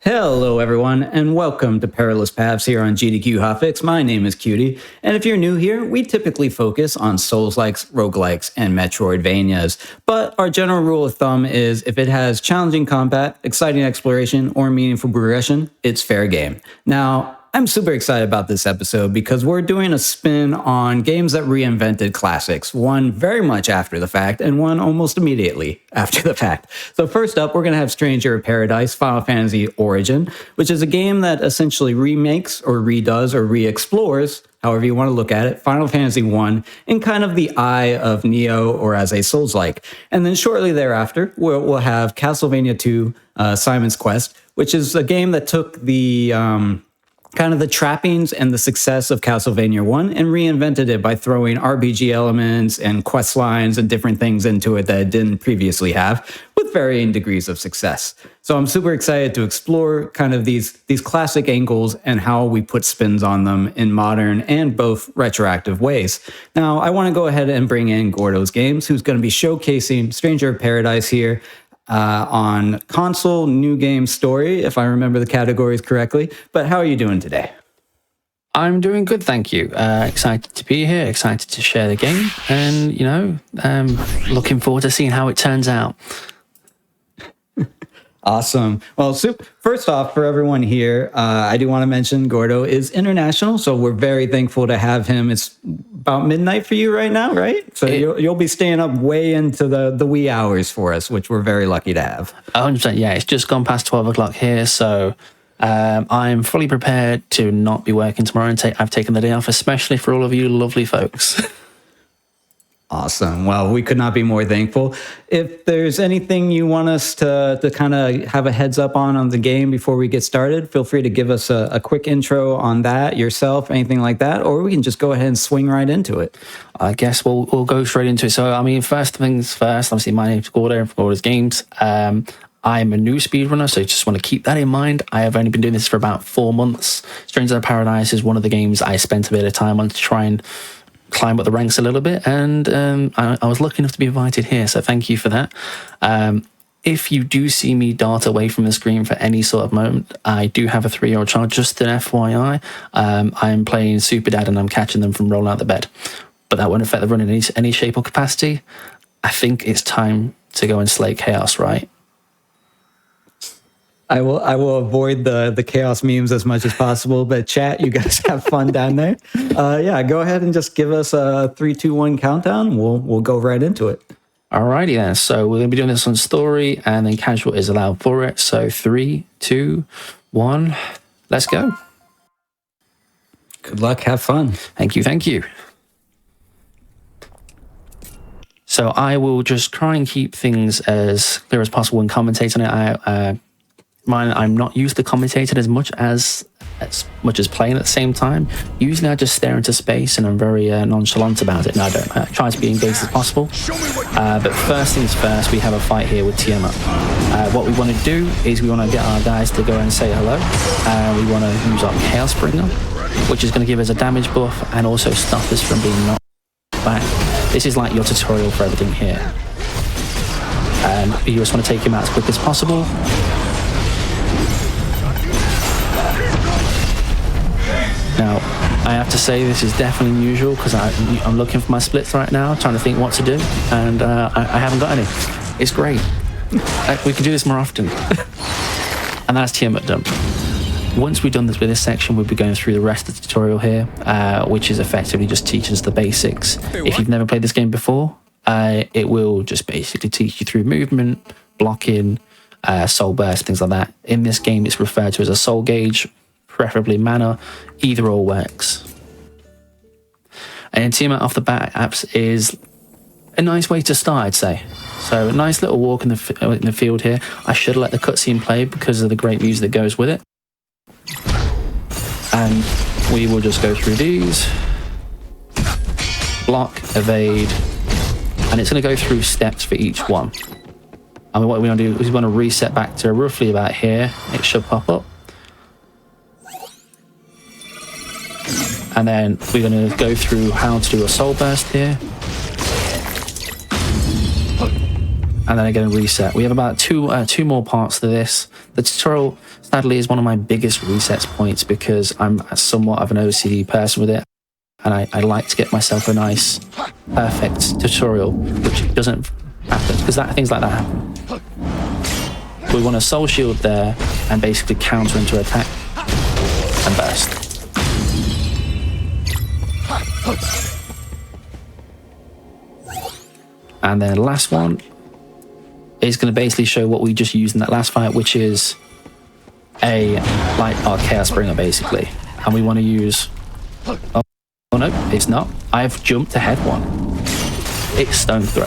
Hello, everyone, and welcome to Perilous Paths here on GDQ Hotfix. My name is Cutie, and if you're new here, we typically focus on Soulslikes, Roguelikes, and Metroidvanias. But our general rule of thumb is if it has challenging combat, exciting exploration, or meaningful progression, it's fair game. Now, I'm super excited about this episode because we're doing a spin on games that reinvented classics, one very much after the fact and one almost immediately after the fact. So first up, we're going to have Stranger of Paradise Final Fantasy Origin, which is a game that essentially remakes or redoes or re-explores, however you want to look at it, Final Fantasy I in kind of the eye of Neo or as a Souls-like. And then shortly thereafter, we'll have Castlevania II, Simon's Quest, which is a game that took the kind of the trappings and the success of Castlevania 1 and reinvented it by throwing RPG elements and quest lines and different things into it that it didn't previously have with varying degrees of success. So I'm super excited to explore kind of these classic angles and how we put spins on them in modern and both retroactive ways. Now, I want to go ahead and bring in Gordo's Games, who's going to be showcasing Stranger of Paradise here on console, new game, story, if I remember the categories correctly. But how are you doing today? I'm doing good, thank you. Excited to be here, excited to share the game, and, looking forward to seeing how it turns out. Awesome. Well, first off, for everyone here, I do want to mention Gordo is international, so we're very thankful to have him. It's about midnight for you right now, right? So you'll be staying up way into the wee hours for us, which we're very lucky to have. 100%, yeah. It's just gone past 12 o'clock here, so I'm fully prepared to not be working tomorrow, and I've taken the day off, especially for all of you lovely folks. Awesome. Well, we could not be more thankful. If there's anything you want us to kind of have a heads up on the game before we get started, feel free to give us a quick intro on that yourself, anything like that, or we can just go ahead and swing right into it. I guess we'll go straight into it. So, I mean, first things first, obviously my name's Gordo from Gordo's Games. I'm a new speedrunner, so just want to keep that in mind. I have only been doing this for about 4 months. Stranger of Paradise is one of the games I spent a bit of time on to try and climb up the ranks a little bit, and I was lucky enough to be invited here, so thank you for that. If you do see me dart away from the screen for any sort of moment, I do have a 3-year-old child, just an FYI. I'm playing Super Dad and I'm catching them from rolling out the bed, but that won't affect the run in any shape or capacity. I think it's time to go and slay chaos, right? I will avoid the chaos memes as much as possible, but chat, you guys have fun down there. Yeah, go ahead and just give us a 3, 2, 1 countdown. We'll go right into it. Alrighty then. So we're going to be doing this on story, and then casual is allowed for it. So 3, 2, 1, let's go. Good luck. Have fun. Thank you. Thank you. So I will just try and keep things as clear as possible when commentating it. I'm not used to commentating as much as playing at the same time. Usually I just stare into space and I'm very nonchalant about it. No, I don't. I try to be engaged as possible. But first things first, we have a fight here with Tiamat. What we want to do is we want to get our guys to go and say hello. We want to use our Chaos Bringer, which is going to give us a damage buff and also stop us from being knocked back. This is like your tutorial for everything here. And you just want to take him out as quick as possible. Now, I have to say this is definitely unusual because I'm looking for my splits right now, trying to think what to do, and I haven't got any. It's great. We can do this more often. And that's Tiamat done. Once we've done this with this section, we'll be going through the rest of the tutorial here, which is effectively just teaching us the basics. If you've never played this game before, it will just basically teach you through movement, blocking, soul burst, things like that. In this game, it's referred to as a soul gauge, preferably mana. Either or works. And Tiamat off the bat apps is a nice way to start, I'd say. So a nice little walk in the field here. I should have let the cutscene play because of the great music that goes with it. And we will just go through these. Block, evade, and it's going to go through steps for each one. And what we want to do is we want to reset back to roughly about here. It should pop up. And then we're going to go through how to do a soul burst here. and then again reset. We have about two more parts to this. The tutorial, sadly, is one of my biggest resets points because I'm somewhat of an OCD person with it, and I like to get myself a nice, perfect tutorial, which doesn't happen because things like that happen. We want a soul shield there and basically counter into attack and burst. And then the last one is going to basically show what we just used in that last fight, which is our Chaos Bringer, basically. And we want to use... Oh no, it's not. I've jumped ahead one. It's Stone Throw.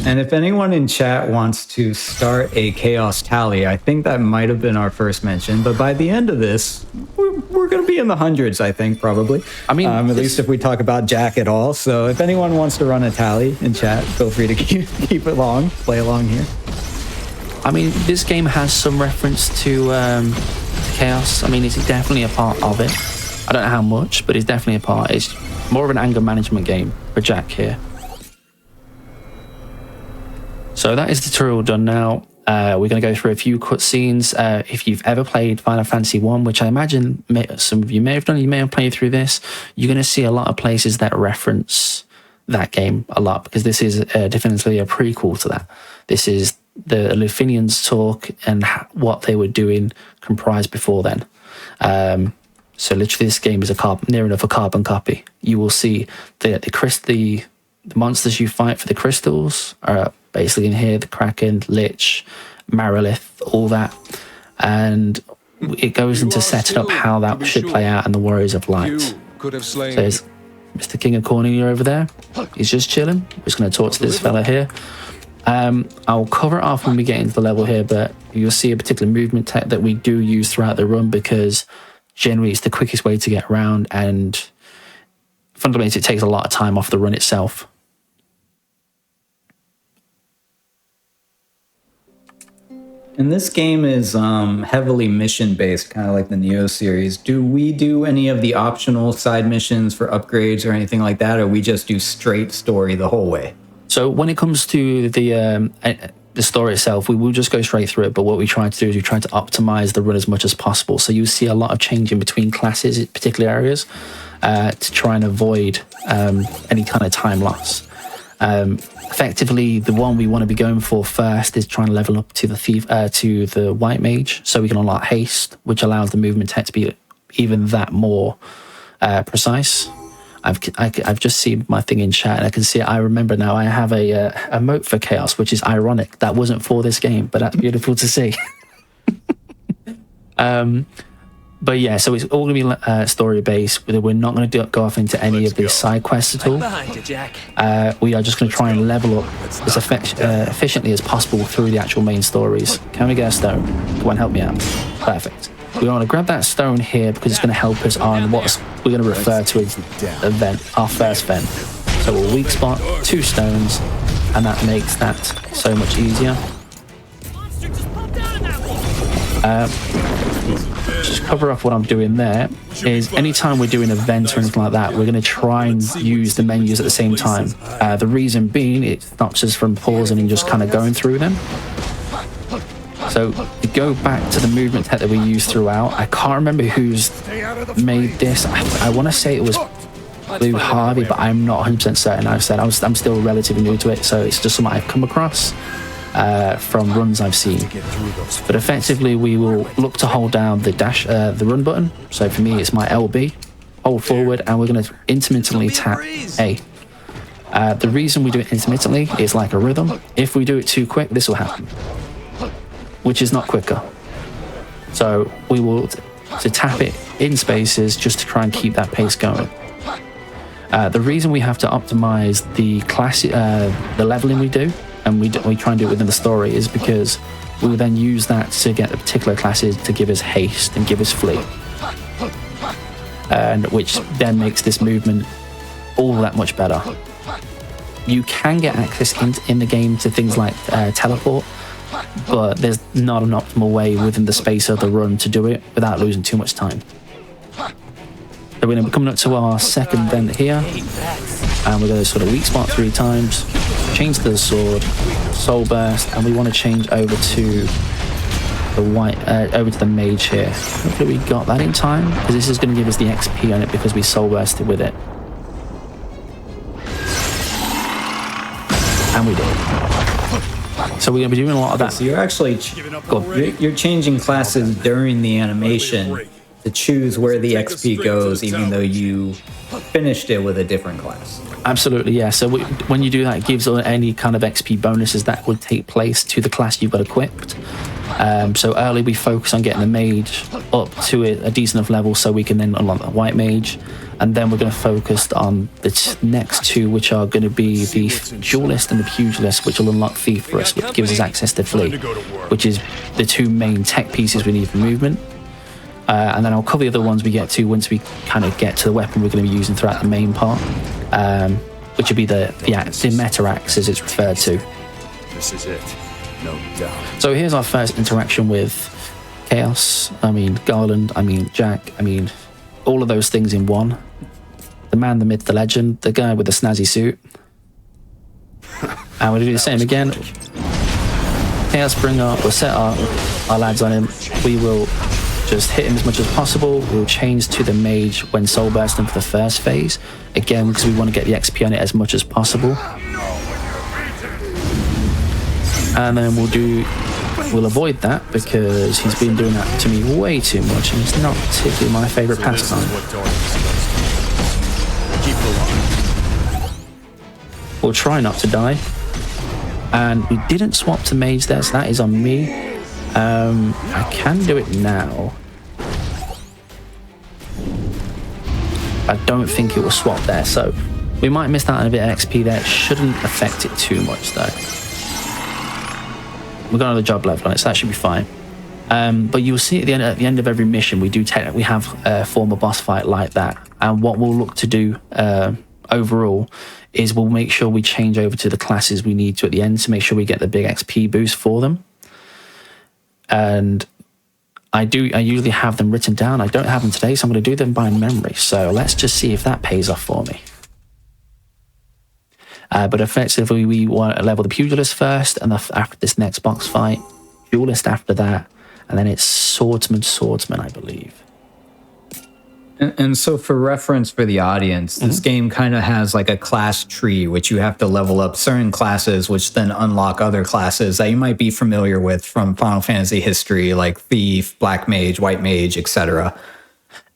And if anyone in chat wants to start a chaos tally, I think that might have been our first mention, but by the end of this, we're going to be in the hundreds, I think, probably. I mean, at least if we talk about Jack at all. So if anyone wants to run a tally in chat, feel free to keep it long, play along here. I mean, this game has some reference to chaos. I mean, it's definitely a part of it. I don't know how much, but it's definitely a part. It's more of an anger management game for Jack here. So that is the tutorial done now. We're going to go through a few cutscenes. If you've ever played Final Fantasy I, which I imagine some of you may have done, you may have played through this, you're going to see a lot of places that reference that game a lot, because this is definitely a prequel to that. This is the Lufinians talk and what they were doing comprised before then. So literally this game is near enough a carbon copy. You will see the monsters you fight for the crystals are basically in here, the Kraken, Lich, Marilith, all that. And it goes into setting up how that should play out in the Warriors of Light. So there's Mr. King of Cornelia over there. He's just chilling. We're just going to talk to this fella here. I'll cover it off when we get into the level here, but you'll see a particular movement tech that we do use throughout the run because generally it's the quickest way to get around, and fundamentally it takes a lot of time off the run itself. And this game is heavily mission-based, kind of like the Neo series. Do we do any of the optional side missions for upgrades or anything like that, or we just do straight story the whole way? So when it comes to the story itself, we will just go straight through it, but what we try to do is we try to optimize the run as much as possible. So you'll see a lot of changing between classes in particular areas to try and avoid any kind of time loss. Effectively, the one we want to be going for first is trying to level up to the thief, to the white mage, so we can unlock haste, which allows the movement tech to be even that more precise. I've just seen my thing in chat, and I can see it. I remember now. I have a moat for chaos, which is ironic. That wasn't for this game, but that's beautiful to see. But yeah, so it's all going to be story based. We're not going to go off into any of the side quests at all. We are just going to try and level up as efficiently as possible through the actual main stories. Can we get a stone? Go on, help me out. Perfect. We want to grab that stone here because it's going to help us on what we're going to refer to as event, our first vent. So we'll weak spot 2 stones, and that makes that so much easier. Just cover up what I'm doing there is anytime we're doing events or anything like that, we're going to try and use the menus at the same time. The reason being, it stops us from pausing and just kind of going through them. So to go back to the movement tech that we used throughout, I can't remember who's made this. I want to say it was Blue Harvey, but I'm not 100% certain. I'm still relatively new to it, so it's just something I've come across from runs I've seen. But effectively, we will look to hold down the dash, the run button. So for me, it's my LB. Hold forward, and we're going to intermittently tap A. The reason we do it intermittently is like a rhythm. If we do it too quick, this will happen, which is not quicker. So we will to tap it in spaces just to try and keep that pace going. The reason we have to optimize the class, the leveling we do, and we try and do it within the story, is because we will then use that to get the particular classes to give us haste and give us flee, and which then makes this movement all that much better. You can get access in the game to things like teleport, but there's not an optimal way within the space of the run to do it without losing too much time. So we're going to be coming up to our second vent here, and we're going to sort of weak spot 3 times. change to the sword, soul burst, and we want to change over to the white, over to the mage here. Hopefully we got that in time, because this is going to give us the XP on it because we soul bursted with it. And we did. So we're going to be doing a lot of that. So you're actually you're changing classes during the animation to choose where the XP goes, even though you finished it with a different class. Absolutely, yeah. So when you do that, it gives any kind of XP bonuses that would take place to the class you've got equipped. So early we focus on getting the mage up to a decent enough level so we can then unlock the white mage. And then we're going to focus on the next two, which are going to be the duelist and the pugilist, which will unlock thief for us, which gives us access to flee, which is the two main tech pieces we need for movement. And then I'll cover the other ones we get to once we kind of get to the weapon we're going to be using throughout the main part, which would be the meta axe, as it's referred to. This is it, no doubt. So here's our first interaction with Chaos, Garland, Jack, all of those things in one. The man, the myth, the legend, the guy with the snazzy suit. And we'll do the same again. Chaos we'll set our lads on him. We will just hit him as much as possible. We'll change to the mage when soul bursting for the first phase. Again, because we want to get the XP on it as much as possible. And then we'll avoid that because he's been doing that to me way too much, and it's not particularly my favourite pastime. We'll try not to die. And we didn't swap to mage there, so that is on me. I can do it now. I don't think it will swap there, so we might miss out on a bit of XP there. It shouldn't affect it too much though. We've got another job level on it, so that should be fine. But you'll see at the end of every mission, we have a former boss fight like that. And what we'll look to do overall is we'll make sure we change over to the classes we need to at the end to make sure we get the big XP boost for them. And I usually have them written down. I don't have them today, so I'm going to do them by memory. So let's just see if that pays off for me. But effectively, we want to level the pugilist first, and after this next box fight, duelist after that, and then it's swordsman, I believe. And so for reference for the audience, this game kind of has like a class tree, which you have to level up certain classes, which then unlock other classes that you might be familiar with from Final Fantasy history, like Thief, Black Mage, White Mage, etc.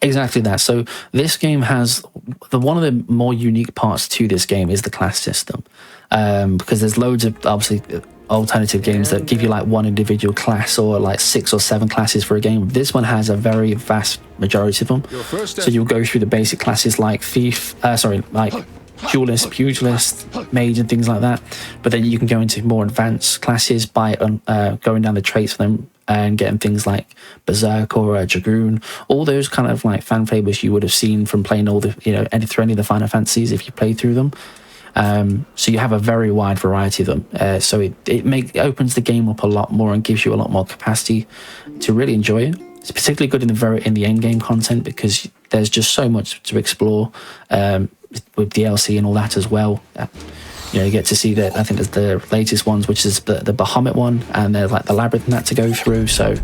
Exactly that. So this game has one of the more unique parts to this game is the class system, because there's loads of obviously alternative games that give you like one individual class or like 6 or 7 classes for a game. This one has a very vast majority of them. So you'll go through the basic classes like like duelist, pugilist, mage, and things like that. But then you can go into more advanced classes by going down the traits for them and getting things like Berserk or Dragoon, all those kind of like fan favorites you would have seen from playing all the, through any of the Final Fantasies if you play through them. So you have a very wide variety of them. So it opens the game up a lot more and gives you a lot more capacity to really enjoy it. It's particularly good in the end game content because there's just so much to explore with DLC and all that as well. You get to see I think there's the latest ones, which is the Bahamut one, and there's like the labyrinth and that to go through. So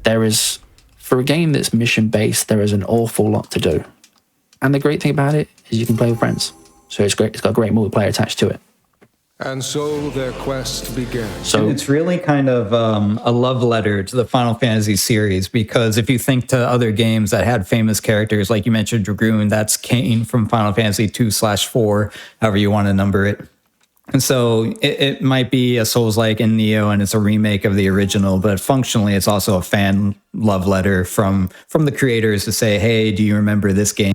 there is, for a game that's mission based, there is an awful lot to do. And the great thing about it is you can play with friends. So it's great. It's got great multiplayer attached to it. And so their quest began. So it's really kind of a love letter to the Final Fantasy series, because if you think to other games that had famous characters, like you mentioned Dragoon, that's Kain from Final Fantasy II/4, however you want to number it. And so it might be a Souls-like in Neo, and it's a remake of the original, but functionally it's also a fan love letter from the creators to say, hey, do you remember this game?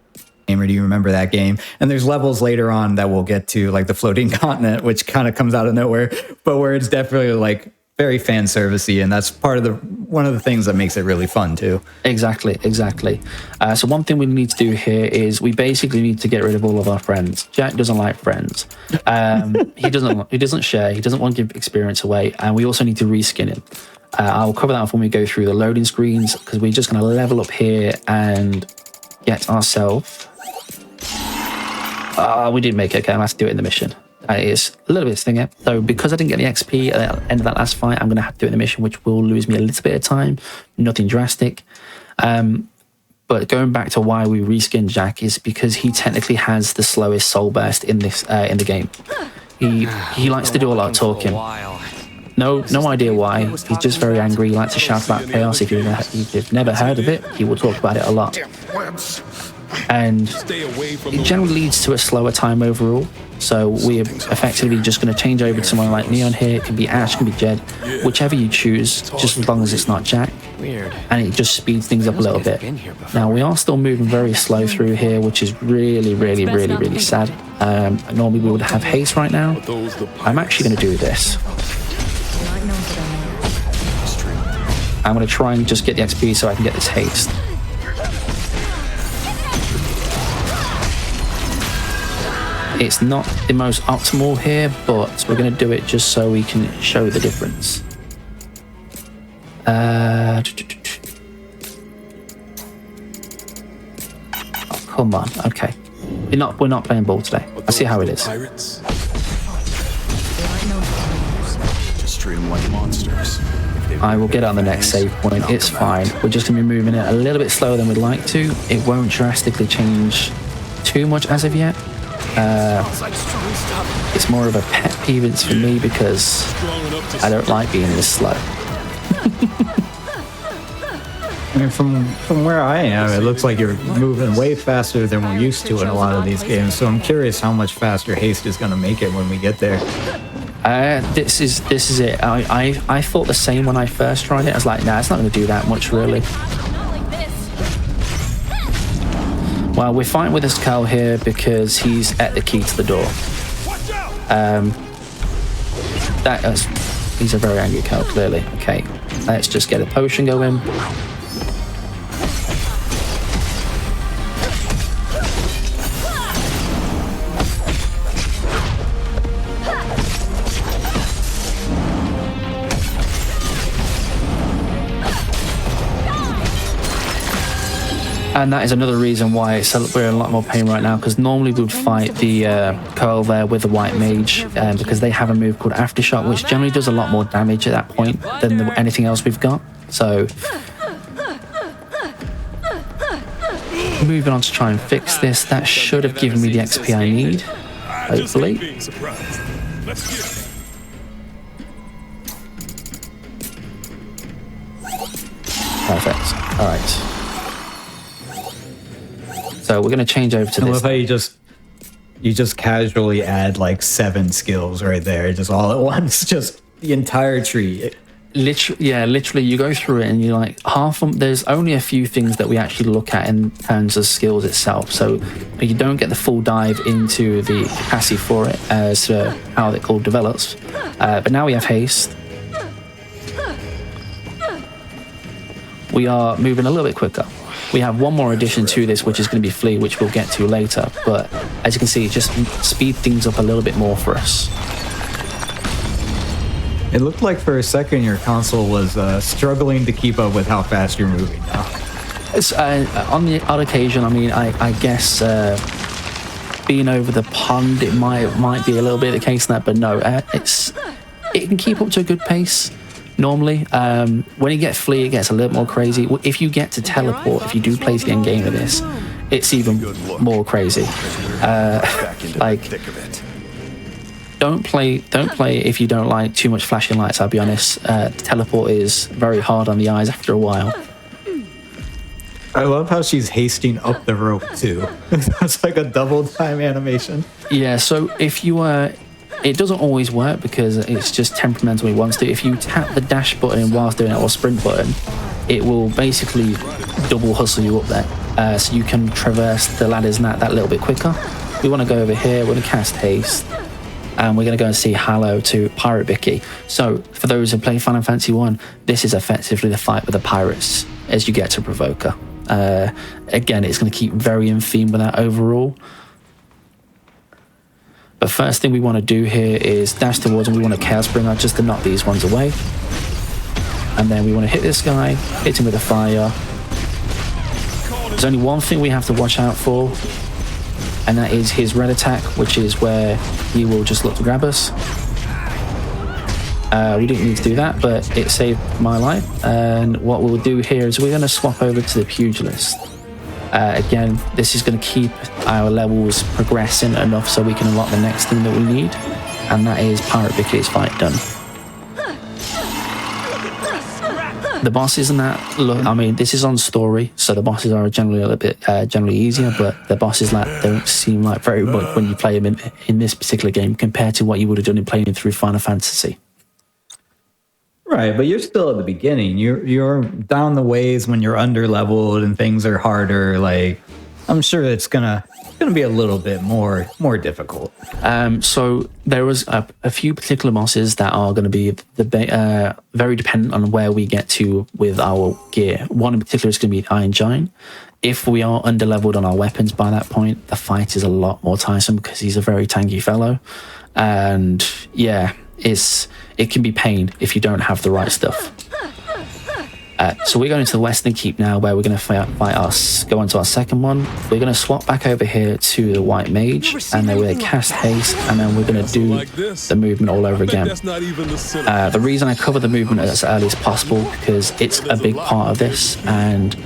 Or do you remember that game? And there's levels later on that we'll get to, like the floating continent, which kind of comes out of nowhere, but where it's definitely like very fan servicey, and that's one of the things that makes it really fun too. Exactly. So one thing we need to do here is we basically need to get rid of all of our friends. Jack doesn't like friends. He doesn't share. He doesn't want to give experience away, and we also need to reskin him. I'll cover that off when we go through the loading screens, because we're just going to level up here and get ourselves. We didn't make it. Okay, I'll have to do it in the mission. That is a little bit stinger. So because I didn't get the XP at the end of that last fight, I'm going to have to do it in the mission, which will lose me a little bit of time. Nothing drastic. But going back to why we reskinned Jack is because he technically has the slowest soul burst in this in the game. He likes to do a lot of talking. No idea why. He's just very angry. He likes to shout about chaos. If you've never heard of it, he will talk about it a lot. And it generally leads to a slower time overall. So we're effectively just going to change over to someone like Neon here. It can be Ash, it can be Jed, whichever you choose, just as long as it's not Jack. And it just speeds things up a little bit. Now we are still moving very slow through here, which is really sad. Normally we would have haste right now. I'm actually going to do this. I'm going to try and just get the XP so I can get this haste. It's not the most optimal here, but we're going to do it just so we can show the difference. Oh, come on. Okay. We're not playing ball today. I see how it is. Just treat them like monsters. I will get on the next save point. It's fine. We're just going to be moving it a little bit slower than we'd like to. It won't drastically change too much as of yet. It's more of a pet peeve for me because I don't like being this slow. I mean, from where I am, it looks like you're moving way faster than we're used to in a lot of these games. So I'm curious how much faster haste is going to make it when we get there. This is it. I thought the same when I first tried it. I was like, nah, it's not going to do that much, really. Well, we're fighting with this Cal here because he's at the key to the door. He's a very angry Cal, clearly. Okay, let's just get a potion going. And that is another reason why we're in a lot more pain right now, because normally we would fight the Curl there with the White Mage, because they have a move called Aftershock, which generally does a lot more damage at that point than anything else we've got. So, moving on to try and fix this. That should have given me the XP I need, hopefully. Perfect. All right. So we're going to change over to this. I love how you just casually add like 7 skills right there, just all at once, just the entire tree. Literally, you go through it and you're like, there's only a few things that we actually look at in terms of skills itself. So you don't get the full dive into the capacity for it as to how it all develops. But now we have haste. We are moving a little bit quicker. We have one more addition to this, which is going to be Flee, which we'll get to later. But as you can see, it just speed things up a little bit more for us. It looked like for a second your console was struggling to keep up with how fast you're moving now. It's, on the odd occasion, I mean, I guess being over the pond, it might be a little bit the case in that, but no, it can keep up to a good pace. Normally, when you get Flee, it gets a little more crazy. If you get to teleport, if you do play the end game of this, it's even more crazy. Don't play if you don't like too much flashing lights. I'll be honest. Teleport is very hard on the eyes after a while. I love how she's hasting up the rope too. That's like a double time animation. Yeah. So if you it doesn't always work because it's just temperamentally wants to. If you tap the dash button whilst doing it, or sprint button, it will basically double hustle you up there, so you can traverse the ladders that little bit quicker. We want to go over here. We're going to cast haste, and we're going to go and see Hallow to Pirate Bicky. So for those who play Final Fantasy I, this is effectively the fight with the pirates as you get to Provoker. Again, it's going to keep very in theme with that overall. But first thing we want to do here is dash towards and we want to Chaos Bringer just to knock these ones away. And then we want to hit this guy, hit him with a fire. There's only one thing we have to watch out for. and that is his red attack, which is where he will just look to grab us. We didn't need to do that, but it saved my life. And what we'll do here is we're going to swap over to the pugilist. Again, this is going to keep our levels progressing enough so we can unlock the next thing that we need, and that is Pirate Vicky's fight done. The bosses in that, look, I mean, this is on story, so the bosses are generally a little bit generally easier, but the bosses that don't seem like very much when you play them in this particular game compared to what you would have done in playing through Final Fantasy. Right, but you're still at the beginning. You're down the ways when you're under leveled and things are harder. Like, I'm sure it's gonna be a little bit more difficult. So there was a few particular bosses that are going to be very dependent on where we get to with our gear. One in particular is going to be Iron Giant. If we are under leveled on our weapons by that point, the fight is a lot more tiresome because he's a very tanky fellow, and yeah, it can be pain if you don't have the right stuff. So we're going to the Western Keep now, where we're going to go on to our second one. We're going to swap back over here to the White Mage, and then we're going to cast haste, and then we're going to do the movement all over again. The reason I cover the movement as early as possible, because it's a big part of this, and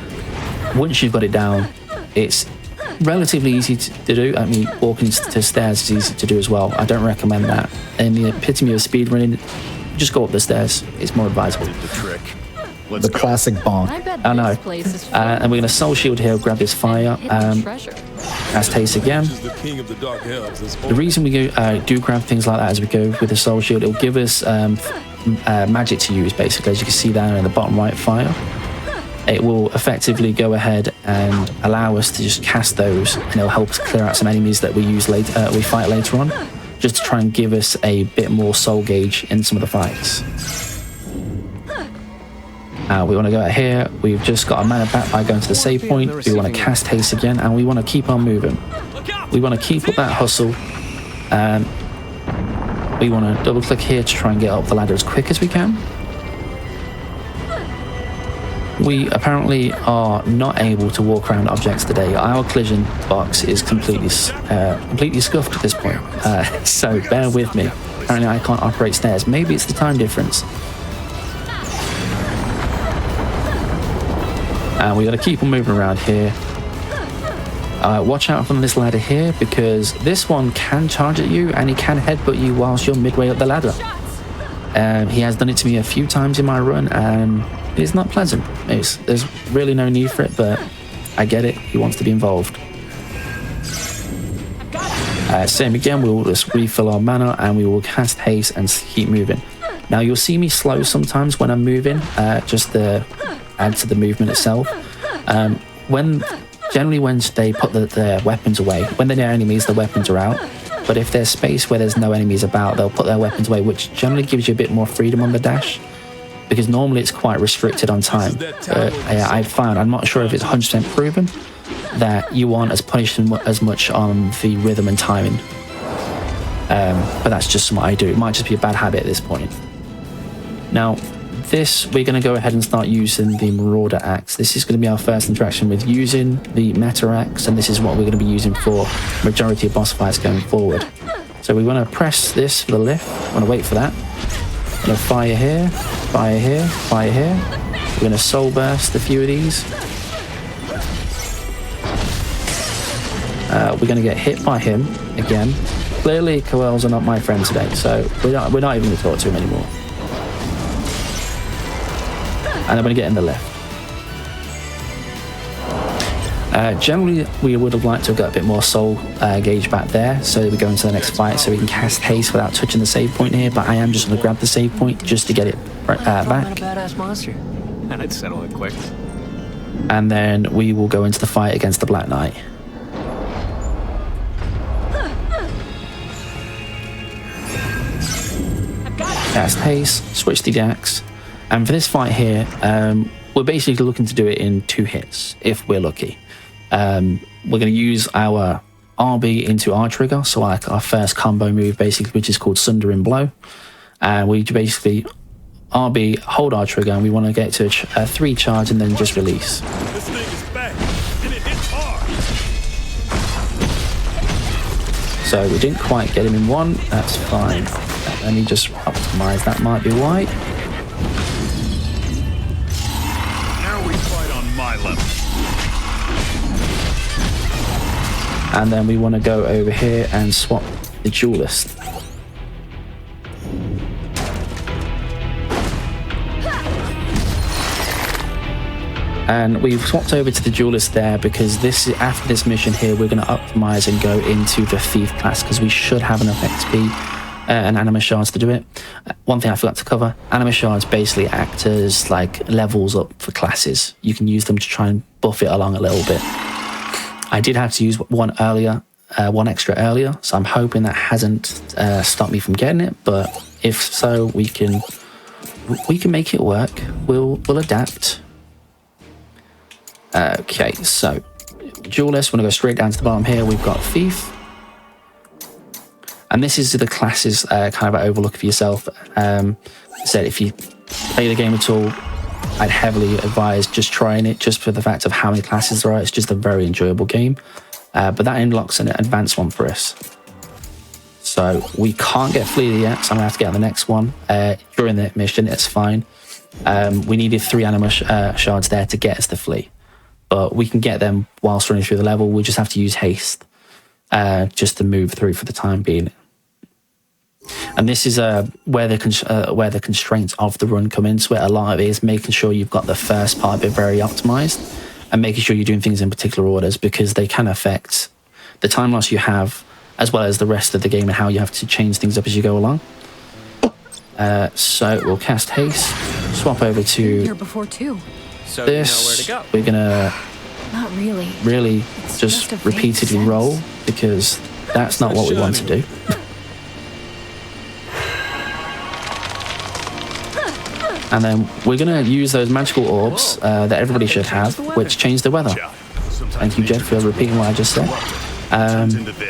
once you've got it down, it's relatively easy to do. I mean, walking to stairs is easy to do as well. I don't recommend that. In the epitome of speedrunning, just go up the stairs. It's more advisable. The trick. The classic bonk. I know. And we're going to soul shield here, grab this fire. Cast haste again. The reason we do grab things like that as we go with the soul shield, it'll give us magic to use, basically, as you can see down in the bottom right fire. It will effectively go ahead and allow us to just cast those, and it'll help us clear out some enemies that we fight later on, just to try and give us a bit more soul gauge in some of the fights. We want to go out here. We've just got our mana back by going to the save point. We want to cast haste again, and we want to keep on moving. We want to keep up that hustle. We want to double click here to try and get up the ladder as quick as we can. We apparently are not able to walk around objects today. Our collision box is completely scuffed at this point, so bear with me. Apparently I can't operate stairs. Maybe it's the time difference. We got to keep on moving around here. Watch out from this ladder here, because this one can charge at you and he can headbutt you whilst you're midway up the ladder. He has done it to me a few times in my run, and it's not pleasant. There's really no need for it, but I get it. He wants to be involved. Same again, we will just refill our mana and we will cast haste and keep moving. Now you'll see me slow sometimes when I'm moving, just to add to the movement itself. Generally when they put their weapons away, when they're near enemies, the weapons are out. But if there's space where there's no enemies about, they'll put their weapons away, which generally gives you a bit more freedom on the dash, because normally it's quite restricted on time. I found, I'm not sure if it's 100% proven, that you aren't as punished as much on the rhythm and timing. But that's just what I do. It might just be a bad habit at this point. Now, we're going to go ahead and start using the Marauder Axe. This is going to be our first interaction with using the Meta Axe, and this is what we're going to be using for majority of boss fights going forward. So we want to press this for the lift. I want to wait for that. We're going to fire here, fire here, fire here. We're going to soul burst a few of these. We're going to get hit by him again. Clearly, Coels are not my friend today, so we're not even going to talk to him anymore. And I'm going to get in the left. Generally, we would have liked to have got a bit more soul gauge back there, so we go into the next fight, so we can cast haste without touching the save point here, but I am just going to grab the save point just to get it back. Not a badass monster. And I'd settle it quick. And then we will go into the fight against the Black Knight. Cast haste, switch to the axe. And for this fight here, we're basically looking to do it in 2 hits, if we're lucky. We're going to use our RB into R trigger, so like our first combo move, basically, which is called Sundering Blow. We basically RB, hold R trigger, and we want to get to a 3 charge and then just release. This thing is back, and it hits hard. So we didn't quite get him in one. That's fine. Let me just optimize. That might be why. Now we fight on my level. And then we want to go over here and swap the duelist. And we've swapped over to the duelist there because this is after this mission here, we're going to optimize and go into the thief class because we should have enough XP and anima shards to do it. One thing I forgot to cover, anima shards basically act as like levels up for classes. You can use them to try and buff it along a little bit. I did have to use one extra earlier, so I'm hoping that hasn't stopped me from getting it, but if so, we can make it work. We'll adapt. Okay, so duelist, we're gonna go straight down to the bottom here. We've got thief, and this is the classes kind of an overlook for yourself. Said if you play the game at all, I'd heavily advise just trying it, just for the fact of how many classes there are. It's just a very enjoyable game, but that unlocks an advanced one for us. So we can't get Flea yet, so I'm gonna have to get on the next one during the mission. It's fine. We needed 3 anima shards there to get us the Flea, but we can get them whilst running through the level. We just have to use haste just to move through for the time being. And this is where the constraints of the run come into it. A lot of it is making sure you've got the first part of it very optimized and making sure you're doing things in particular orders, because they can affect the time loss you have as well as the rest of the game and how you have to change things up as you go along. So we'll cast haste, swap over to Here before too. So this. you know where to go. We're gonna Not really. really It's just just a vague repeatedly sense. roll, because that's not what we want to do. And then we're going to use those magical orbs that everybody should have, which change the weather. Thank you, Jed, for repeating what I just said.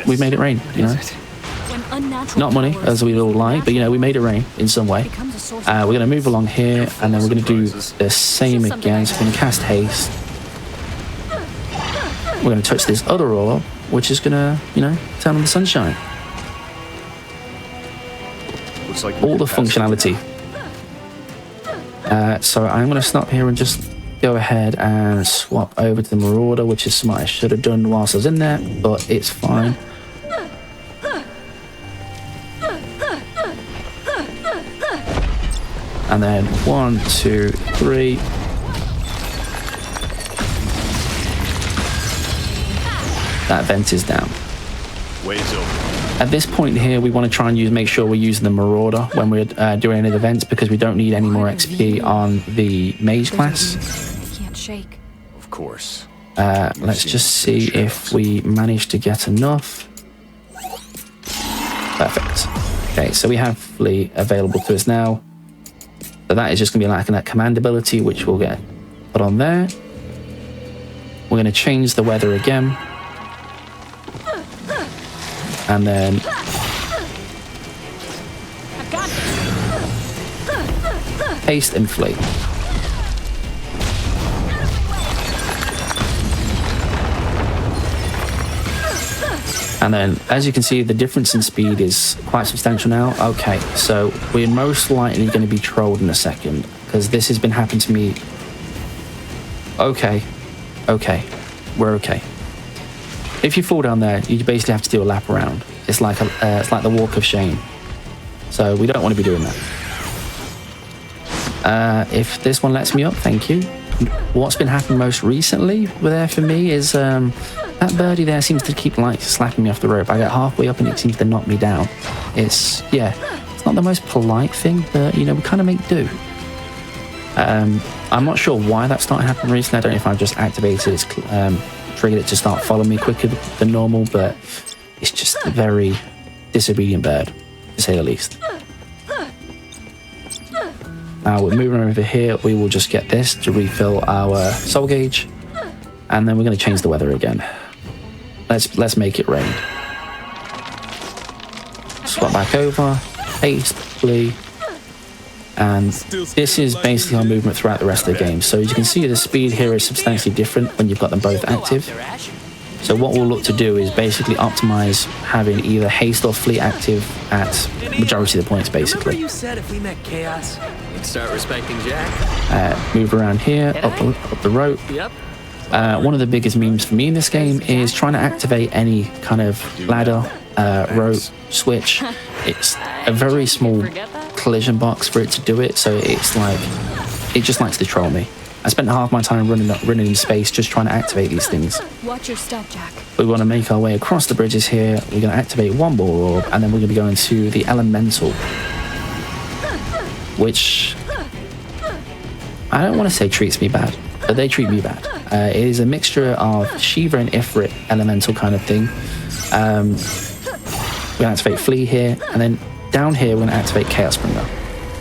We've made it rain, you know. When unnatural Not money, powers as we'd all like, but, you know, we made it rain in some way. becomes a source We're going to move along here, and then we're going to do the same again. So we're going to cast haste. We're going to touch this other orb, which is going to, you know, turn on the sunshine. Looks like All the functionality. So I'm going to stop here and just go ahead and swap over to the Marauder, which is something I should have done whilst I was in there, but it's fine. And then 1, 2, 3. That vent is down. ways open. At this point here, we want to try and make sure we're using the Marauder when we're doing any events, because we don't need any more XP on the Mage class. I can't shake. Of course. Let's just see if we manage to get enough. Perfect. Okay, so we have Flee available to us now. So that is just going to be like that command ability, which we'll get put on there. We're going to change the weather again. And then haste and flee. And then, as you can see, the difference in speed is quite substantial now. Okay, so we're most likely going to be trolled in a second, because this has been happening to me. Okay, we're okay. If you fall down there, you basically have to do a lap around. It's like the walk of shame. So we don't want to be doing that. If this one lets me up, thank you. What's been happening most recently there for me is that birdie there seems to keep like slapping me off the rope. I get halfway up and it seems to knock me down. It's not the most polite thing, but you know, we kind of make do. I'm not sure why that's not happening recently. I don't know if I've just activated its triggered it to start following me quicker than normal, but it's just a very disobedient bird, to say the least. Now we're moving over here, we will just get this to refill our soul gauge, and then we're going to change the weather again. Let's make it rain. Swap back over, haste, flee, and this is basically our movement throughout the rest of the game. So as you can see, the speed here is substantially different when you've got them both active. So what we'll look to do is basically optimize having either haste or fleet active at majority of the points, Remember basically. you said if we met chaos, you'd start respecting Jack? Move around here, up the rope. Yep. One of the biggest memes for me in this game is trying to activate any kind of ladder, rope, switch. It's a very small collision box for it to do it, so it's like, it just likes to troll me. I spent half my time running in space just trying to activate these things. Watch your step, Jack. We want to make our way across the bridges here. We're going to activate one ball orb, and then we're going to be going to the elemental, which I don't want to say treats me bad, but they treat me bad. It is a mixture of Shiva and Ifrit elemental kind of thing. We're going to activate Flee here, and then down here we're going to activate Chaos Springer.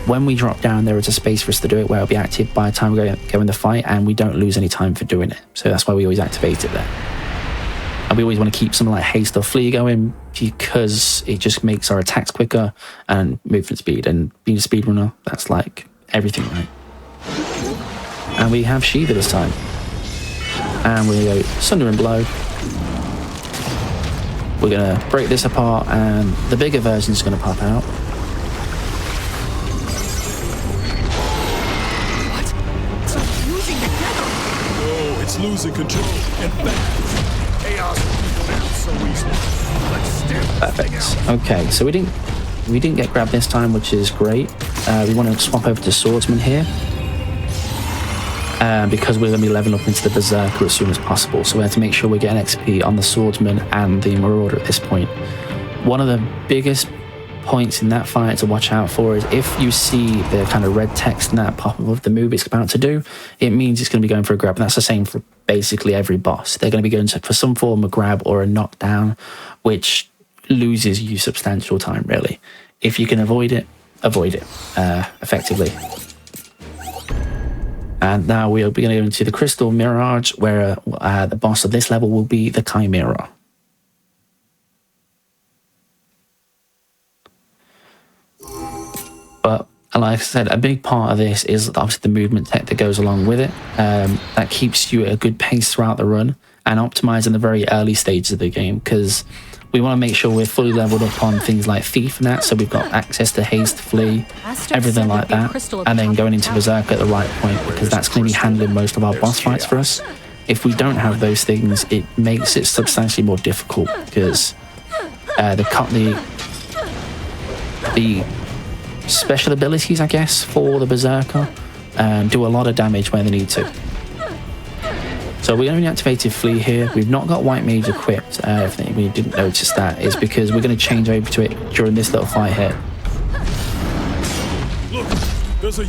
When we drop down, there is a space for us to do it where it'll be active by the time we go in the fight, and we don't lose any time for doing it. So that's why we always activate it there. And we always want to keep something like haste or flee going because it just makes our attacks quicker and movement speed. And being a speedrunner, that's like everything, right? And we have Shiva this time. And we're going to go Sunder and Blow. We're going to break this apart, and the bigger version is going to pop out. It's losing control. In fact, chaos so easily. Perfect. Okay, so we didn't get grabbed this time, which is great. We want to swap over to Swordsman here because we're going to be leveling up into the Berserker as soon as possible. So we have to make sure we get an XP on the Swordsman and the Marauder at this point. One of the biggest points in that fight to watch out for is if you see the kind of red text in that pop up of the move it's about to do, it means it's going to be going for a grab. And that's the same for basically every boss. They're going to be going for some form of grab or a knockdown, which loses you substantial time, really. If you can avoid it effectively. And now we'll be going to go into the Crystal Mirage, where the boss of this level will be the Chimera. But like I said, a big part of this is obviously the movement tech that goes along with it. That keeps you at a good pace throughout the run and optimizing the very early stages of the game, because we want to make sure we're fully leveled up on things like Thief and that, so we've got access to haste, flee, everything like that, and then going into Berserk at the right point, because that's going to be handling most of our boss fights for us. If we don't have those things, it makes it substantially more difficult, because the special abilities, I guess, for the Berserker do a lot of damage where they need to. So we only activated Flee here. We've not got White Mage equipped. If we didn't notice that, is because we're going to change over to it during this little fight here.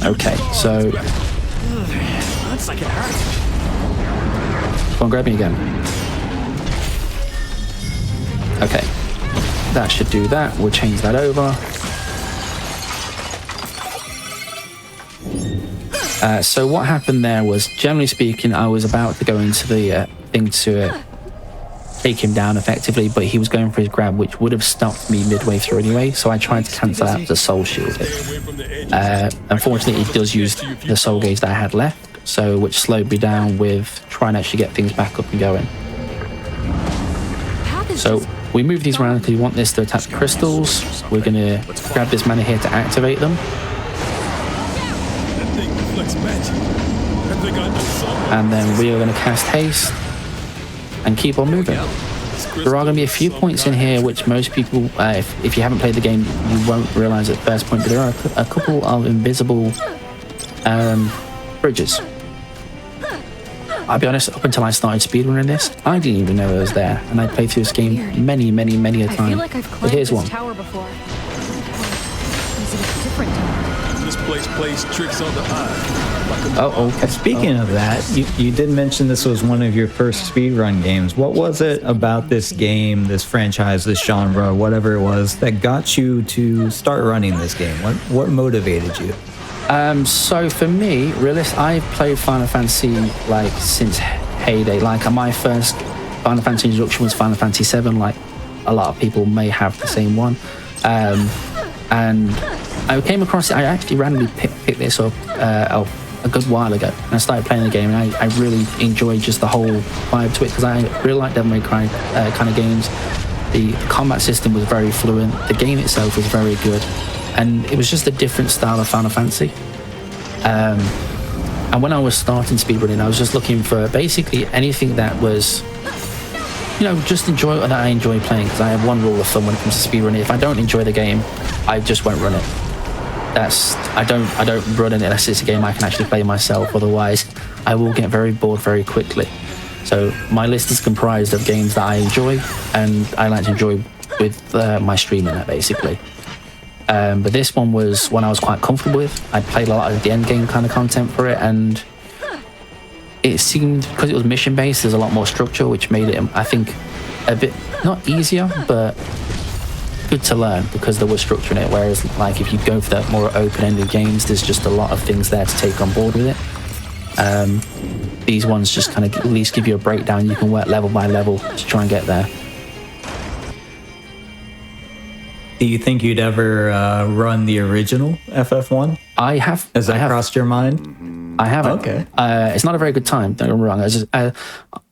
Okay, so That's like it hurts. go on, grab me again. Okay, that should do that. We'll change that over. So what happened there was, generally speaking, I was about to go into the thing to take him down effectively, but he was going for his grab, which would have stopped me midway through anyway, so I tried to cancel out the soul shield. Unfortunately, it does use the soul gauge that I had left, so which slowed me down with trying to actually get things back up and going. So we move these around because we want this to attack the crystals. We're going to grab this mana here to activate them. And then we are going to cast haste and keep on moving. There are going to be a few points in here which most people, if you haven't played the game, you won't realise at first point, but there are a couple of invisible bridges. I'll be honest, up until I started speedrunning this, I didn't even know it was there, and I played through this game many a time. I feel like I've climbed but here's this one. tower before. Or is it a different tower? This place plays tricks on the eye. Oh, okay. Speaking of that, you did mention this was one of your first speedrun games. What was it about this game, this franchise, this genre, whatever it was, that got you to start running this game? What motivated you? So for me, I've played Final Fantasy like since heyday. Like my first Final Fantasy introduction was Final Fantasy VII. Like a lot of people may have the same one, and I came across it. I actually randomly picked this up a good while ago. And I started playing the game, and I really enjoyed just the whole vibe to it, because I really like Devil May Cry kind of games. The combat system was very fluent. The game itself was very good, and it was just a different style of Final Fantasy. And when I was starting speedrunning, I was just looking for basically anything that was, just that I enjoy playing, because I have one rule of thumb when it comes to speedrunning: if I don't enjoy the game, I just won't run it. I don't run it unless it's a game I can actually play myself. Otherwise, I will get very bored very quickly. So my list is comprised of games that I enjoy, and I like to enjoy with my streaming that basically. But this one was one I was quite comfortable with. I played a lot of the end game kind of content for it, and it seemed, because it was mission based, there's a lot more structure, which made it, I think, a bit not easier, but good to learn, because there was structure in it. Whereas, like, if you go for the more open-ended games, there's just a lot of things there to take on board with it. These ones just kind of at least give you a breakdown. You can work level by level to try and get there. Do you think you'd ever run the original FF1? I have. Has that crossed your mind? I haven't. Okay. It's not a very good time, don't get me wrong.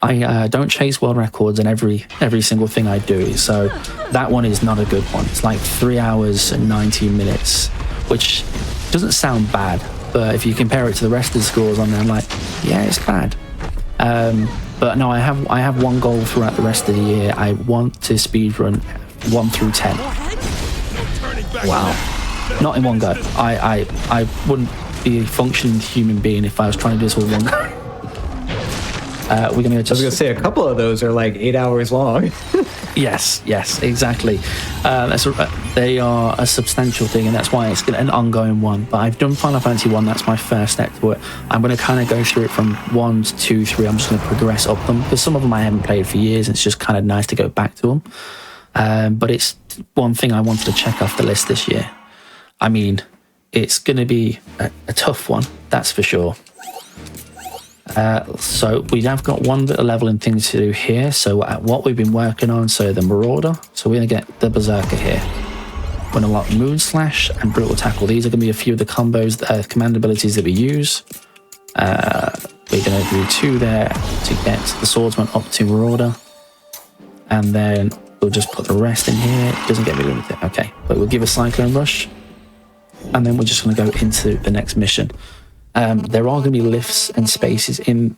I don't chase world records in every single thing I do, so that one is not a good one. It's like 3 hours and 19 minutes, which doesn't sound bad, but if you compare it to the rest of the scores on there, I'm like, yeah, it's bad. But no, I have one goal throughout the rest of the year. I want to speedrun 1 through 10. Wow. Not in one go. I wouldn't be a functioning human being if I was trying to do this all in one go. We're gonna just... I was going to say, a couple of those are like 8 hours long. Yes, exactly. They are a substantial thing, and that's why it's an ongoing one. But I've done Final Fantasy 1, that's my first step to it. I'm going to kind of go through it from 1 to 2, 3. I'm just going to progress up them, because some of them I haven't played for years, and it's just kind of nice to go back to them. But it's one thing I wanted to check off the list this year. I mean, it's going to be a tough one, that's for sure. So we have got one bit of leveling things to do here. So what we've been working on, so the Marauder. So we're going to get the Berserker here. We're going to unlock Moon Slash and Brutal Tackle. These are going to be a few of the combos, command abilities that we use. We're going to do 2 there to get the Swordsman up to Marauder. And then we'll just put the rest in here. It doesn't get rid of anything. Okay, but we'll give a Cyclone Rush. And then we're just going to go into the next mission. There are going to be lifts and spaces in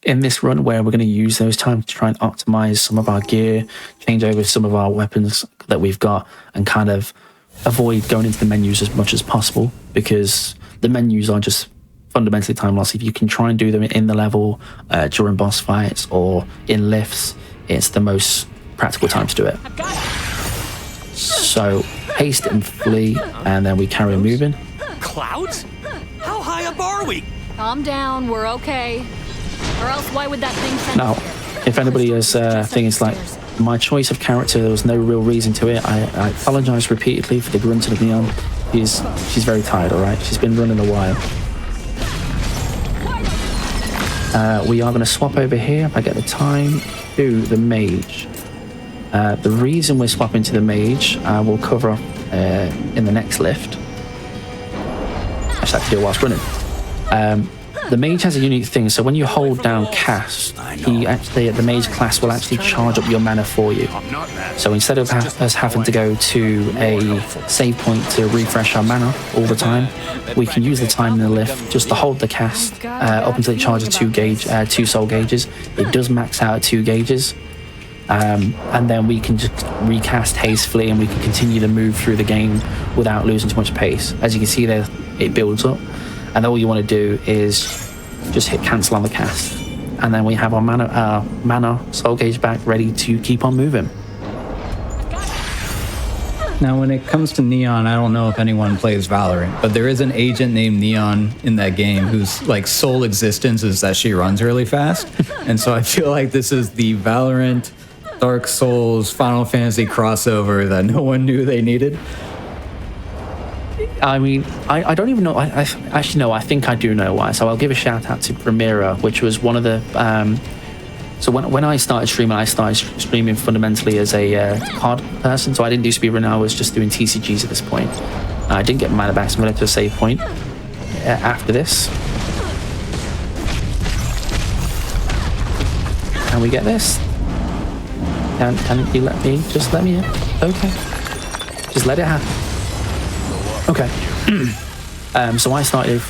this run where we're going to use those times to try and optimize some of our gear, change over some of our weapons that we've got, and kind of avoid going into the menus as much as possible, because the menus are just fundamentally time loss. If you can try and do them in the level during boss fights or in lifts, it's the most practical time to do it. So haste and flee, and then we carry on moving. Clouds? How high up are we? Calm down, we're okay. Or else why would that thing send Now, us here? if anybody has things like my choice of character, there was no real reason to it. I apologise repeatedly for the grunting of Neon. She's very tired, all right? She's been running a while. We are going to swap over here, if I get the time, to the Mage. The reason we're swapping to the Mage, we'll cover in the next lift. I just have to do it whilst running. The Mage has a unique thing, so when you hold down cast, the Mage class will actually charge up your mana for you. So instead of us having to go to a save point to refresh our mana all the time, we can use the time in the lift just to hold the cast up until it charges 2 soul gauges. It does max out at 2 gauges. And then we can just recast hastily, and we can continue to move through the game without losing too much pace. As you can see there, it builds up, and all you want to do is just hit cancel on the cast, and then we have our mana soul gauge back, ready to keep on moving. Now, when it comes to Neon, I don't know if anyone plays Valorant, but there is an agent named Neon in that game whose like sole existence is that she runs really fast. And so I feel like this is the Valorant, Dark Souls, Final Fantasy crossover that no one knew they needed. I mean, I don't even know. I actually know. I think I do know why. So I'll give a shout out to Primera, which was one of the. So when I started streaming fundamentally as a COD person. So I didn't do speedrun. I was just doing TCGs at this point. I didn't get mana back, so I'm going to save point after this. Can we get this? Can you let me? Just let me in. Okay. Just let it happen. Okay. So I started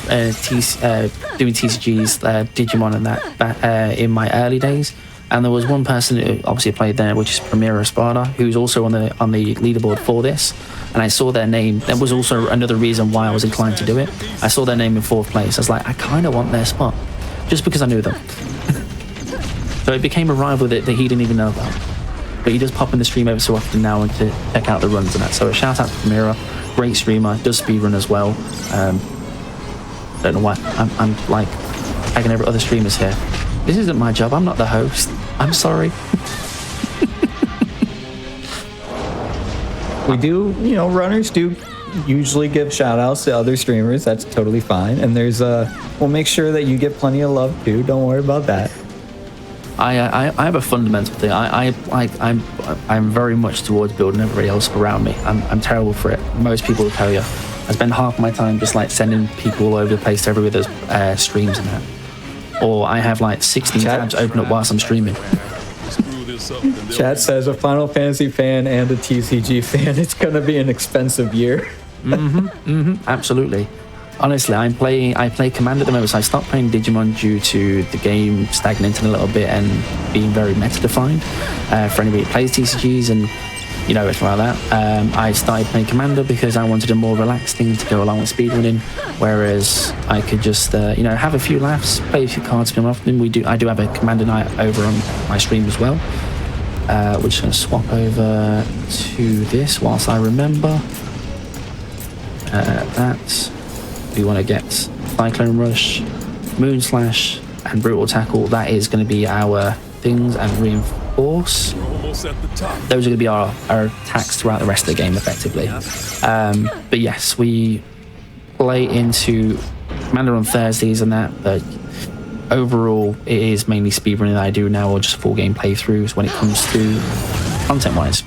doing TCGs, Digimon and that in my early days. And there was one person who obviously played there, which is Perilous Paths, who's also on the leaderboard for this. And I saw their name. That was also another reason why I was inclined to do it. I saw their name in 4th place. I was like, I kind of want their spot, just because I knew them. So it became a rival that he didn't even know about. But he does pop in the stream every so often now and to check out the runs and that. So a shout out to Primera, great streamer, does speedrun as well. Don't know why I'm like tagging over other streamers here. This isn't my job. I'm not the host. I'm sorry. We do, runners do usually give shout outs to other streamers. That's totally fine. And we'll make sure that you get plenty of love too. Don't worry about that. I have a fundamental thing. I'm very much towards building everybody else around me. I'm terrible for it. Most people will tell you. I spend half my time just like sending people all over the place to everywhere there's streams and that. Or I have like 16 tabs open up whilst I'm streaming. Chat says a Final Fantasy fan and a TCG fan. It's gonna be an expensive year. Absolutely. Honestly, I play Command at the moment, so I stopped playing Digimon due to the game stagnating a little bit and being very meta-defined. For anybody who plays TCGs and it's like that. I started playing Commander because I wanted a more relaxed thing to go along with speedrunning, whereas I could just have a few laughs, play a few cards every often. I do have a Commander night over on my stream as well. We're just going to swap over to this whilst I remember. That we want to get Cyclone Rush, Moon Slash, and Brutal Tackle. That is going to be our things, and Reinforce. Those are going to be our attacks throughout the rest of the game, effectively. But yes, we play into Commander on Thursdays and that, but overall, it is mainly speedrunning that I do now, or just full game playthroughs when it comes to content-wise.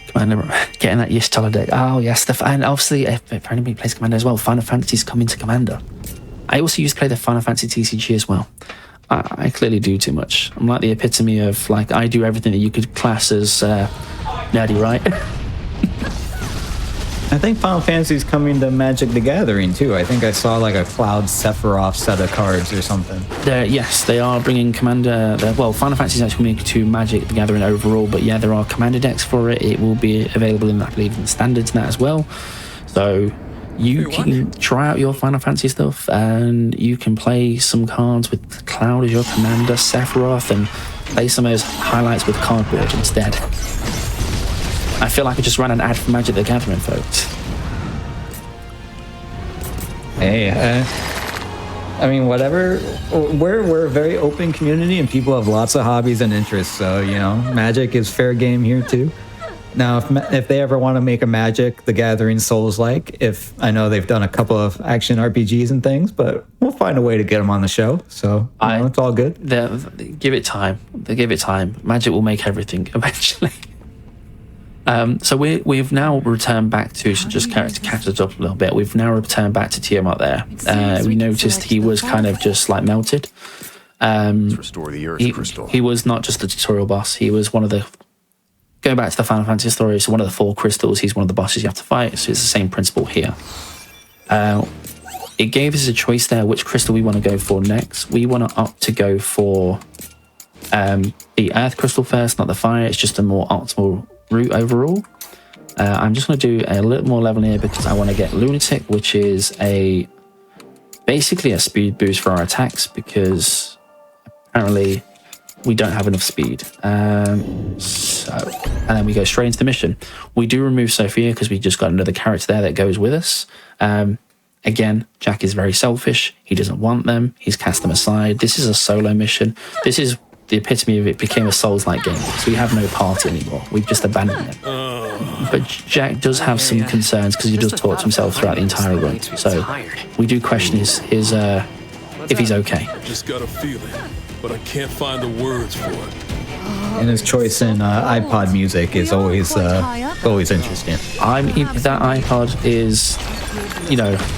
Commander, getting that Y'shtola deck. Oh yes, and obviously, if anybody plays Commander as well, Final Fantasy's coming to Commander. I also used to play the Final Fantasy TCG as well. I clearly do too much. I'm like the epitome of like I do everything that you could class as nerdy, right? I think Final Fantasy is coming to Magic the Gathering too. I think I saw like a Cloud Sephiroth set of cards or something. Yes, they are bringing Commander. Final Fantasy is actually coming to Magic the Gathering overall, but yeah, there are Commander decks for it. It will be available in, I believe, in the standards and that as well. So you can try out your Final Fantasy stuff, and you can play some cards with Cloud as your Commander, Sephiroth, and play some of those highlights with cardboard instead. I feel like I just ran an ad for Magic the Gathering, folks. Hey, I mean, whatever. We're a very open community, and people have lots of hobbies and interests. So Magic is fair game here too. Now, if they ever want to make a Magic the Gathering Souls-like, I know they've done a couple of action RPGs and things, but we'll find a way to get them on the show. So it's all good. Give it time. They give it time. Magic will make everything eventually. So we've now returned back to just to catch us up a little bit. We've now returned back to Tiamat there. We noticed he was kind of just like melted. Let's restore the Earth crystal. He was not just the tutorial boss. He was one of the. Going back to the Final Fantasy story, so one of the 4 crystals. He's one of the bosses you have to fight. So it's the same principle here. It gave us a choice there which crystal we want to go for next. We want to opt to go for the Earth crystal first, not the fire. It's just a more optimal route overall. I'm just going to do a little more leveling here because I want to get Lunatic, which is basically a speed boost for our attacks, because apparently we don't have enough speed. And then we go straight into the mission. We do remove Sophia because we just got another character there that goes with us. Again, Jack is very selfish. He doesn't want them. He's cast them aside. This is a solo mission. This is the epitome of it became a Souls-like game. So we have no party anymore. We've just abandoned them. But Jack does have some concerns because he does talk to himself throughout the entire run. So we do question his if he's okay. Just got a feeling, but I can't find the words for it. And his choice in iPod music is always interesting. That iPod is,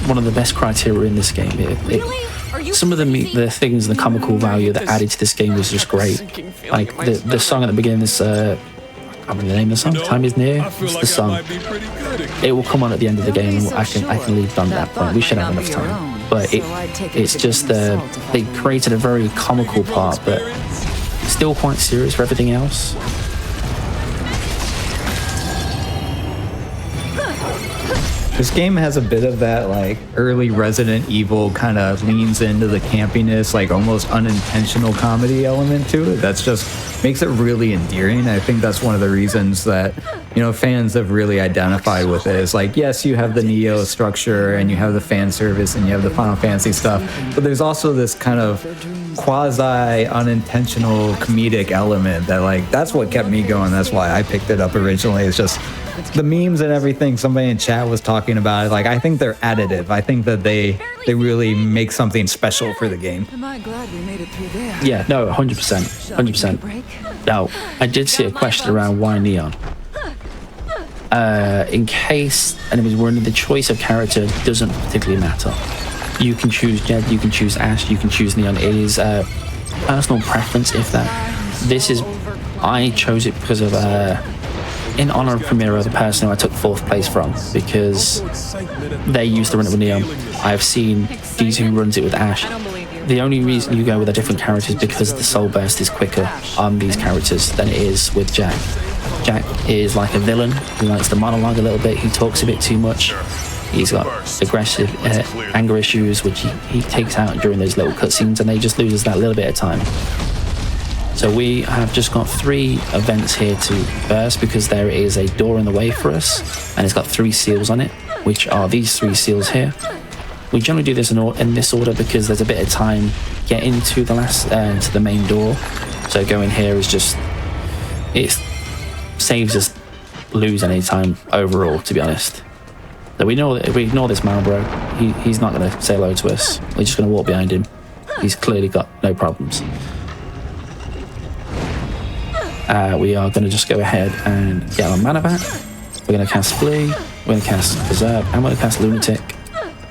one of the best criteria in this game. some of the things, the comical value that added to this game was just great. Like the song at the beginning, this I can't remember the name of the song. Time is near. It's the song. It will come on at the end of the game, and I can leave done at that point. We should have enough time, but it's just they created a very comical part, but still quite serious for everything else. This game has a bit of that like early Resident Evil kind of leans into the campiness, like almost unintentional comedy element to it. That's just makes it really endearing. I think that's one of the reasons that, you know, fans have really identified with it. Is like, yes, you have the Neo structure and you have the fan service and you have the Final Fantasy stuff, but there's also this kind of quasi unintentional comedic element that like that's what kept me going. That's why I picked it up originally. It's just the memes and everything somebody in chat was talking about it. Like, I think they're additive. I think that they really make something special for the game. Am I glad we made it through there? Yeah, no, 100%, 100%. Now, I did see a question around why Neon. In case anybody's wondering, the choice of character doesn't particularly matter. You can choose Jed, you can choose Ash, you can choose Neon. It is personal preference, if that. I chose it because of in honor of Primero, the person who I took 4th place from, because they used to run it with Neon. I've seen Deez who runs it with Ash. The only reason you go with a different character is because the soul burst is quicker on these characters than it is with Jack. Jack is like a villain. He likes to monologue a little bit. He talks a bit too much. He's got aggressive anger issues, which he takes out during those little cutscenes, and they just loses that little bit of time. So we have just got 3 events here to burst because there is a door in the way for us, and it's got 3 seals on it, which are these 3 seals here. We generally do this in this order because there's a bit of time getting to the to the main door. So going here is just, it saves us losing any time overall, to be honest. So we know that if we ignore this Marlboro, he's not going to say hello to us. We're just going to walk behind him. He's clearly got no problems. We are going to just go ahead and get our mana back. We're going to cast Flee, we're going to cast Preserve, and we're going to cast Lunatic.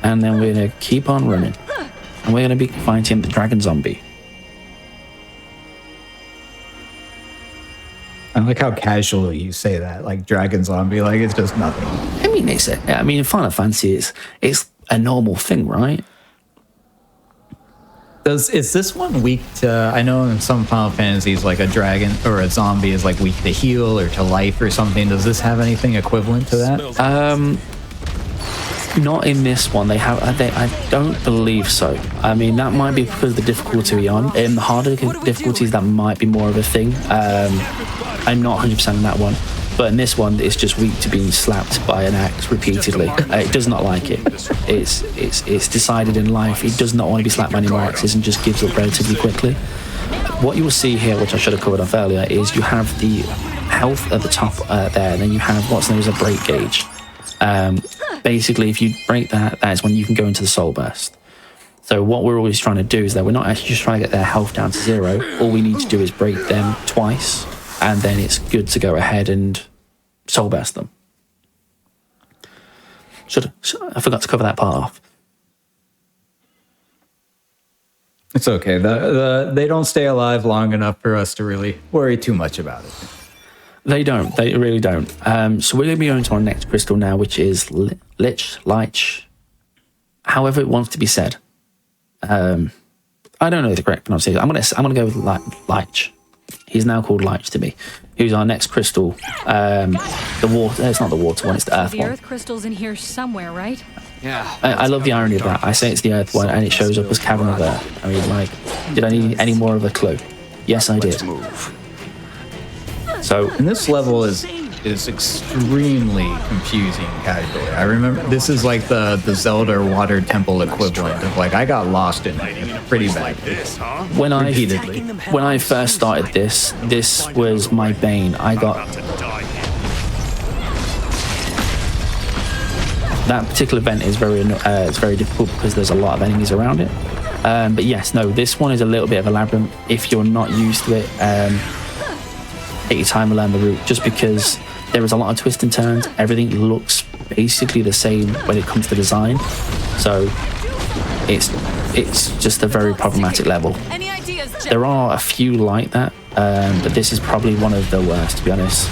And then we're going to keep on running. And we're going to be fighting the Dragon Zombie. I like how casually you say that, like Dragon Zombie, like it's just nothing. I mean, in Final Fantasy, it's a normal thing, right? Is this one weak to, I know in some Final Fantasies like a dragon or a zombie is like weak to heal or to life or something. Does this have anything equivalent to that? Not in this one. I don't believe so. I mean, that might be because of the difficulty on. In the harder difficulties, that might be more of a thing. I'm not 100% on that one. But in this one, it's just weak to being slapped by an axe repeatedly. It does not like it. It's decided in life it does not want to be slapped by any more axes and just gives up relatively quickly. What you will see here, which I should have covered off earlier, is you have the health at the top there, and then you have what's known as a break gauge. Basically, if you break that is when you can go into the soul burst. So what we're always trying to do is that we're not actually just trying to get their health down to 0. All we need to do is break them twice, and then it's good to go ahead and soul burst them. I forgot to cover that part off. It's okay. They don't stay alive long enough for us to really worry too much about it. They don't. They really don't. So we're going to be going to our next crystal now, which is Lich, however it wants to be said. I don't know the correct pronunciation. I'm gonna go with Lich. He's now called Lich to me. Who's our next crystal? The water. It's not the water one. It's the earth one. The earth crystal's in here somewhere, right? Yeah. I love the irony of that. I say it's the earth one, and it shows up as Cavern of Earth. I mean, like, did I need any more of a clue? Yes, I did. So, and this level is extremely confusing casually. I remember this is like the Zelda Water Temple equivalent of like I got lost in it pretty bad. When I first started this was my bane. That particular event is it's very difficult because there's a lot of enemies around it. But yes, no, this one is a little bit of a labyrinth. If you're not used to it, take your time to learn the route, just because there is a lot of twists and turns. Everything looks basically the same when it comes to design. So it's just a very problematic level. Any ideas, Jack? There are a few like that, but this is probably one of the worst, to be honest.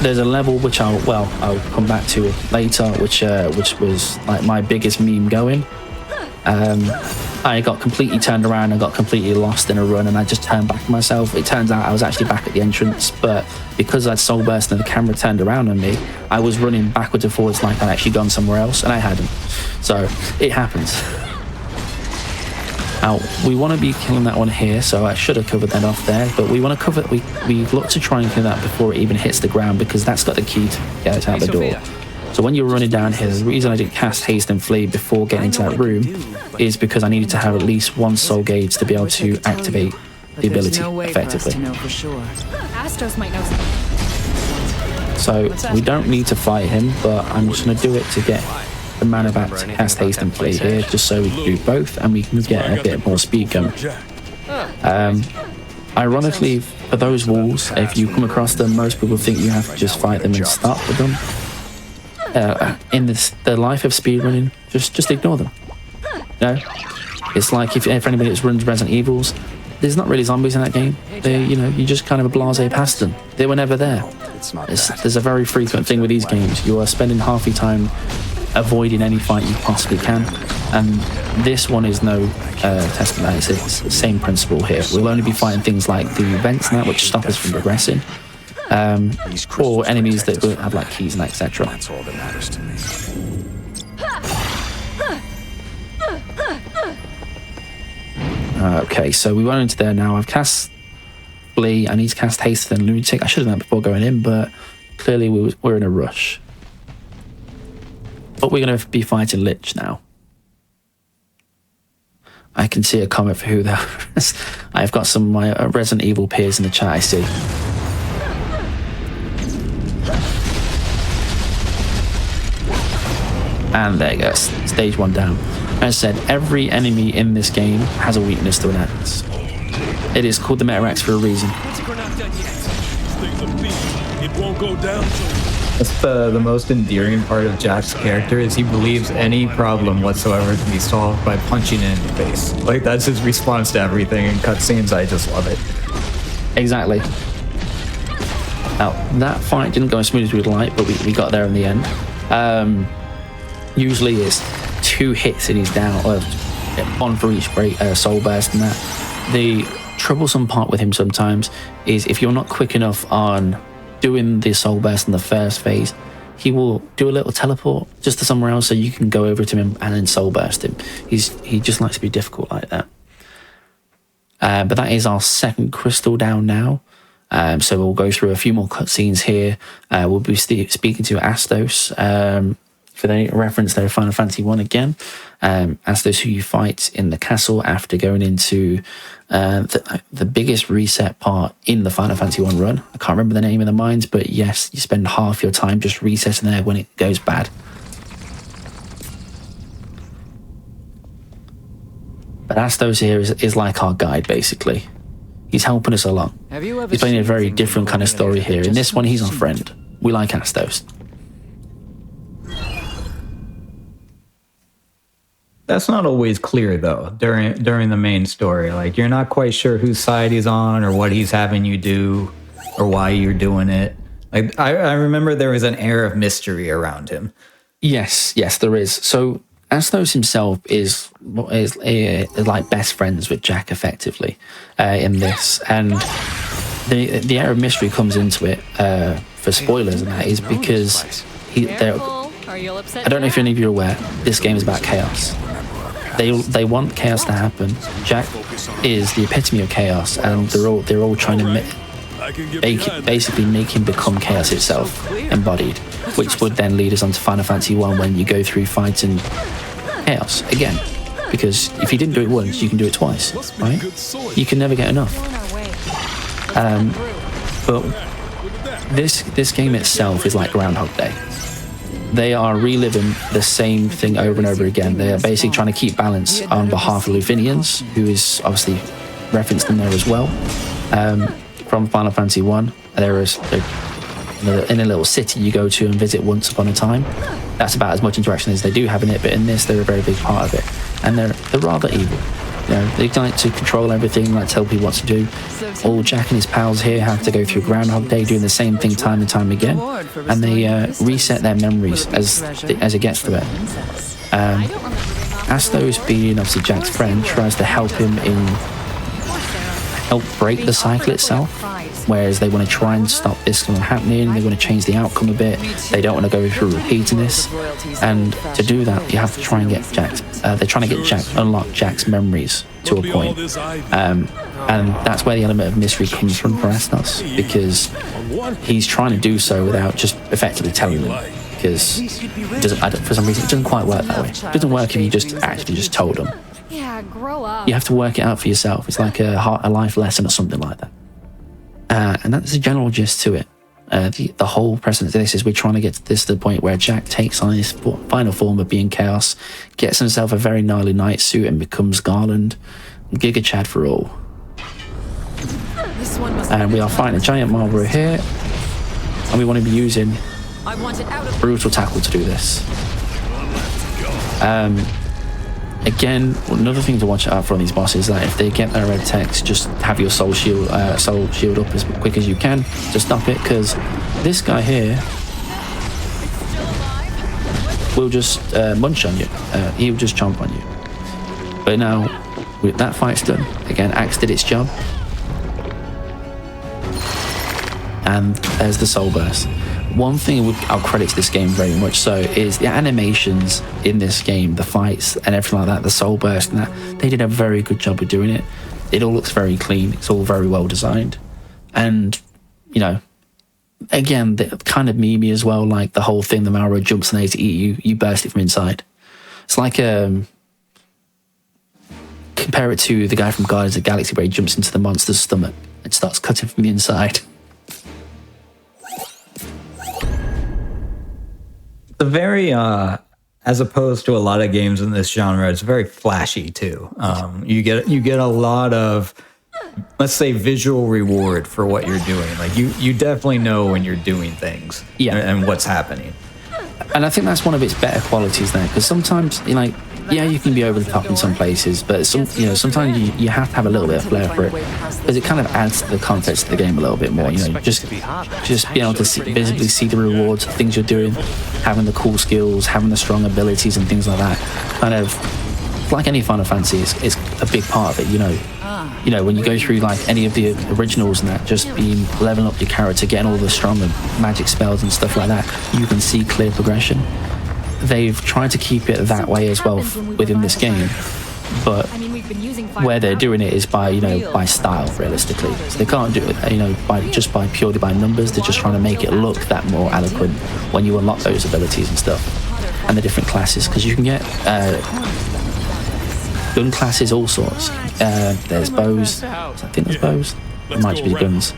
There's a level which I'll come back to later, which was like my biggest meme going. I got completely turned around and got completely lost in a run, and I just turned back myself. It turns out I was actually back at the entrance, but because I'd soul burst and the camera turned around on me, I was running backwards and forwards like I'd actually gone somewhere else, and I hadn't. So it happens. Now, we want to be killing that one here, so I should have covered that off there, but we want to cover, we look to try and kill that before it even hits the ground, because that's got the key to get it out the door. So when you're running down here, the reason I didn't cast Haste and Flee before getting into that room is because I needed to have at least one soul gauge to be able to activate the ability effectively. Astos might know something. So we don't need to fight him, but I'm just going to do it to get the mana back to cast Haste and Flee here, just so we can do both and we can get a bit more speed going. Ironically, for those walls, if you come across them, most people think you have to just fight them and start with them. In the life of speedrunning, just ignore them. No, it's like if anybody that's runs Resident Evils, there's not really zombies in that game. They, you just kind of blase past them. They were never there. There's a very frequent thing with these games. You are spending half your time avoiding any fight you possibly can, and this one is no testament. It's the same principle here. We'll only be fighting things like the vents now, which stop us from progressing. Or enemies that have like keys and etc. That's all that matters to me. Okay, so we went into there now. I've cast Flee. I need to cast Haste and Lunatic. I should have done that before going in, but clearly we're in a rush. But we're going to be fighting Lich now. I can see a comment for who that is. I've got some of my Resident Evil peers in the chat, I see. And there you go, stage 1 down. As I said, every enemy in this game has a weakness to an axe. It is called the Meta Axe for a reason. We're not done yet. Things are beat. It won't go down till That's the most endearing part of Jack's character is he believes any problem whatsoever can be solved by punching it in the face. Like, that's his response to everything in cutscenes. I just love it. Exactly. Now, that fight didn't go as smooth as we'd like, but we got there in the end. Usually it's 2 hits and he's down, or 1 for each soul burst and that. The troublesome part with him sometimes is if you're not quick enough on doing the soul burst in the first phase, he will do a little teleport just to somewhere else so you can go over to him and then soul burst him. He just likes to be difficult like that. But that is our second crystal down now. So we'll go through a few more cutscenes here. We'll be speaking to Astos. For the reference there, Final Fantasy 1 again. Astos, who you fight in the castle after going into the biggest reset part in the Final Fantasy 1 run. I can't remember the name of the mines, but yes, you spend half your time just resetting there when it goes bad. But Astos here is like our guide, basically. He's helping us along. He's playing a very different kind of story here. In this one, he's our friend. We like Astos. That's not always clear, though, during the main story. Like, you're not quite sure whose side he's on or what he's having you do or why you're doing it. Like, I remember there was an air of mystery around him. Yes, there is. So Astos himself is like best friends with Jack, effectively, in this. And the air of mystery comes into it for spoilers, and that is because I don't know if any of you are aware, this game is about chaos. They want chaos to happen. Jack is the epitome of chaos, and they're all trying to basically make him become chaos itself, embodied, which would then lead us on to Final Fantasy 1 when you go through fighting chaos again. Because if you didn't do it once, you can do it twice, right? You can never get enough. But this game itself is like Groundhog Day. They are reliving the same thing over and over again. They are basically trying to keep balance on behalf of Lufinians, who is obviously referenced in there as well. From Final Fantasy 1, there is in a little city you go to and visit once upon a time. that's about as much interaction as they do have in it. But in this, they're a very big part of it, and they're rather evil. You know, they like to control everything, like tell people what to do. All Jack and his pals here have to go through Groundhog Day doing the same thing time and time again, and they reset their memories as it gets to it. Astos, being obviously Jack's friend, tries to help him help break the cycle itself, whereas they want to try and stop this from happening. They want to change the outcome a bit. They don't want to go through repeating this, and to do that you have to try and get they're trying to get Jack, unlock Jack's memories to a point, and that's where the element of mystery comes from for Astos, because he's trying to do so without just effectively telling them, because for some reason it doesn't quite work that way. It doesn't work if you just actually just told them. Yeah, grow up. You have to work it out for yourself. It's like a life lesson or something like that. And that's the general gist to it. The whole precedent of this is we're trying to get this to the point where Jack takes on his final form of being Chaos, gets himself a very gnarly night suit, and becomes Garland, Giga Chad for all. And we are fighting a giant Marlboro here, and we want to be using brutal tackle to do this. Again, another thing to watch out for on these bosses is that if they get their red text, just have your soul shield up as quick as you can to stop it, because this guy here will just munch on you. He'll just chomp on you. But now, with that fight's done, again, Axe did its job. And there's the soul burst. One thing I'll credit to this game very much so is the animations in this game, the fights and everything like that, the soul burst and that, they did a very good job of doing it. It all looks very clean, it's all very well designed. And, you know, again, the kind of memey as well, like the whole thing, the Malrow jumps on there to eat you, you burst it from inside. It's like, compare it to the guy from Guardians of the Galaxy where he jumps into the monster's stomach and starts cutting from the inside. The very, as opposed to a lot of games in this genre, it's very flashy too. You get a lot of, let's say, visual reward for what you're doing. Like you definitely know when you're doing things, and what's happening. And I think that's one of its better qualities there, because sometimes, you know, yeah, you can be over the top in some places, but sometimes you have to have a little bit of flair for it, because it kind of adds to the context of the game a little bit more. You know, just being able to visibly see the rewards of things you're doing, having the cool skills, having the strong abilities and things like that. Kind of like any Final Fantasy, it's a big part of it. You know, when you go through like any of the originals and that, just being leveling up your character, getting all the stronger magic spells and stuff like that, you can see clear progression. They've tried to keep it that way as well within this game, but where they're doing it is by style, realistically. So they can't do it purely by numbers. They're just trying to make it look that more eloquent when you unlock those abilities and stuff, and the different classes, because you can get gun classes, all sorts. There's bows. I think there's bows. It might just be guns.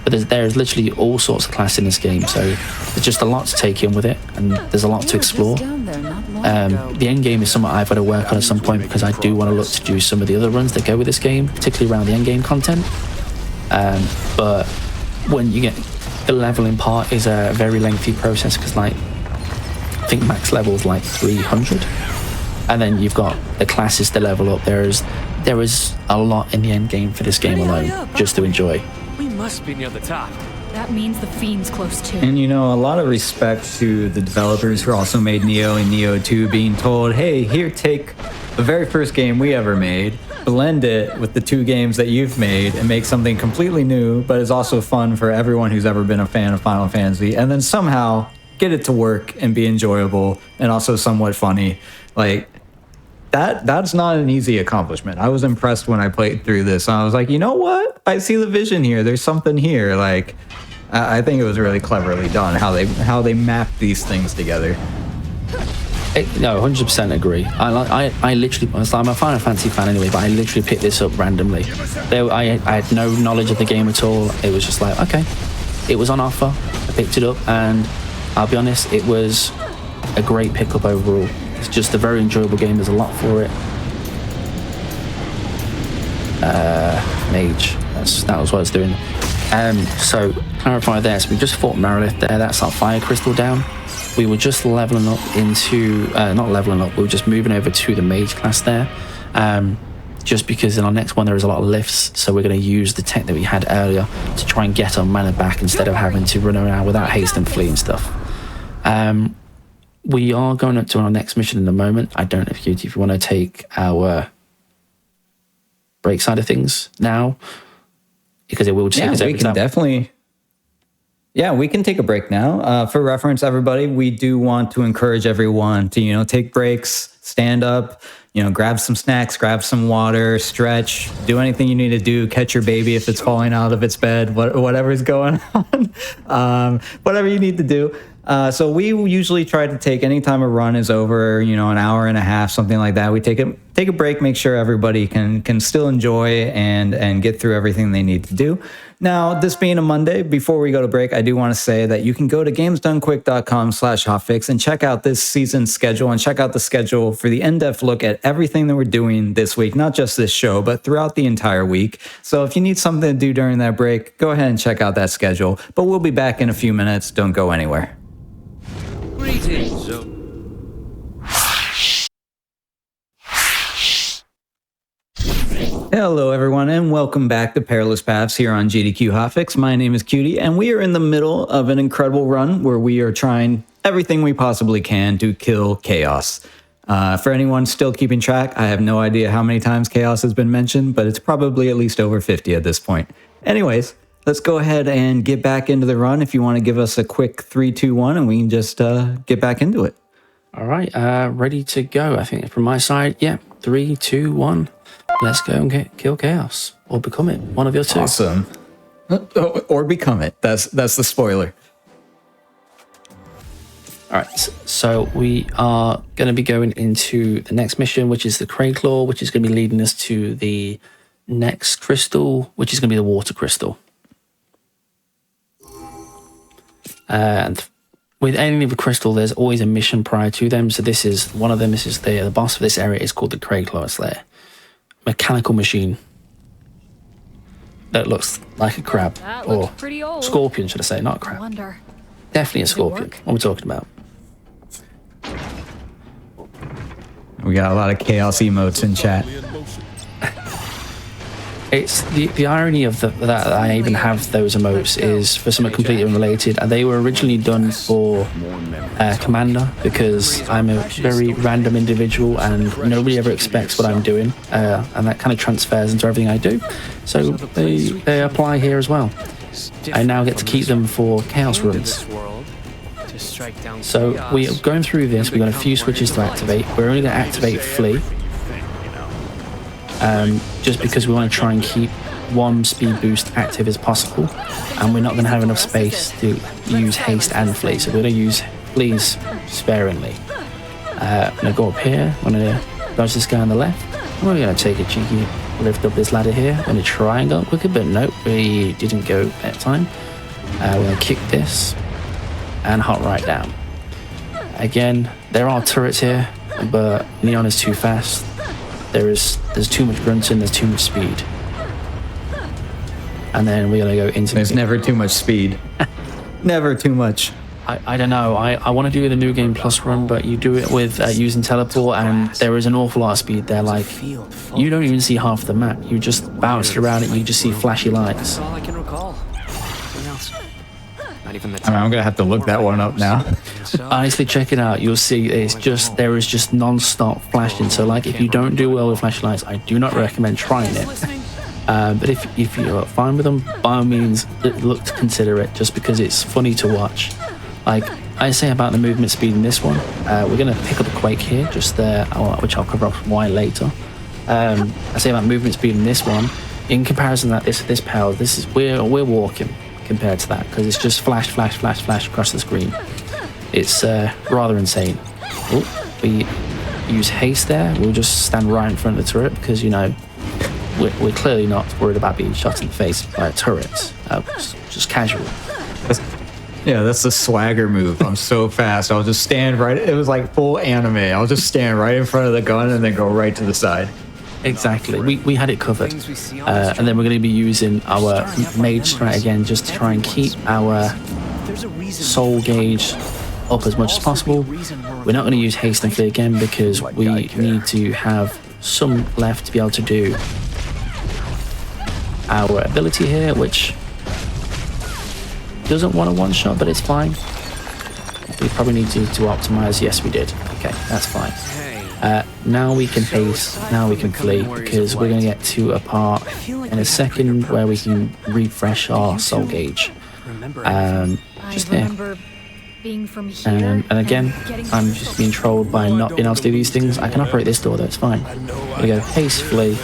But there's literally all sorts of classes in this game, so there's just a lot to take in with it, and there's a lot to explore. The end game is something I've got to work on at some point, because I do want to look to do some of the other runs that go with this game, particularly around the end game content. But when you get the leveling part is a very lengthy process, because like I think max level is like 300, and then you've got the classes to level up. There is a lot in the end game for this game alone, just to enjoy. We must be near the top. That means the Fiend's close too. And a lot of respect to the developers who also made Neo and Neo 2 being told, hey, here, take the very first game we ever made, blend it with the two games that you've made, and make something completely new, but is also fun for everyone who's ever been a fan of Final Fantasy, and then somehow get it to work and be enjoyable and also somewhat funny. Like, that's not an easy accomplishment. I was impressed when I played through this. I was like, you know what? I see the vision here. There's something here. Like, I think it was really cleverly done how they mapped these things together. No, 100% agree. I literally, I'm a Final Fantasy fan anyway, but I literally picked this up randomly. I had no knowledge of the game at all. It was just like, okay, it was on offer. I picked it up, and I'll be honest, it was a great pickup overall. It's just a very enjoyable game. There's a lot for it. Mage. That was what I was doing. So clarify there. So we just fought Merilith there. That's our fire crystal down. we were just leveling up into, not leveling up, we were just moving over to the mage class there. Just because in our next one there is a lot of lifts, so we're going to use the tech that we had earlier to try and get our mana back instead of having to run around without haste and flee and stuff. We are going up to our next mission in a moment. I don't know if you want to take our break side of things now, because it will just take us we can definitely. Yeah, we can take a break now. For reference, everybody, we do want to encourage everyone to, take breaks, stand up, grab some snacks, grab some water, stretch, do anything you need to do, catch your baby if it's falling out of its bed, whatever's going on, whatever you need to do. So we usually try to take, anytime a run is over, an hour and a half, something like that, we take a break, make sure everybody can still enjoy and get through everything they need to do. Now, this being a Monday, before we go to break, I do want to say that you can go to gamesdonequick.com/hotfix and check out this season's schedule and check out the schedule for the in-depth look at everything that we're doing this week, not just this show, but throughout the entire week. So if you need something to do during that break, go ahead and check out that schedule. But we'll be back in a few minutes. Don't go anywhere. Greetings. Hello, everyone, and welcome back to Perilous Paths here on GDQ Hotfix. My name is Cutie, and we are in the middle of an incredible run where we are trying everything we possibly can to kill Chaos. For anyone still keeping track, I have no idea how many times Chaos has been mentioned, but it's probably at least over 50 at this point. Anyways, let's go ahead and get back into the run. If you want to give us a quick 3, 2, 1, and we can just get back into it. All right, ready to go. I think from my side, 3, 2, 1. Let's go and kill Chaos, or become it. One of your two. Awesome. Or become it. That's the spoiler. All right, so we are going to be going into the next mission, which is the Crayclaw, which is going to be leading us to the next crystal, which is going to be the water crystal. And with any of the crystal, there's always a mission prior to them. So this is one of them. This is the boss of this area is called the Crayclaw. It's there. Mechanical machine that looks like a crab or pretty old. Scorpion, should I say, not a crab. Wonder. Definitely a scorpion. What are we talking about? We got a lot of Chaos emotes in chat. It's the irony of that I even have those emotes is for something completely unrelated, and they were originally done for Commander, because I'm a very random individual and nobody ever expects what I'm doing, and that kind of transfers into everything I do. So they apply here as well. I now get to keep them for Chaos runs. So we are going through this. We've got a few switches to activate. We're only going to activate Flee. Just because we want to try and keep one speed boost active as possible, and we're not going to have enough space to use haste and flee, so we're going to use fleas sparingly. I'm going to go up here, I'm going to dodge this guy on the left, we're going to take a cheeky lift up this ladder here, I'm going to try and go up quicker, but nope, we didn't go that time. We're going to kick this and hop right down. Again, there are turrets here, but Neon is too fast. There's too much grunting, there's too much speed. And then we're going to go into... There's never too much speed. Never too much. I don't know. I want to do the New Game Plus run, but you do it with using teleport, and there is an awful lot of speed there. Like, you don't even see half the map. You just bounce around it, you just see flashy lights. That's all I can recall. What else? Not even the I'm going to have to look that one up now. Honestly, check it out. You'll see there is just non-stop flashing. So, like, if you don't do well with flashy lights, I do not recommend trying it. But if you're fine with them, by all means, look to consider it, just because it's funny to watch. Like I say about the movement speed in this one, we're going to pick up a Quake here, just there, which I'll cover up why later. I say about movement speed in this one, in comparison to this power, we're walking compared to that, because it's just flash, flash, flash, flash across the screen. It's rather insane. Oh, we use haste there. We'll just stand right in front of the turret, because, you know, we're clearly not worried about being shot in the face by a turret. Just casual. That's the swagger move. I'm so fast. I'll just stand right. It was like full anime. I'll just stand right in front of the gun and then go right to the side. Exactly. We had it covered. And then we're going to be using our mage strat again, just to try and keep our soul gauge up as much as possible. We're not going to use haste and flee again because we need to have some left to be able to do our ability here, which doesn't want a one-shot, but it's fine. We probably need to optimize. Yes, we did. Okay, that's fine. Now we can haste, now we can flee, because we're going to get to a part in a second where we can refresh our soul gauge. Just there. And again, I'm just being trolled by not being able to do these things. I can operate this door though, it's fine. We go haste, flee.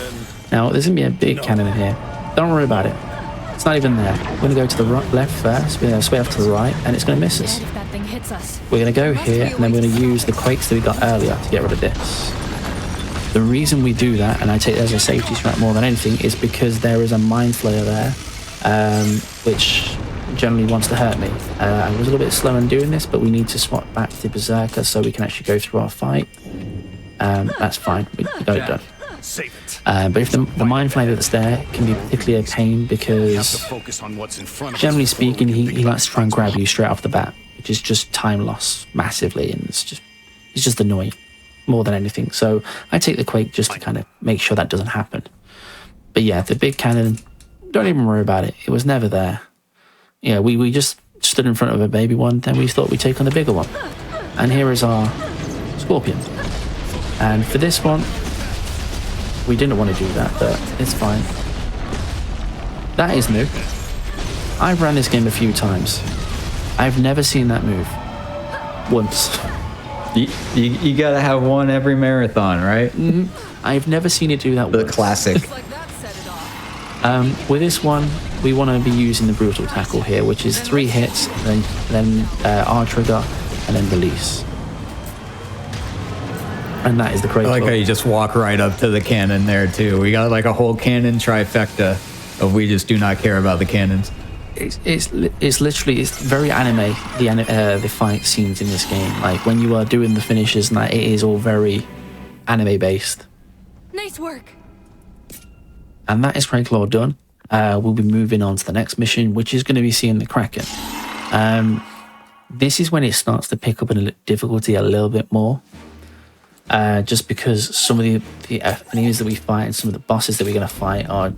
Now there's going to be a big cannon in here. Don't worry about it. It's not even there. We're going to go to the left first, we're going to sway off to the right, and it's going to miss us. We're going to go here, and then we're going to use the quakes that we got earlier to get rid of this. The reason we do that, and I take it as a safety strat more than anything, is because there is a mind flayer there, which generally wants to hurt me. I was a little bit slow in doing this, but we need to swap back to Berserker so we can actually go through our fight. That's fine, we got it done. But if the mind flayer that's there can be particularly a pain, because generally speaking he likes to try and grab you straight off the bat, which is just time loss massively, and it's just annoying more than anything. So I take the quake just to kind of make sure that doesn't happen. But yeah, the big cannon, don't even worry about it. It was never there. Yeah, we just stood in front of a baby one, then we thought we'd take on the bigger one. And here is our scorpion. And for this one, we didn't want to do that, but it's fine. That is new. I've ran this game a few times. I've never seen that move. Once. You gotta have one every marathon, right? I've never seen it do that once. The classic. With this one, we want to be using the brutal tackle here, which is 3 hits, then R trigger, and then release. And that is the crazy. I like how you just walk right up to the cannon there too. We got like a whole cannon trifecta of we just do not care about the cannons. It's literally, it's very anime, the fight scenes in this game. Like when you are doing the finishes and that, it is all very anime based. Nice work. And that is Crayclaw done. We'll be moving on to the next mission, which is going to be seeing the Kraken. This is when it starts to pick up in difficulty a little bit more. Just because some of the enemies that we fight and some of the bosses that we're going to fight are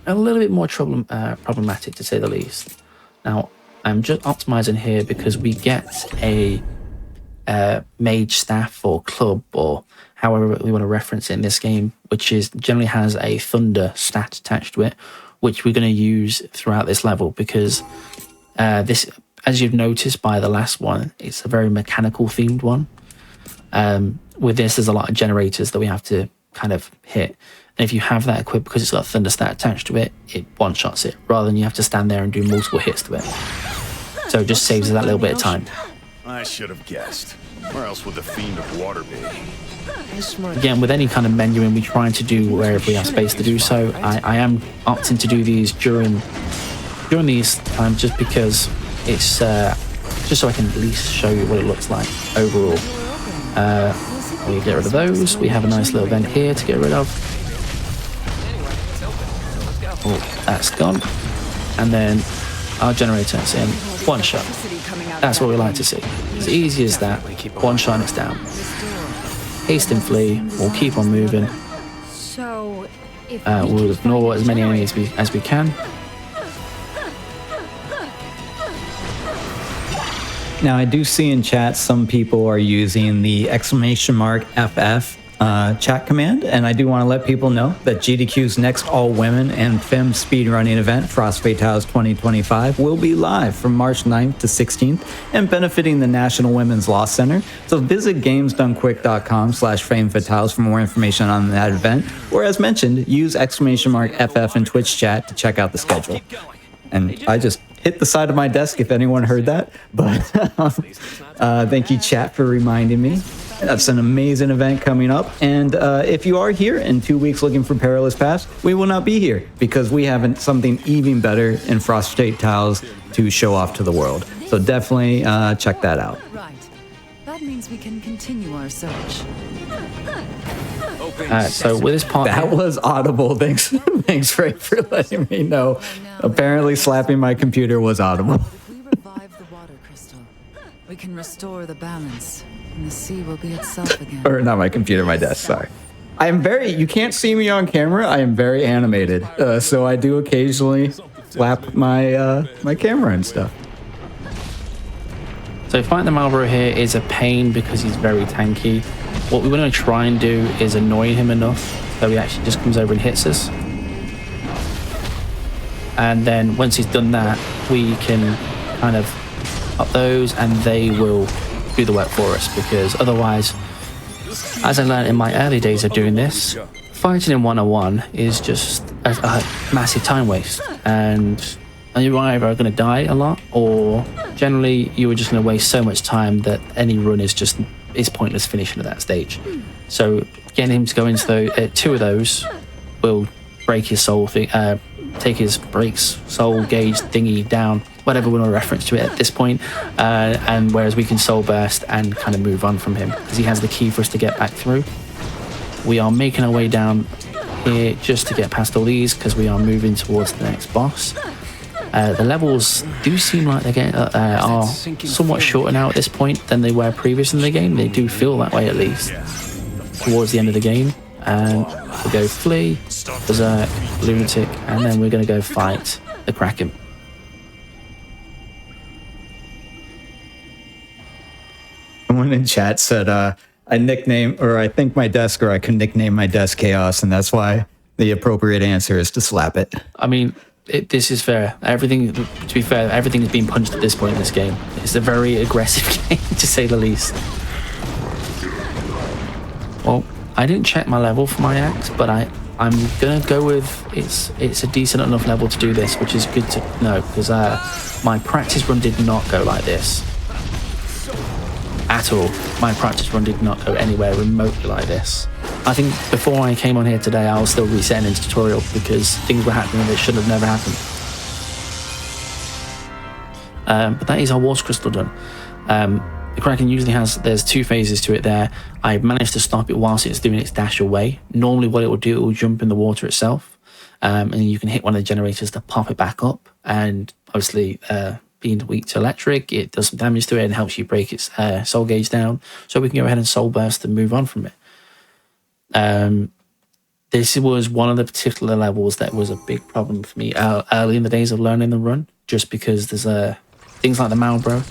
a little bit more problematic, to say the least. Now, I'm just optimizing here because we get a mage staff or club, or however we want to reference it in this game, which is generally has a thunder stat attached to it, which we're going to use throughout this level, because this, as you've noticed by the last one, it's a very mechanical themed one. With this, there's a lot of generators that we have to kind of hit. And if you have that equipped, because it's got a thunder stat attached to it, it one-shots it, rather than you have to stand there and do multiple hits to it. So it just saves us that little bit of time. I should have guessed. Where else would the fiend of water be? Again, with any kind of menuing, we try to do wherever we have space to do so. I am opting to do these during these times, just because it's just so I can at least show you what it looks like overall. We get rid of those. We have a nice little vent here to get rid of. Oh, that's gone. And then our generator is in one shot. That's what we like to see. As easy as that. One shot and it's down. Haste and flee. We'll keep on moving. We'll ignore as many enemies as we can. Now, I do see in chat some people are using the !FF chat command, and I do want to let people know that GDQ's next all-women and femme speedrunning event, Frost Fatales 2025, will be live from March 9th to 16th and benefiting the National Women's Law Center. So visit gamesdonequick.com/famefatales for more information on that event, or as mentioned, use !FF in Twitch chat to check out the schedule. And I just hit the side of my desk if anyone heard that, but thank you chat for reminding me. That's an amazing event coming up, and if you are here in 2 weeks looking for Perilous Paths, we will not be here because we have something even better in Frost Fatales to show off to the world. So definitely check that out. Right. That means we can continue our search. So with this part, that was audible. Thanks, Ray, for letting me know. Apparently, slapping my computer was audible. If we revive the water crystal, we can restore the balance, and the sea will be itself again. Or not my computer, my desk, sorry. I am very, you can't see me on camera, I am very animated. So I do occasionally flap my my camera and stuff. So fighting the Marlboro here is a pain because he's very tanky. What we want to try and do is annoy him enough so he actually just comes over and hits us. And then once he's done that, we can kind of up those and they will do the work for us, because otherwise, as I learned in my early days of doing this, fighting in one-on-one is just a massive time waste, and you're either going to die a lot, or generally you are just going to waste so much time that any run is pointless finishing at that stage. So getting him to go into two of those will break his soul thing, take his breaks soul gauge thingy down, whatever we want to reference to it at this point, and whereas we can soul burst and kind of move on from him because he has the key for us to get back through. We are making our way down here just to get past all these because we are moving towards the next boss. The levels do seem like they are somewhat shorter now at this point than they were previous in the game. They do feel that way, at least towards the end of the game. And we'll go Flee, Berserk, Lunatic, and then we're going to go fight the Kraken. Someone in chat said I think my desk, or I can nickname my desk Chaos, and that's why the appropriate answer is to slap it. I mean, this is fair. Everything, to be fair, everything has been punched at this point in this game. It's a very aggressive game, to say the least. Well, I didn't check my level for my axe, but I'm gonna go with it's a decent enough level to do this, which is good to know, because my practice run did not go like this at all. My practice run did not go anywhere remotely like this. I think before I came on here today, I was still resetting into tutorial because things were happening that should have never happened. But that is our Wars Crystal done. The Kraken usually there's two phases to it there. I managed to stop it whilst it's doing its dash away. Normally what it will do, it will jump in the water itself, and you can hit one of the generators to pop it back up. And obviously, being weak to electric, it does some damage to it and helps you break its soul gauge down. So we can go ahead and soul burst and move on from it. This was one of the particular levels that was a big problem for me early in the days of learning the run, just because there's things like the Marlboro,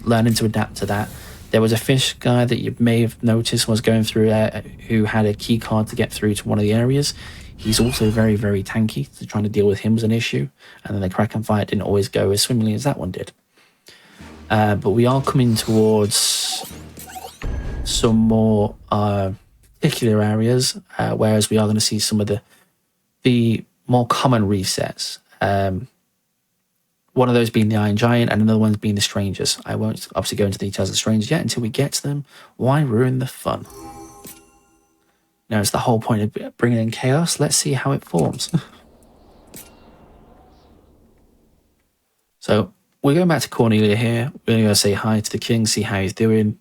learning to adapt to that. There was a fish guy that you may have noticed was going through who had a key card to get through to one of the areas. He's also very, very tanky, so trying to deal with him was an issue. And then the Kraken fight didn't always go as swimmingly as that one did. But we are coming towards some more particular areas, whereas we are going to see some of the more common resets. One of those being the Iron Giant and another one being the Strangers. I won't obviously go into the details of the Strangers yet until we get to them. Why ruin the fun? No, it's the whole point of bringing in chaos. Let's see how it forms. So we're going back to Cornelia here. We're going to go say hi to the king, see how he's doing.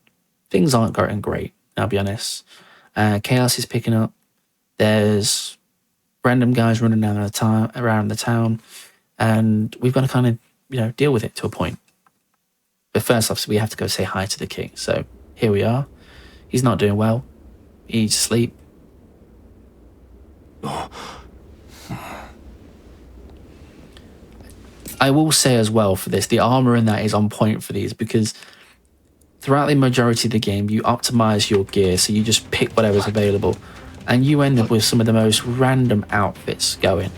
Things aren't going great, I'll be honest. Chaos is picking up. There's random guys running around the town. And we've got to kind of, deal with it to a point. But first, obviously, we have to go say hi to the king. So here we are. He's not doing well. He's asleep. I will say as well for this, the armor in that is on point for these, because throughout the majority of the game, you optimize your gear, so you just pick whatever's available, and you end up with some of the most random outfits going.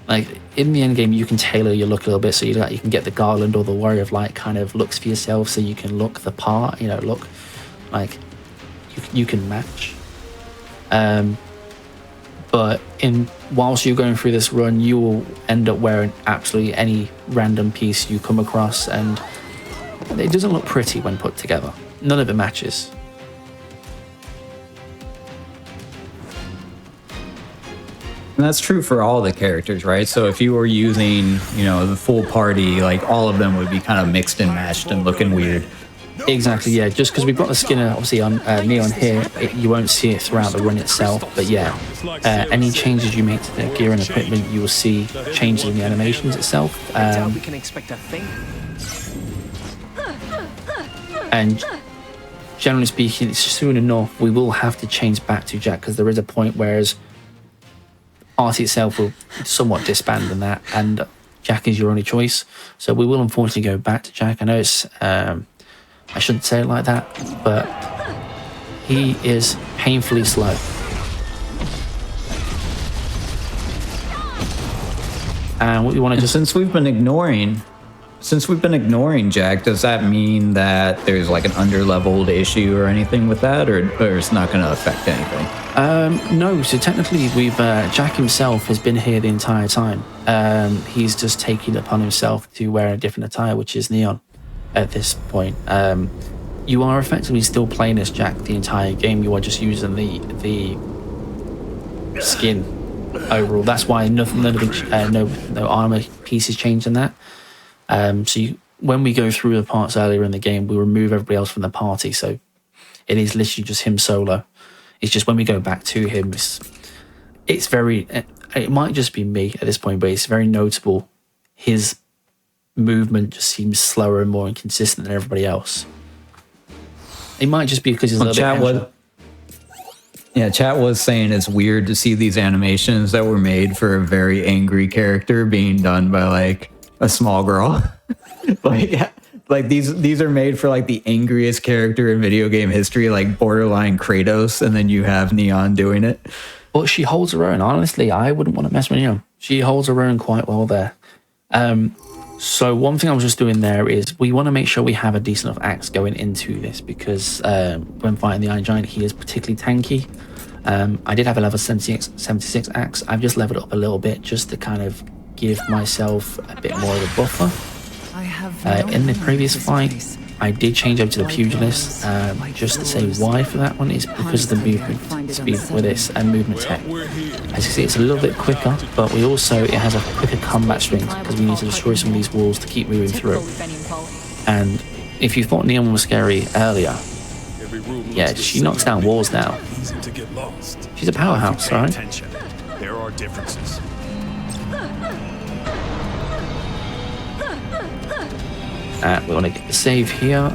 Like, in the end game, you can tailor your look a little bit, so you can get the Garland or the Warrior of Light kind of looks for yourself, so you can look the part, look like you can match. But whilst you're going through this run, you will end up wearing absolutely any random piece you come across, and it doesn't look pretty when put together. None of it matches. And that's true for all the characters, right? So if you were using, the full party, like all of them would be kind of mixed and matched and looking weird. Exactly, yeah. Just because we've got the skin obviously on Neon here, you won't see it throughout the run itself. But yeah, any changes you make to the gear and equipment, you will see changes in the animations itself. We can expect a thing. And generally speaking, it's soon enough we will have to change back to Jack, because there is a point whereas the party itself will somewhat disband and that, and Jack is your only choice. So we will unfortunately go back to Jack. I know it's I shouldn't say it like that, but he is painfully slow. And what we want to just... Since we've been ignoring Jack, does that mean that there's like an under-leveled issue or anything with that, or it's not going to affect anything? No, so technically we've Jack himself has been here the entire time. He's just taking it upon himself to wear a different attire, which is neon at this point. You are effectively still playing as Jack the entire game. You are just using the skin overall. That's why no armor pieces changed in that. When we go through the parts earlier in the game, we remove everybody else from the party. So it is literally just him solo. It's just when we go back to him, it's very, it might just be me at this point, but it's very notable. His movement just seems slower and more inconsistent than everybody else. It might just be because he's a little bit... Chat was saying it's weird to see these animations that were made for a very angry character being done by like a small girl. like these are made for like the angriest character in video game history, like borderline Kratos, and then you have Neon doing it. But she holds her own. Honestly, I wouldn't want to mess with Neon. She holds her own quite well there. So one thing I was just doing there is we want to make sure we have a decent enough axe going into this, because when fighting the Iron Giant, he is particularly tanky. I did have a level 76 axe. I've just leveled it up a little bit just to kind of give myself a bit more of a buffer. In the previous fight, I did change over to the Pugilist, just to say why for that one is because of the movement speed with this and movement tech. As you see, it's a little bit quicker, but it has a quicker combat string because we need to destroy some of these walls to keep moving through. And if you thought Neon was scary earlier, yeah, she knocks down walls now. She's a powerhouse, right? There are differences. We want to get the save here.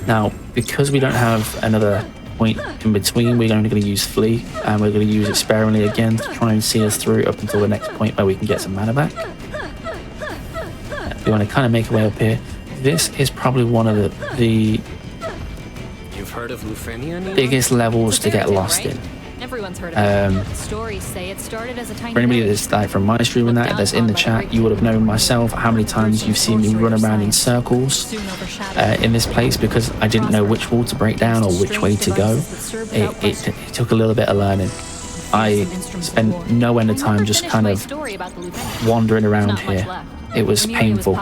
Now, because we don't have another point in between, we're only going to use Flee, and we're going to use it sparingly again to try and see us through up until the next point where we can get some mana back. We want to kind of make our way up here. This is probably one of the You've heard of Lufenia? biggest levels to get lost in. Everyone's heard of it. Stories say it started as a tiny For anybody that's like from my stream and that's in the chat, you would have known myself how many times you've seen me run around in circles in this place because I didn't know which wall to break down or which way to go. It took a little bit of learning. I spent no end of time just kind of wandering around here. It was painful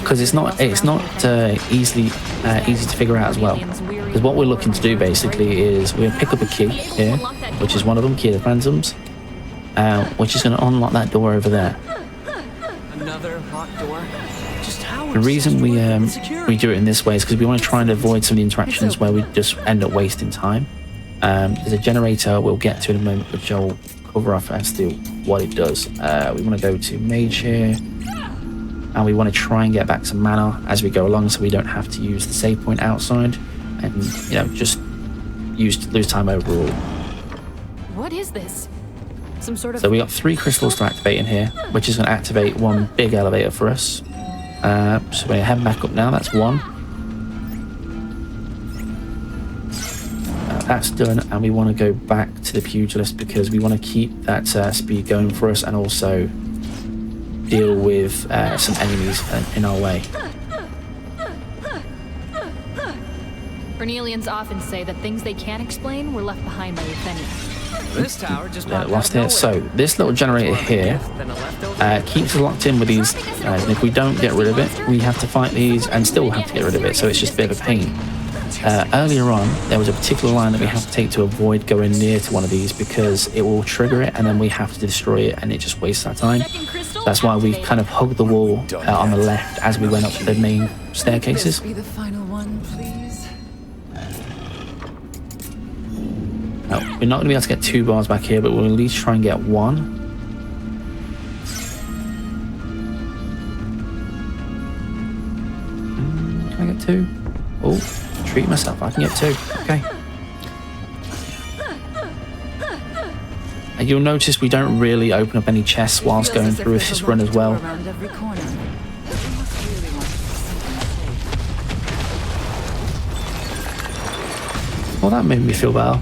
because it's not easy to figure out as well. Because what we're looking to do basically is we're gonna pick up a key here, which is one of them, key of the phantoms, which is going to unlock that door over there. Another locked door. Just how The reason we do it in this way is because we want to try and avoid some of the interactions where we just end up wasting time. There's a generator we'll get to in a moment, which I'll cover off as to what it does. We want to go to Mage here, and we want to try and get back some mana as we go along, so we don't have to use the save point outside, and just lose time overall. What is this? Some sort of... So we got 3 crystals to activate in here, which is going to activate one big elevator for us. So we're heading back up now. That's 1. That's done, and we want to go back to the Pugilist because we want to keep that speed going for us, and also deal with some enemies in our way. Cornelians often say that things they can't explain were left behind by Euphenia. This tower just popped Lost out here. of So nowhere. this little generator here keeps us locked in with these, and if we don't get rid of it, we have to fight these and still have to get rid of it, so it's just a bit of a pain. Earlier on, there was a particular line that we have to take to avoid going near to one of these because it will trigger it and then we have to destroy it, and it just wastes our time. That's why we kind of hugged the wall on the left as we went up the main staircases. Be the final one, please. No, we're not going to be able to get 2 bars back here, but we'll at least try and get 1. Can I get 2. Oh, treat myself. I can get 2. Okay. And you'll notice we don't really open up any chests whilst going through this run as well. Well, that made me feel better.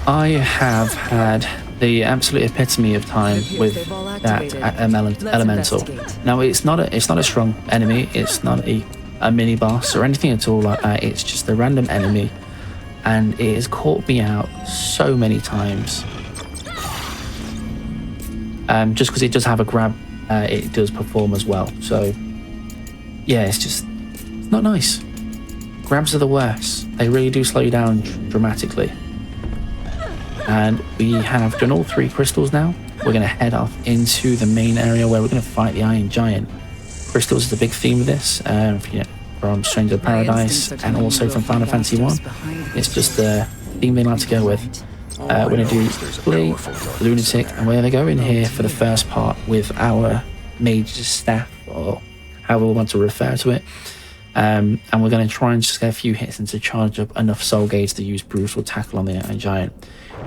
I have had the absolute epitome of time with that elemental. Now, it's not a strong enemy. It's not a mini boss or anything at all like that. It's just a random enemy, and it has caught me out so many times. Just because it does have a grab, it does perform as well. So, yeah, it's not nice. Grabs are the worst. They really do slow you down dramatically. And we have done all 3 crystals now. We're going to head off into the main area where we're going to fight the Iron Giant. Crystals is the big theme of this, from Stranger of Paradise and also from Final Fantasy I. It's just the theme they like to go with. We're going to do Flea, Lunatic, and we're going to go in here for the first part with our mage staff, or however we want to refer to it. And we're going to try and just get a few hits and to charge up enough soul gauge to use Brutal Tackle on the Iron Giant.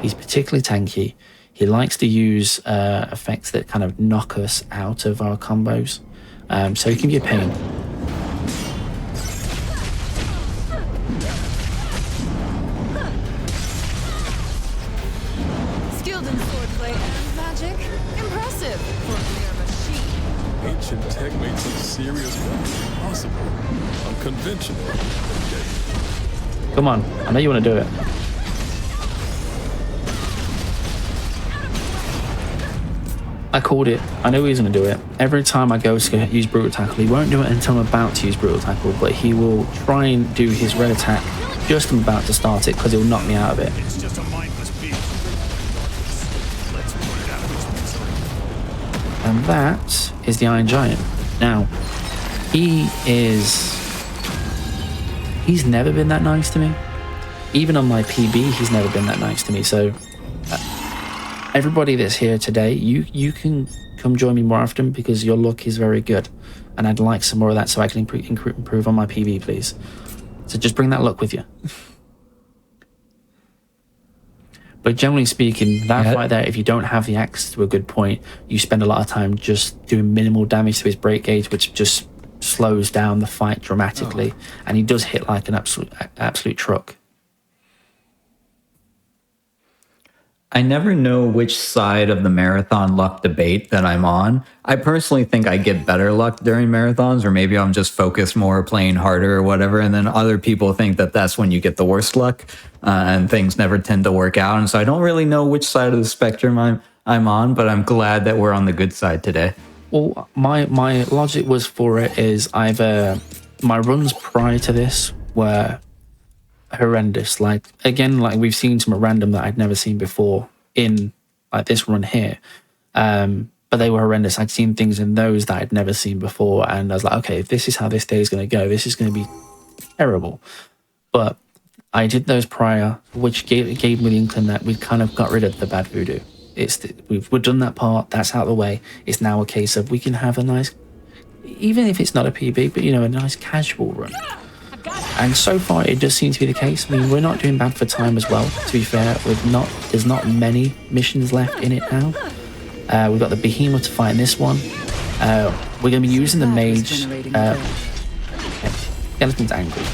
He's particularly tanky. He likes to use effects that kind of knock us out of our combos. So he can be a pain. Skilled in swordplay and magic. Impressive for a mere machine. Ancient tech makes some serious weapons impossible. Unconventional. Come on, I know you want to do it. I called it. I knew he was going to do it. Every time I go to use Brutal Tackle, he won't do it until I'm about to use Brutal Tackle, but he will try and do his red attack just I'm about to start it, because he'll knock me out of it. It's just a mindless beast. Let's put it out of its misery. And that is the Iron Giant. Now, he's never been that nice to me. Even on my PB, he's never been that nice to me. So everybody that's here today, you can come join me more often, because your luck is very good, and I'd like some more of that so I can improve on my PB, please. So just bring that luck with you. But generally speaking, that fight there, if you don't have the axe to a good point, you spend a lot of time just doing minimal damage to his break gauge, which just slows down the fight dramatically. And he does hit like an absolute truck. I never know which side of the marathon luck debate that I'm on. I personally think I get better luck during marathons, or maybe I'm just focused more, playing harder or whatever. And then other people think that that's when you get the worst luck, and things never tend to work out. And so I don't really know which side of the spectrum I'm on, but I'm glad that we're on the good side today. Well, my logic was for it is either my runs prior to this were horrendous. Like we've seen some random that I'd never seen before in like this run here, but they were horrendous. I'd seen things in those that I'd never seen before, and I was like, okay, if this is how this day is going to go, this is going to be terrible. But I did those prior, which gave me the inkling that we kind of got rid of the bad voodoo. We've done that part, that's out of the way. It's now a case of we can have a nice, even if it's not a PB, but a nice casual run. And so far, it does seem to be the case. I mean, we're not doing bad for time as well, to be fair. There's not many missions left in it now. We've got the behemoth to fight in this one. We're going to be using the mage. Skeleton's angry.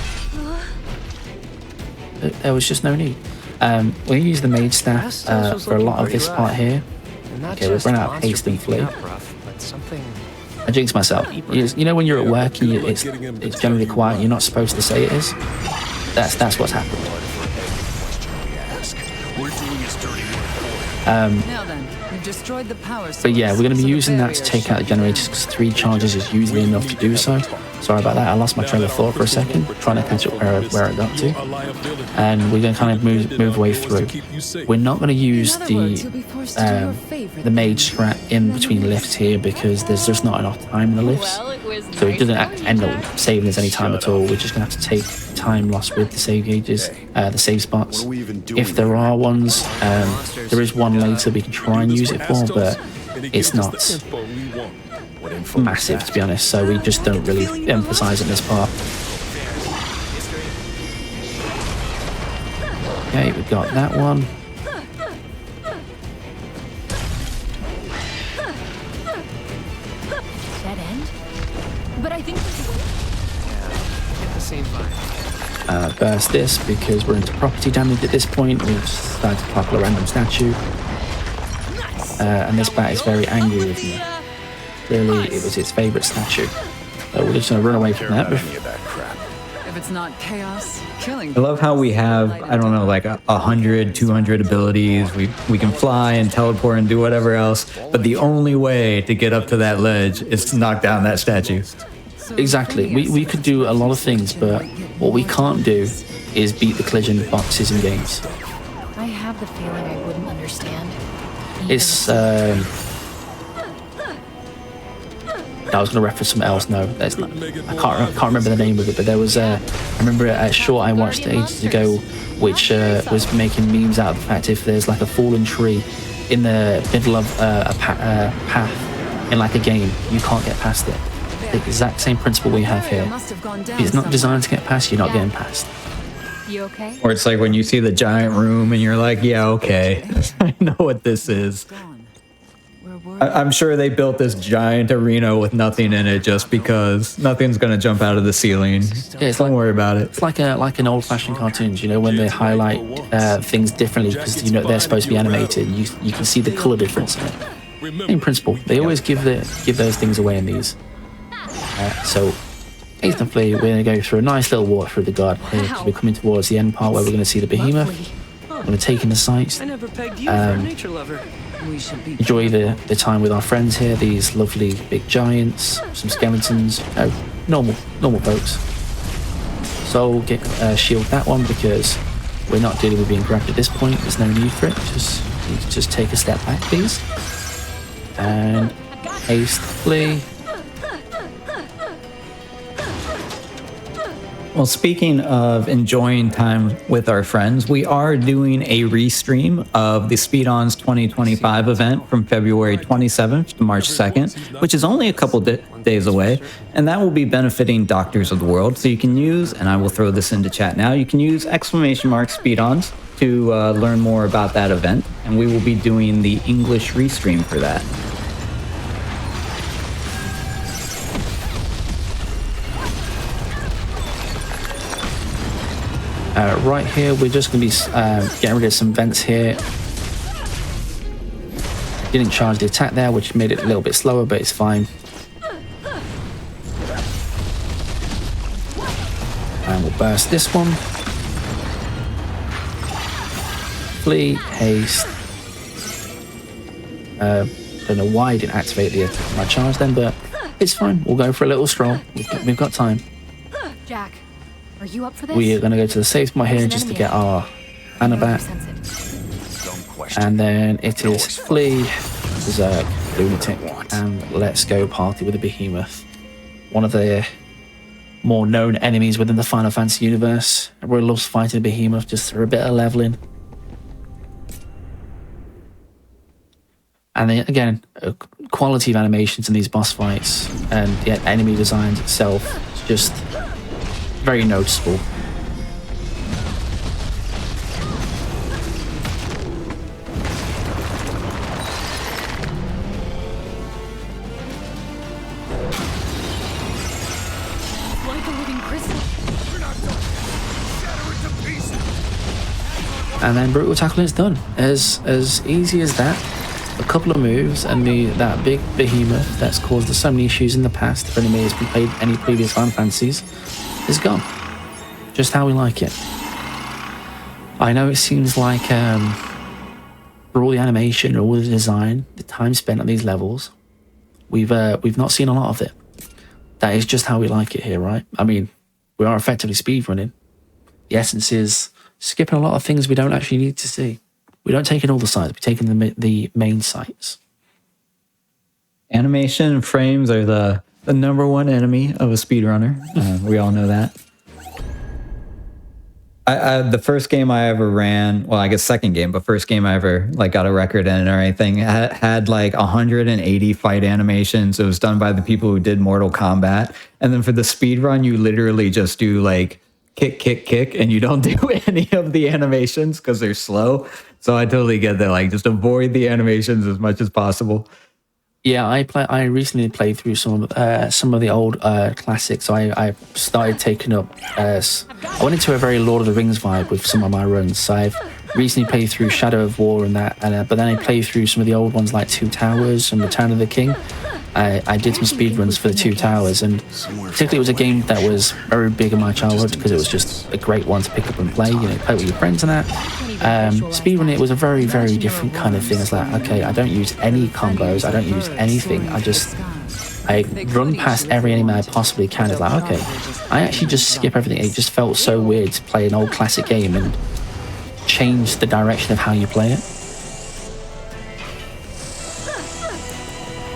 There was just no need. We're going to use the mage staff for a lot of this part here. Okay, we've run out of haste and flee. I jinxed myself. When you're at work and it's generally quiet, you're not supposed to say it is. That's what's happened. Now then, we've destroyed the power source. But yeah, we're going to be using that to take out the generators, because 3 charges is usually enough to do so. Sorry about that, I lost my train of thought for a second, trying to catch up where I got to. And we're going to kind of move away through. We're not going to use the mage strat in between lifts here, because there's just not enough time in the lifts. So it doesn't end up saving us any time at all. We're just going to have to take time lost with the save gauges, the save spots. If there are ones, there is one later we can try and use it for, but it's not massive, to be honest, so we just don't really emphasize in this part. Okay, we got that one. Dead end? But I think there's a way. Get the same vibe. Burst this because we're into property damage at this point. We've started to topple a random statue. And this bat is very angry with me. Clearly, it was its favourite statue. So we're just going to run away from that. Any of that crap. If it's not chaos, killing. I love how we have, I don't know, like 100, 200 abilities. We can fly and teleport and do whatever else. But the only way to get up to that ledge is to knock down that statue. Exactly. We could do a lot of things, but what we can't do is beat the collision boxes in games. I have the feeling I wouldn't understand. It's I was going to reference something else. No, that's not. I can't remember the name of it, but there was I remember a short I watched ages ago, which was making memes out of the fact if there's like a fallen tree in the middle of a path in like a game, you can't get past it. The exact same principle we have here. If it's not designed to get past, you're not getting past. You okay? Or it's like when you see the giant room and you're like, yeah, okay, I know what this is. I'm sure they built this giant arena with nothing in it just because nothing's going to jump out of the ceiling. Yeah, Don't worry about it. It's like an old-fashioned cartoons, you know, when they highlight things differently because you know they're supposed to be animated. You can see the color difference in it. In principle, they always give those things away in these. So, instantly, we're going to go through a nice little walk through the garden here because we're coming towards the end part where we're going to see the behemoth. We're going to take in the sights. I never pegged you for a nature lover. We should be Enjoy the time with our friends here, these lovely big giants, some skeletons, normal folks. So get shield that one because we're not dealing with being grabbed at this point. There's no need for it. Just take a step back, please. And haste, flee. Well, speaking of enjoying time with our friends, we are doing a restream of the Speedruns 2025 event from February 27th to March 2nd, which is only a couple days away, and that will be benefiting Doctors of the World. So you can use, and I will throw this into chat now, you can use ! Speedruns to learn more about that event, and we will be doing the English restream for that. Right here, we're just going to be getting rid of some vents here. Didn't charge the attack there, which made it a little bit slower, but it's fine. And we'll burst this one. Flee, haste. Don't know why I didn't activate my charge then, but it's fine. We'll go for a little stroll. We've got time. Jack, are you up for this? We are going to go to the safe spot here just to get our Anna back. And then it is flee, berserk, lunatic, and let's go party with the behemoth. One of the more known enemies within the Final Fantasy universe. Everyone loves fighting a behemoth just for a bit of leveling. And then again, quality of animations in these boss fights and the enemy designs itself is just very noticeable. Like a living crystal. And then brutal tackling is done. As easy as that. A couple of moves and that big behemoth that's caused us so many issues in the past, if anybody has played any previous Final Fantasies, is gone. Just how we like it. I know it seems like for all the animation, all the design, the time spent on these levels, we've not seen a lot of it. That is just how we like it here, right? I mean, we are effectively speedrunning. The essence is skipping a lot of things we don't actually need to see. We don't take in all the sites, we take in the main sites. Animation and frames are the number one enemy of a speedrunner. We all know that. The first game I ever ran, well, I guess second game, but first game I ever got a record in or anything, had like 180 fight animations. It was done by the people who did Mortal Kombat. And then for the speedrun, you literally just do like kick, kick, kick, and you don't do any of the animations because they're slow. So I totally get that. Like, just avoid the animations as much as possible. Yeah, I recently played through some of the old classics. I started taking up. I went into a very Lord of the Rings vibe with some of my runs. So I've recently played through Shadow of War and that, but then I played through some of the old ones like Two Towers and Return of the King. I did some speedruns for the Two Towers, and particularly it was a game that was very big in my childhood because it was just a great one to pick up and play. You know, play with your friends and that. Speedrunning it was a very, very different kind of thing. It's like, okay, I don't use any combos, I don't use anything. I run past every enemy I possibly can. It's like, okay, I actually just skip everything. It just felt so weird to play an old classic game and change the direction of how you play it.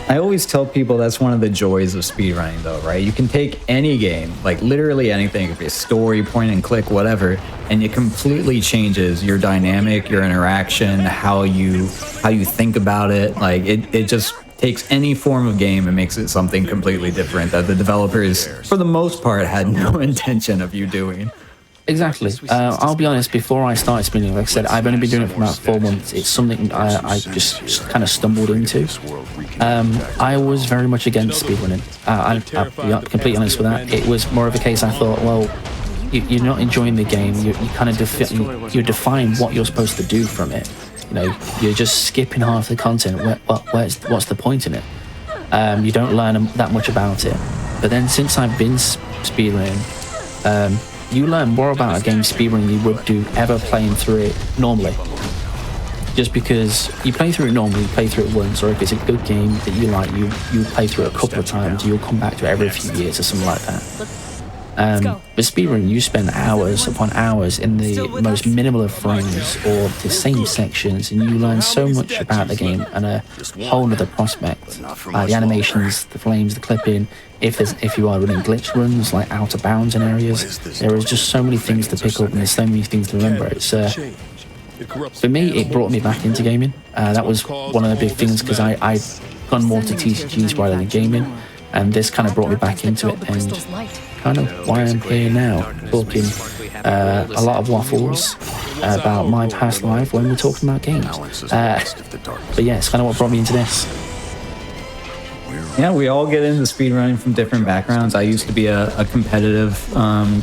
I always tell people that's one of the joys of speedrunning, though, right? You can take any game, like literally anything, if it's story, point and click, whatever, and it completely changes your dynamic, your interaction, how you think about it. Like it just takes any form of game and makes it something completely different that the developers, for the most part, had no intention of you doing. Exactly. I'll be honest, before I started speedrunning, like I said, I've only been doing it for about 4 months. It's something I just kind of stumbled into. I was very much against speedrunning. I'll be completely honest with that. It was more of a case I thought, well, you're not enjoying the game. You kind of you define what you're supposed to do from it. You know, you're just skipping half the content. What's the point in it? You don't learn that much about it. But then since I've been speedrunning, you learn more about a game speedrun than you would do ever playing through it normally. Just because you play through it normally, you play through it once, or if it's a good game that you like, you play through it a couple of times, you'll come back to it every few years or something like that. But speedrun, you spend hours upon hours in the most minimal of frames or the same sections, and you learn so much about the game and a whole other prospect. The animations, the frames, the clipping. If you are running glitch runs, like out of bounds in areas, there is just so many things to pick up and there's so many things to remember. It's for me, it brought me back into gaming. That was one of the big things because I'd gone more to TCGs rather than gaming, and this kind of brought me back into it, and kind of why I'm here now, talking a lot of waffles about my past life when we're talking about games. But yeah, it's kind of what brought me into this. Yeah, we all get into speedrunning from different backgrounds. I used to be a competitive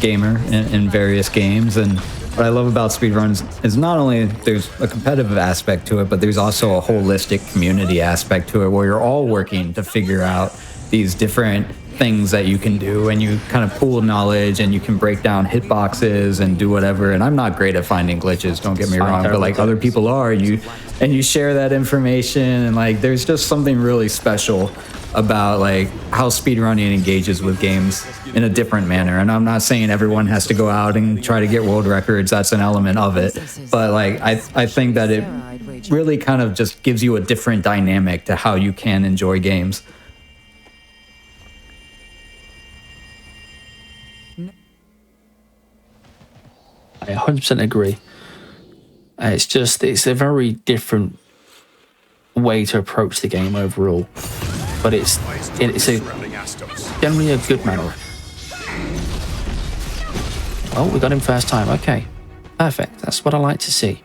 gamer in various games, and what I love about speedruns is not only there's a competitive aspect to it, but there's also a holistic community aspect to it where you're all working to figure out these different things that you can do, and you kind of pool knowledge and you can break down hitboxes and do whatever. And I'm not great at finding glitches, don't get me wrong, but like other people are, and you share that information, and like there's just something really special about like how speedrunning engages with games in a different manner. And I'm not saying everyone has to go out and try to get world records, that's an element of it, but like I think that it really kind of just gives you a different dynamic to how you can enjoy games. I 100% agree. It's a very different way to approach the game overall, but it's generally a good manner. Oh, we got him first time. Okay, perfect. That's what I like to see.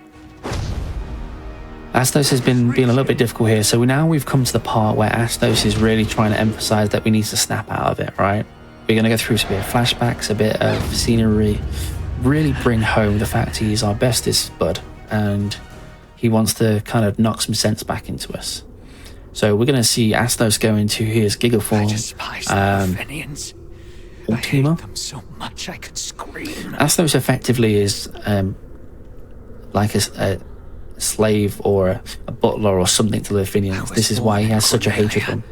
Astos has been a little bit difficult here, so we've come to the part where Astos is really trying to emphasize that we need to snap out of it, right? We're going to go through a bit of flashbacks, a bit of scenery, really bring home the fact he's our bestest bud, and he wants to kind of knock some sense back into us. So we're going to see Astos go into his Giga form, Ultima. So much I could scream. Astos effectively is like a slave or a butler or something to the Athenians. This is why he has such a hatred for them.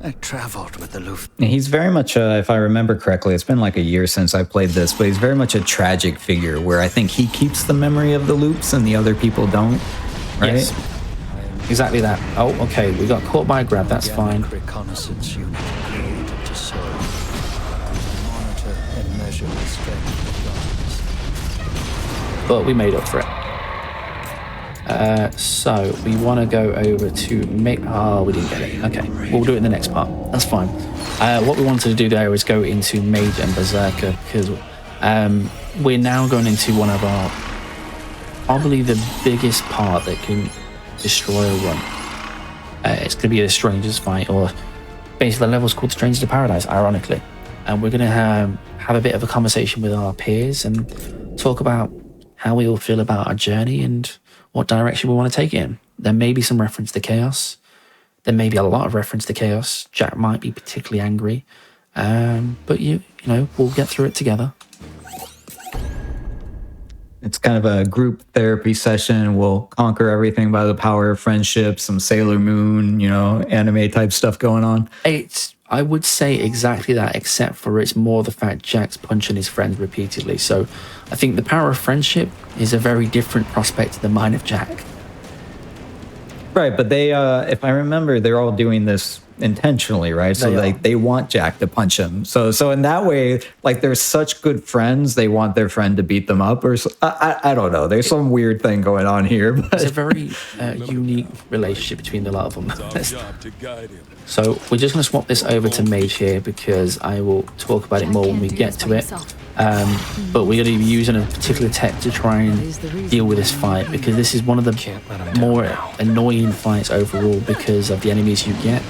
I traveled with the Luft. He's very much, if I remember correctly, it's been like a year since I played this, but he's very much a tragic figure where I think he keeps the memory of the loops and the other people don't, right? Yes, exactly that. Oh, okay, we got caught by a grab, that's fine. Reconnaissance unit created to serve. Monitor and measure the strength of darkness. But we made up for it. So we want to go over to make. Oh, we didn't get it. Okay, we'll do it in the next part. That's fine. What we wanted to do there is go into Mage and Berserker because We're now going into one of our, probably the biggest part that can destroy a run. It's going to be a Strangers fight, or basically the level's called Strangers to Paradise, ironically. And we're going to have a bit of a conversation with our peers and talk about how we all feel about our journey and what direction we want to take it in. There may be some reference to chaos. There may be a lot of reference to chaos. Jack might be particularly angry. But you know, we'll get through it together. It's kind of a group therapy session. We'll conquer everything by the power of friendship, some Sailor Moon, you know, anime type stuff going on. I would say exactly that, except for it's more the fact Jack's punching his friends repeatedly. So I think the power of friendship is a very different prospect to the mind of Jack. Right, but they, if I remember, they're all doing this intentionally, right? So they want Jack to punch him. So in that way, like they're such good friends, they want their friend to beat them up, or I don't know. There's some weird thing going on here. But it's a very unique relationship between the lot of them. So we're just going to swap this over to Mage here because I will talk about it more when we get to it. But we're going to be using a particular tech to try and deal with this fight because this is one of the more annoying fights overall because of the enemies you get.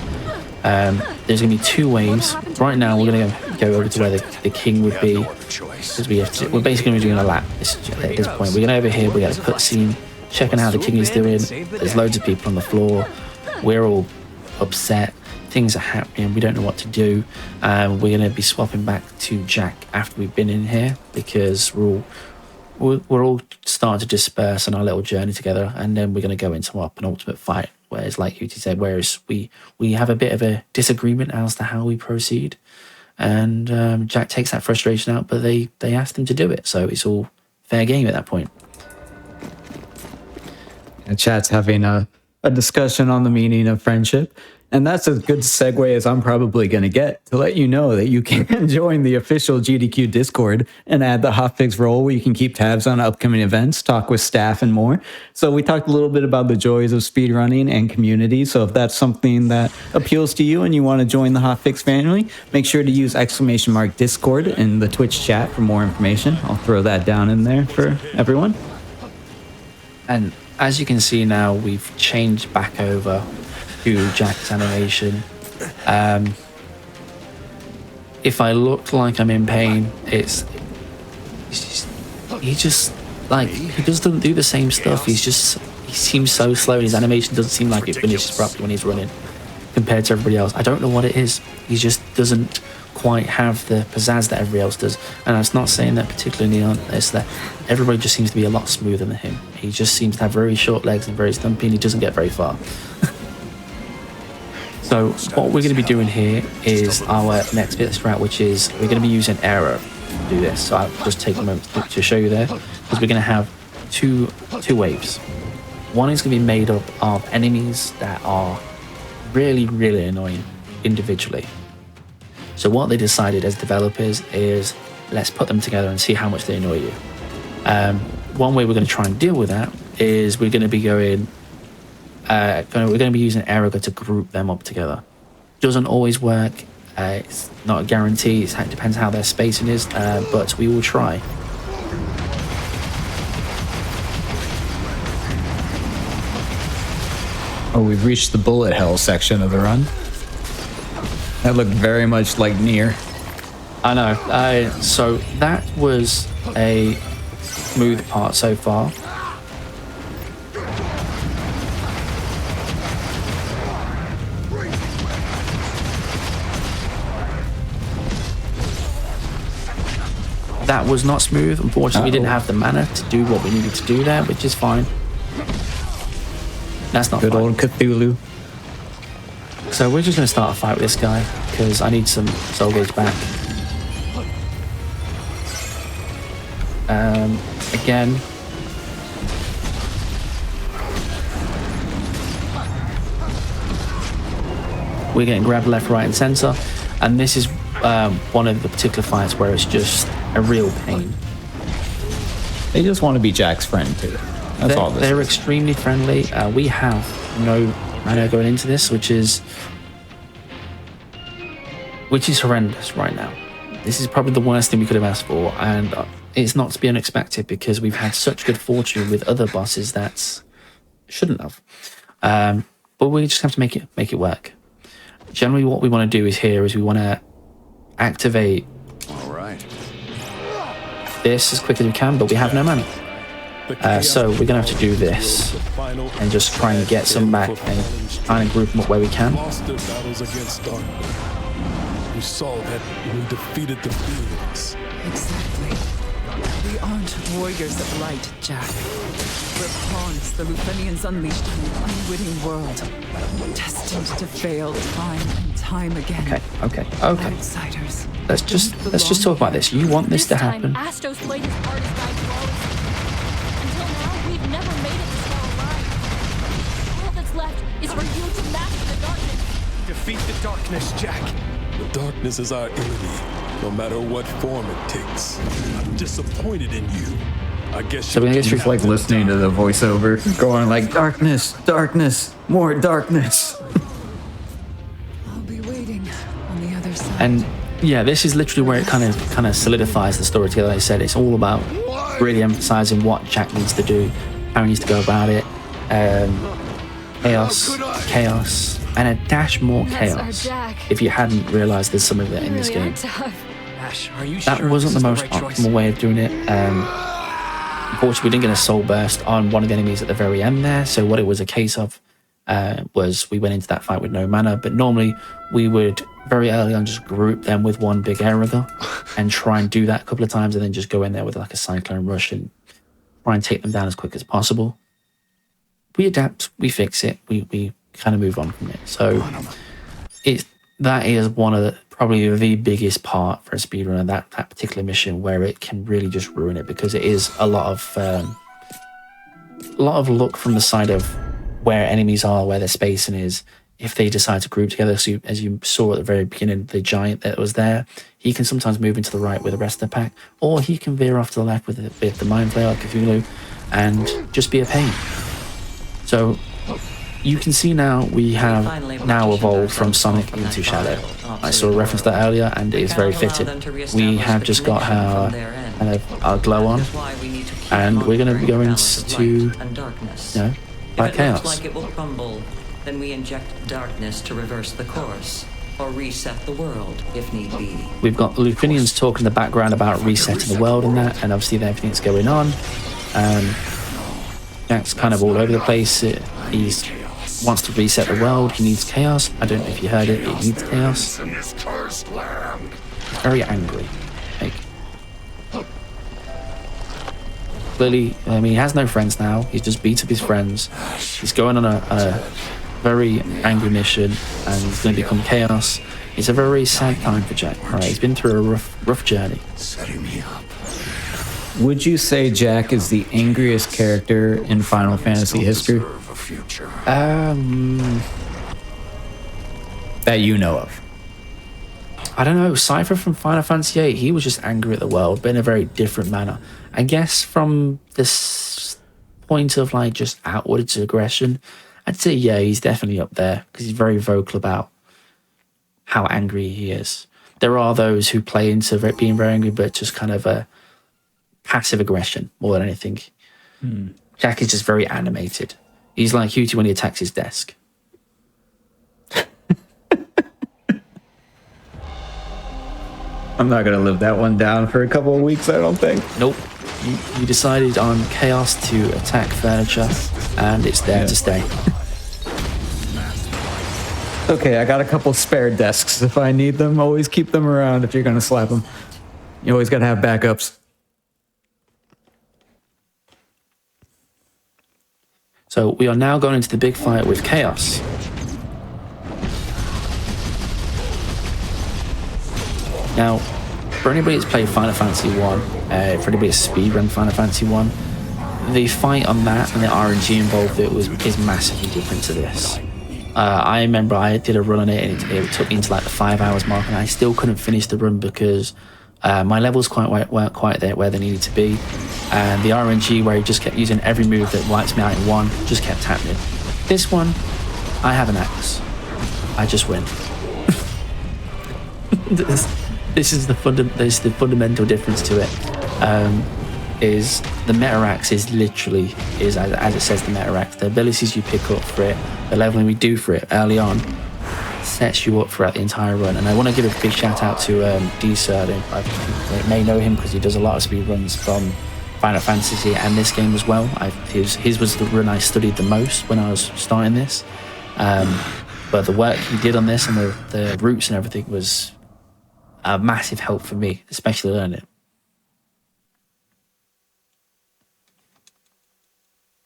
There's going to be 2 waves. Right now we're going to go over to where the king would be because we're basically going to be doing a lap at this point. We're going over here, we got a cutscene checking how the king is doing. There's loads of people on the floor. We're all upset. Things are happening. We don't know what to do. We're going to be swapping back to Jack after we've been in here because we're all starting to disperse on our little journey together, and then we're going to go into our penultimate fight. Whereas, like Hootie said, we have a bit of a disagreement as to how we proceed, and Jack takes that frustration out, but they asked him to do it, so it's all fair game at that point. And chat's having a discussion on the meaning of friendship. And that's as good a segue as I'm probably going to get to let you know that you can join the official GDQ Discord and add the Hotfix role where you can keep tabs on upcoming events, talk with staff, and more. So we talked a little bit about the joys of speedrunning and community. So if that's something that appeals to you and you want to join the Hotfix family, make sure to use !Discord in the Twitch chat for more information. I'll throw that down in there for everyone. And as you can see now, we've changed back over to Jack's animation. If I look like I'm in pain, he doesn't do the same stuff. He seems so slow, and his animation doesn't seem like it finishes properly when he's running compared to everybody else. I don't know what it is. He just doesn't quite have the pizzazz that everybody else does. And I'm not saying that particularly on this, that everybody just seems to be a lot smoother than him. He just seems to have very short legs and very stumpy, and he doesn't get very far. So what we're going to be doing here is our next bit of strat, which is we're going to be using arrow to do this. So I'll just take a moment to show you there, because we're going to have two waves. One is going to be made up of enemies that are really, really annoying individually. So what they decided as developers is let's put them together and see how much they annoy you. One way we're going to try and deal with that is we're going to be going. We're going to be using Aeroga to group them up together. Doesn't always work. It's not a guarantee. It depends how their spacing is, but we will try. Oh, we've reached the bullet hell section of the run. That looked very much like Nier. I know. So that was a smooth part so far. That was not smooth. Unfortunately, we didn't have the mana to do what we needed to do there, which is fine. That's not good fine. Old Cthulhu. So we're just going to start a fight with this guy because I need some soul gauge back. Again. We're getting grabbed left, right, and center, and this is one of the particular fights where it's just a real pain. They just want to be Jack's friend too. That's all this They're is. extremely friendly. We have no mana going into this, which is horrendous right now. This is probably the worst thing we could have asked for, and it's not to be unexpected because we've had such good fortune with other bosses that shouldn't have. But we just have to make it work. Generally, what we want to do is we want to activate All right. this as quick as we can, but we have no mana. So we're gonna have to do this and just try and get some back and try and group them up where we can. Lost their battles against darkness. You saw that we defeated the Phoenix. Exactly. We aren't warriors of light, Jack. We're pawns the Lufenians unleashed on an unwitting world, destined to fail time and time again. Okay. Outsiders. Let's just talk about this. You want this to happen? Astos played his hardest guide flawlessly. Until now, we've never made it this far alive. All that's left is for you to master the darkness. Defeat the darkness, Jack. The darkness is our enemy, no matter what form it takes. I'm disappointed in you. I guess So we're gonna get through Just like listening to the voiceover, going like, darkness, darkness, more darkness. I'll be waiting on the other side. And yeah, this is literally where it kind of solidifies the story together. Like I said, it's all about really emphasizing what Jack needs to do, how he needs to go about it. Chaos, and a dash more That's our chaos. Jack. If you hadn't realized there's some of it in this Really game. are tough. Ash, are you That sure wasn't this the is most right choice? optimal way of doing it. Unfortunately, we didn't get a soul burst on one of the enemies at the very end there. So what it was a case of was we went into that fight with no mana. But normally we would very early on just group them with one big area and try and do that a couple of times and then just go in there with like a cyclone rush and try and take them down as quick as possible. We adapt, we fix it, we kind of move on from it. So that is one of the probably the biggest part for a speedrunner, that particular mission, where it can really just ruin it because it is a lot of luck from the side of where enemies are, where their spacing is. If they decide to group together, so as you saw at the very beginning, the giant that was there, he can sometimes move into the right with the rest of the pack, or he can veer off to the left with the Mind Flayer like Cthulhu and just be a pain. So you can see now we have now evolved from Sonic into Shadow. I saw a reference to that earlier and it is very fitting. We have just got our glow on and we're going to be going to fight chaos. Like it will crumble, then we inject darkness to reverse the course, or reset the world if need be. We've got the Lufenians talking in the background about resetting the world and that, and obviously everything's going on. Jack's kind of all over the place. He wants to reset the world. He needs chaos. I don't know if you heard it. He needs chaos. Very angry. Like, clearly, I mean, he has no friends now. He's just beat up his friends. He's going on a very angry mission, and he's going to become chaos. It's a very sad time for Jack. Right? He's been through a rough journey. Setting me up. Would you say Jack is the angriest character in Final Fantasy history that you know of? I don't know. Cypher from Final Fantasy VIII, he was just angry at the world, but in a very different manner. I guess from this point of like just outwards aggression, I'd say yeah, he's definitely up there because he's very vocal about how angry he is. There are those who play into being very angry, but just kind of a passive aggression more than anything. Jack is just very animated. He's like Hootie when he attacks his desk. I'm not going to live that one down for a couple of weeks, I don't think. Nope. You decided on chaos to attack furniture, and it's there to stay. Okay, I got a couple spare desks if I need them. Always keep them around if you're going to slap them. You always got to have backups. So we are now going into the big fight with Chaos. Now, for anybody that's played Final Fantasy 1, for anybody that's speedrun Final Fantasy 1, the fight on that and the RNG involved is massively different to this. I remember I did a run on it and it took me into like the 5 hours mark and I still couldn't finish the run because my levels weren't quite there where they needed to be, and the RNG where he just kept using every move that wipes me out in one just kept happening. This one, I have an axe. I just win. this is there's the fundamental difference to it. Is the Metarax is literally as it says the Metarax. The abilities you pick up for it, the leveling we do for it early on, sets you up throughout the entire run. And I want to give a big shout out to D-Sir. I may know him because he does a lot of speedruns from Final Fantasy and this game as well. His was the run I studied the most when I was starting this. But the work he did on this and the routes and everything was a massive help for me, especially learning it.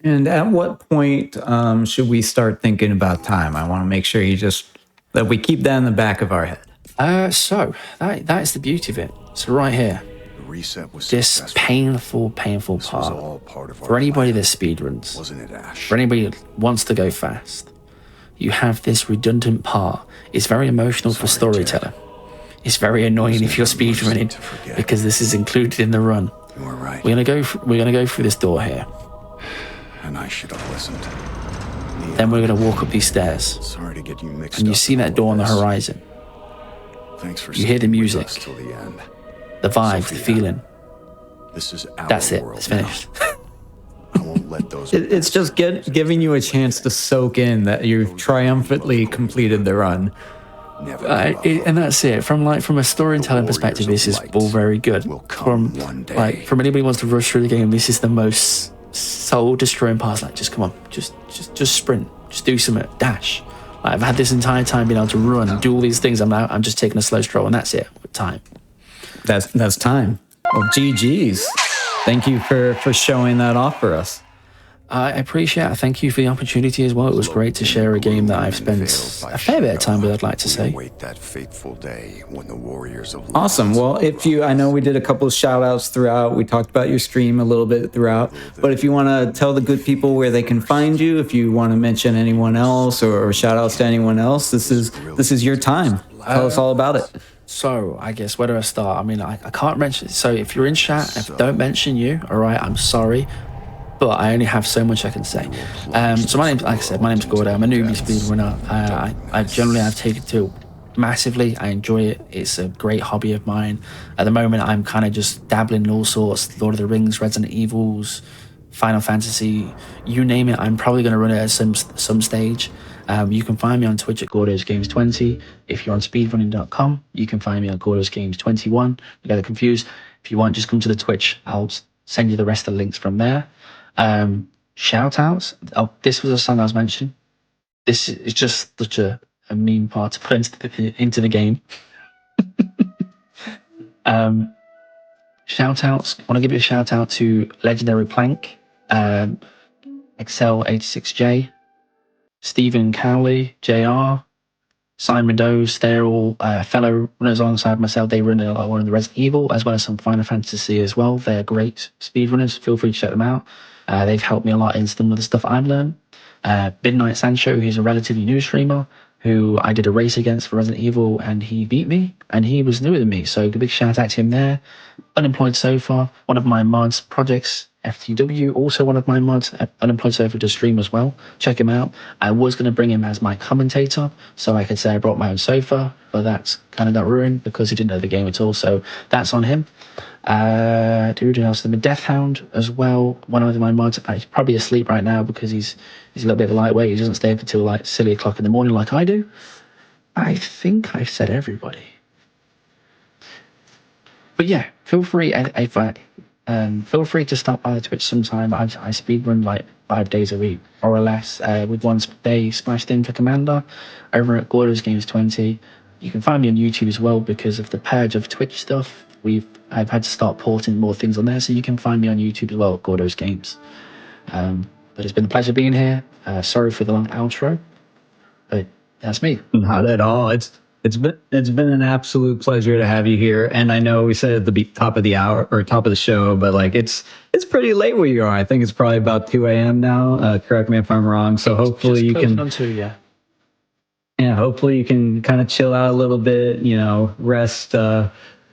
And at what point should we start thinking about time? I want to make sure that we keep that in the back of our head. So that is the beauty of it. So right here, The reset was this successful. painful This was part all part of for our anybody plan. that speedruns, Wasn't it, Ash? for anybody that wants to go fast. You have this redundant part. It's very emotional for storytelling. It's very annoying if you're speedrunning because this is included in the run. You were right. We're gonna go through this door here. And I should have listened. Then we're gonna walk up these stairs, Sorry to get you mixed and you up see in that all door on the of this. horizon. Thanks for You hear the sticking with music. us till the end. The vibe, the Sophia, feeling. This is our That's it. world It's finished. now. I won't let those. It's just giving you a chance to soak in that you've triumphantly completed the run. Never give up. And that's it. From a storytelling perspective, this is all very good. Will come one day. From anybody who wants to rush through the game, this is the most soul destroying part. Like, just come on, just sprint, just do something, dash. Like, I've had this entire time being able to run and do all these things. I'm just taking a slow stroll, and that's it. With time. That's time. Well, GG's. Thank you for showing that off for us. I appreciate it. Thank you for the opportunity as well. It was great to share a game that I've spent a fair bit of time with, I'd like to say. Wait that fateful day when the warriors of Awesome. Well, I know we did a couple of shout outs throughout. We talked about your stream a little bit throughout. But if you want to tell the good people where they can find you, if you want to mention anyone else or shout outs to anyone else, this is your time. Tell us all about it. So, I guess, where do I start? I mean, I can't mention. So, if you're in chat, if I don't mention you, all right, I'm sorry. But I only have so much I can say. So my name's Gordo. I'm a newbie speedrunner. I've taken to it massively. I enjoy it. It's a great hobby of mine. At the moment, I'm kind of just dabbling in all sorts. Lord of the Rings, Resident Evils, Final Fantasy, you name it. I'm probably going to run it at some stage. You can find me on Twitch at Gordo's Games 20. If you're on speedrunning.com, you can find me on Gordo's Games 21. You get confused. If you want, just come to the Twitch. I'll send you the rest of the links from there. Shout outs. Oh, this was a song I was mentioning. This is just such a mean part to put into the game. Shout outs. I want to give you a shout out to Legendary Plank, Excel86J, Stephen Cowley, JR, Simon Does. They're all fellow runners alongside myself. They run one of the Resident Evil as well as some Final Fantasy as well. They're great speedrunners. Feel free to check them out. They've helped me a lot in some of the stuff I've learned. Midnight Sancho, who's a relatively new streamer who I did a race against for Resident Evil and he beat me and he was newer than me. So a big shout out to him there. Unemployed Sofa, one of my mods projects. FTW, also one of my mods, Unemployed Sofa to stream as well. Check him out. I was going to bring him as my commentator, so I could say I brought my own sofa, but that's kind of got ruined because he didn't know the game at all, so that's on him. Who else? The Death Hound as well, one of my mods. He's probably asleep right now because he's a little bit of a lightweight. He doesn't stay up until like silly o'clock in the morning like I do. I think I've said everybody. But yeah, feel free feel free to stop by the Twitch sometime. I speedrun like 5 days a week, more or less, with one day splashed in for Commander over at Gordo's Games 20. You can find me on YouTube as well because of the purge of Twitch stuff. I've had to start porting more things on there, so you can find me on YouTube as well at Gordo's Games. But it's been a pleasure being here. Sorry for the long outro, but that's me. Not at all. It's been an absolute pleasure to have you here. And I know we said at the top of the hour or top of the show, but like it's pretty late where you are. I think it's probably about 2 a.m. now. Correct me if I'm wrong. So hopefully you can. On 2, yeah. Yeah, hopefully you can kind of chill out a little bit. Rest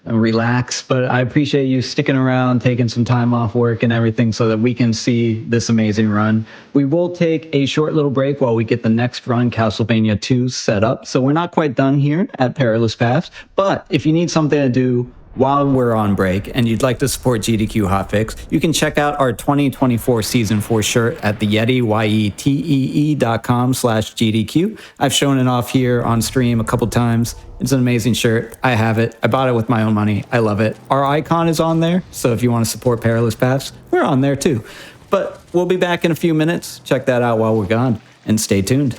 relax. But I appreciate you sticking around, taking some time off work and everything so that we can see this amazing run. We will take a short little break while we get the next run, Castlevania II, set up. So we're not quite done here at Perilous Paths, but if you need something to do while we're on break and you'd like to support GDQ Hotfix, you can check out our 2024 Season 4 shirt at the Yeti, yetee.com/GDQ. I've shown it off here on stream a couple times. It's an amazing shirt. I have it. I bought it with my own money. I love it. Our icon is on there, so if you want to support Perilous Paths, we're on there too. But we'll be back in a few minutes. Check that out while we're gone, and stay tuned.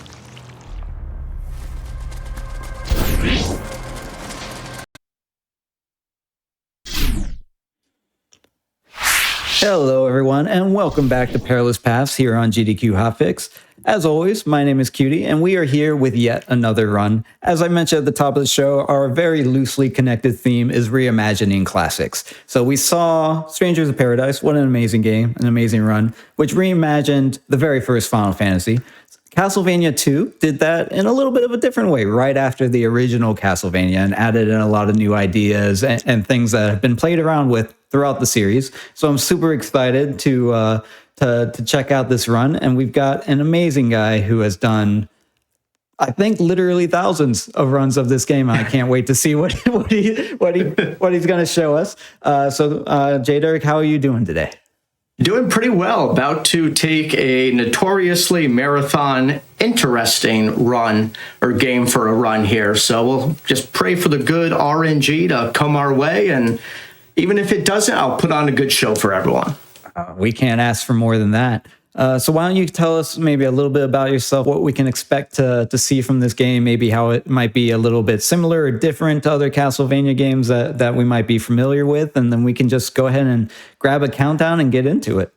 Hello, everyone, and welcome back to Perilous Paths here on GDQ Hotfix. As always, my name is Cutie, and we are here with yet another run. As I mentioned at the top of the show, our very loosely connected theme is reimagining classics. So we saw Strangers of Paradise, what an amazing game, an amazing run, which reimagined the very first Final Fantasy. Castlevania II did that in a little bit of a different way right after the original Castlevania and added in a lot of new ideas and things that have been played around with throughout the series. So I'm super excited to check out this run. And we've got an amazing guy who has done, I think, literally thousands of runs of this game. I can't wait to see what he's going to show us. So J. Derek, how are you doing today? Doing pretty well. About to take a notoriously marathon, interesting run or game for a run here. So we'll just pray for the good RNG to come our way. And even if it doesn't, I'll put on a good show for everyone. We can't ask for more than that. So why don't you tell us maybe a little bit about yourself, what we can expect to see from this game, maybe how it might be a little bit similar or different to other Castlevania games that we might be familiar with, and then we can just go ahead and grab a countdown and get into it.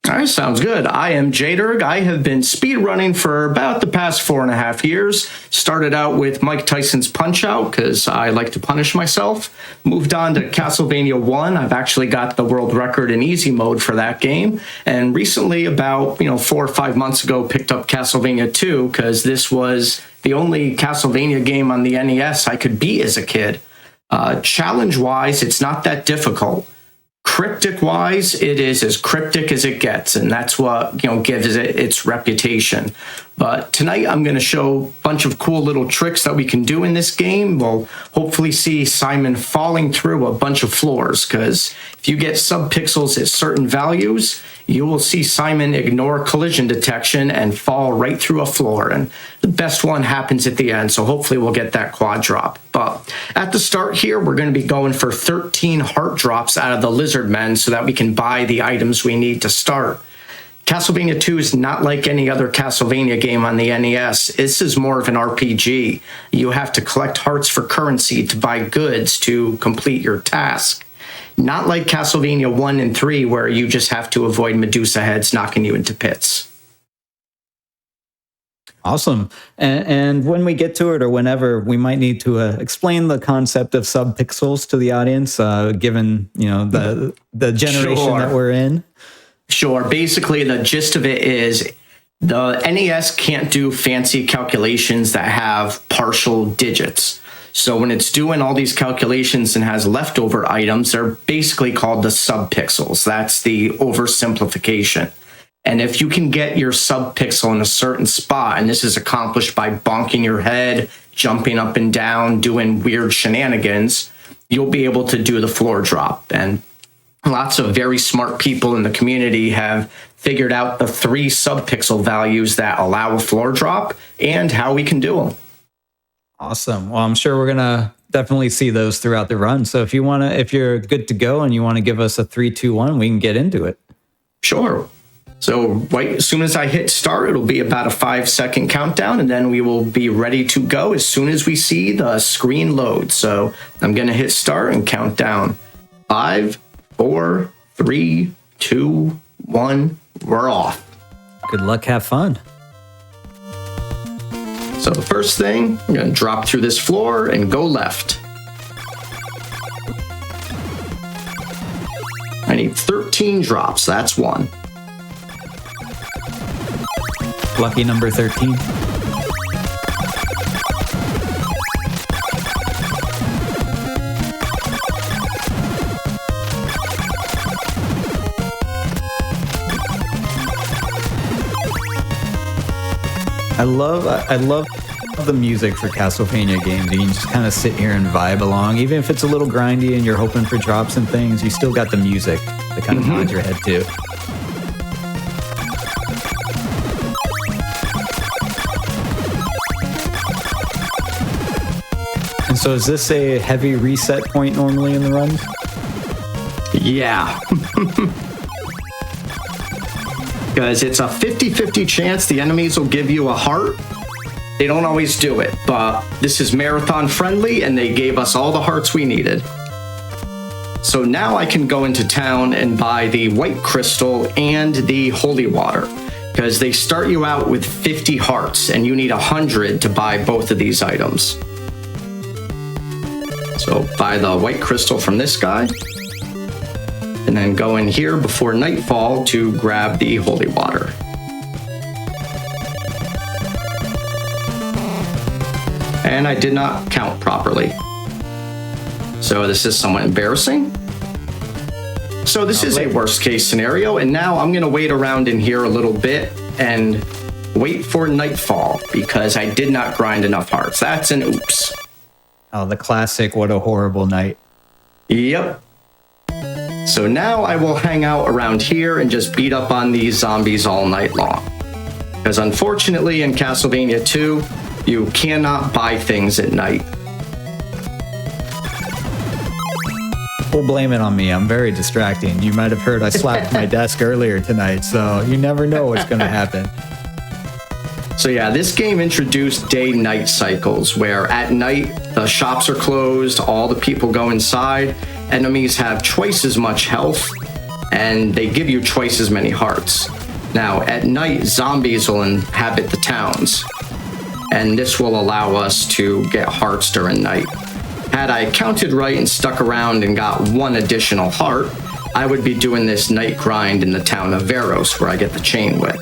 All right, sounds good. I am Jderg. I have been speedrunning for about the past 4.5 years. Started out with Mike Tyson's Punch-Out because I like to punish myself. Moved on to Castlevania 1. I've actually got the world record in easy mode for that game. And recently, about 4 or 5 months ago, picked up Castlevania 2 because this was the only Castlevania game on the NES I could beat as a kid. Challenge-wise, it's not that difficult. Cryptic-wise, it is as cryptic as it gets, and that's what gives it its reputation. But tonight, I'm going to show a bunch of cool little tricks that we can do in this game. We'll hopefully see Simon falling through a bunch of floors, because if you get subpixels at certain values, you will see Simon ignore collision detection and fall right through a floor. And the best one happens at the end, so hopefully we'll get that quad drop. But at the start here, we're going to be going for 13 heart drops out of the lizard men so that we can buy the items we need to start. Castlevania 2 is not like any other Castlevania game on the NES. This is more of an RPG. You have to collect hearts for currency to buy goods to complete your task. Not like Castlevania 1 and 3, where you just have to avoid Medusa heads knocking you into pits. Awesome. And when we get to it, or whenever, we might need to explain the concept of subpixels to the audience, given the generation that we're in. Sure. Basically, the gist of it is the NES can't do fancy calculations that have partial digits. So when it's doing all these calculations and has leftover items, they're basically called the subpixels. That's the oversimplification. And if you can get your subpixel in a certain spot, and this is accomplished by bonking your head, jumping up and down, doing weird shenanigans, you'll be able to do the floor drop. And lots of very smart people in the community have figured out the 3 subpixel values that allow a floor drop and how we can do them. Awesome. Well, I'm sure we're going to definitely see those throughout the run. So if you're good to go and you want to give us a 3, 2, 1, we can get into it. Sure. So right as soon as I hit start, it'll be about a 5-second countdown, and then we will be ready to go as soon as we see the screen load. So I'm going to hit start and count down. 5, 4, 3, 2, 1, we're off. Good luck, have fun. So the first thing, I'm going to drop through this floor and go left. I need 13 drops, that's 1. Lucky number 13. I love the music for Castlevania games. You can just kind of sit here and vibe along. Even if it's a little grindy and you're hoping for drops and things, you still got the music that kind of nods your head too. And so is this a heavy reset point normally in the runs? Yeah. Because it's a 50-50 chance the enemies will give you a heart. They don't always do it, but this is marathon friendly and they gave us all the hearts we needed. So now I can go into town and buy the white crystal and the holy water, because they start you out with 50 hearts and you need 100 to buy both of these items. So buy the white crystal from this guy, and then go in here before nightfall to grab the holy water. And I did not count properly, so this is somewhat embarrassing. So this is a worst case scenario, and now I'm gonna wait around in here a little bit and wait for nightfall because I did not grind enough hearts. That's an oops. Oh, the classic, what a horrible night. Yep. So now I will hang out around here and just beat up on these zombies all night long. Because unfortunately in Castlevania II, you cannot buy things at night. We'll blame it on me. I'm very distracting. You might have heard I slapped my desk earlier tonight, so you never know what's going to happen. So yeah, this game introduced day-night cycles where at night the shops are closed, all the people go inside, enemies have twice as much health, and they give you twice as many hearts. Now at night, zombies will inhabit the towns, and this will allow us to get hearts during night. Had I counted right and stuck around and got one additional heart, I would be doing this night grind in the town of Veros where I get the chain whip.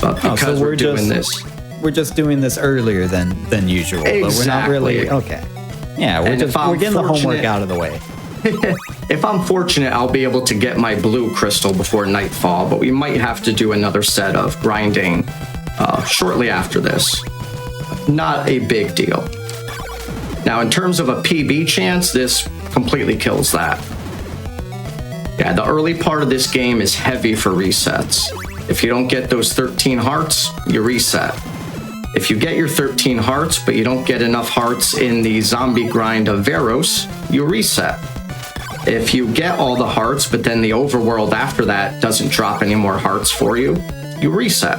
But because so we're doing this, we're just doing this earlier than usual. Exactly. But we're not really okay. Yeah, we're getting the homework out of the way. If I'm fortunate, I'll be able to get my blue crystal before nightfall, but we might have to do another set of grinding shortly after this. Not a big deal. Now, in terms of a PB chance, this completely kills that. Yeah, the early part of this game is heavy for resets. If you don't get those 13 hearts, you reset. If you get your 13 hearts, but you don't get enough hearts in the zombie grind of Veros, you reset. If you get all the hearts, but then the overworld after that doesn't drop any more hearts for you, you reset.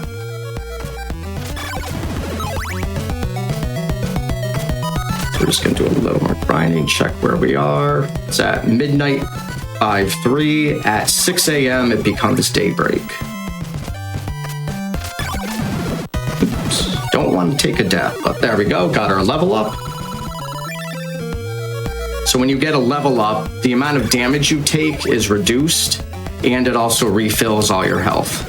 So we're just gonna do a little more grinding, check where we are. It's at midnight 5:03. At 6 a.m. it becomes daybreak. Don't want to take a death, but there we go, got our level up. So when you get a level up, the amount of damage you take is reduced, and it also refills all your health.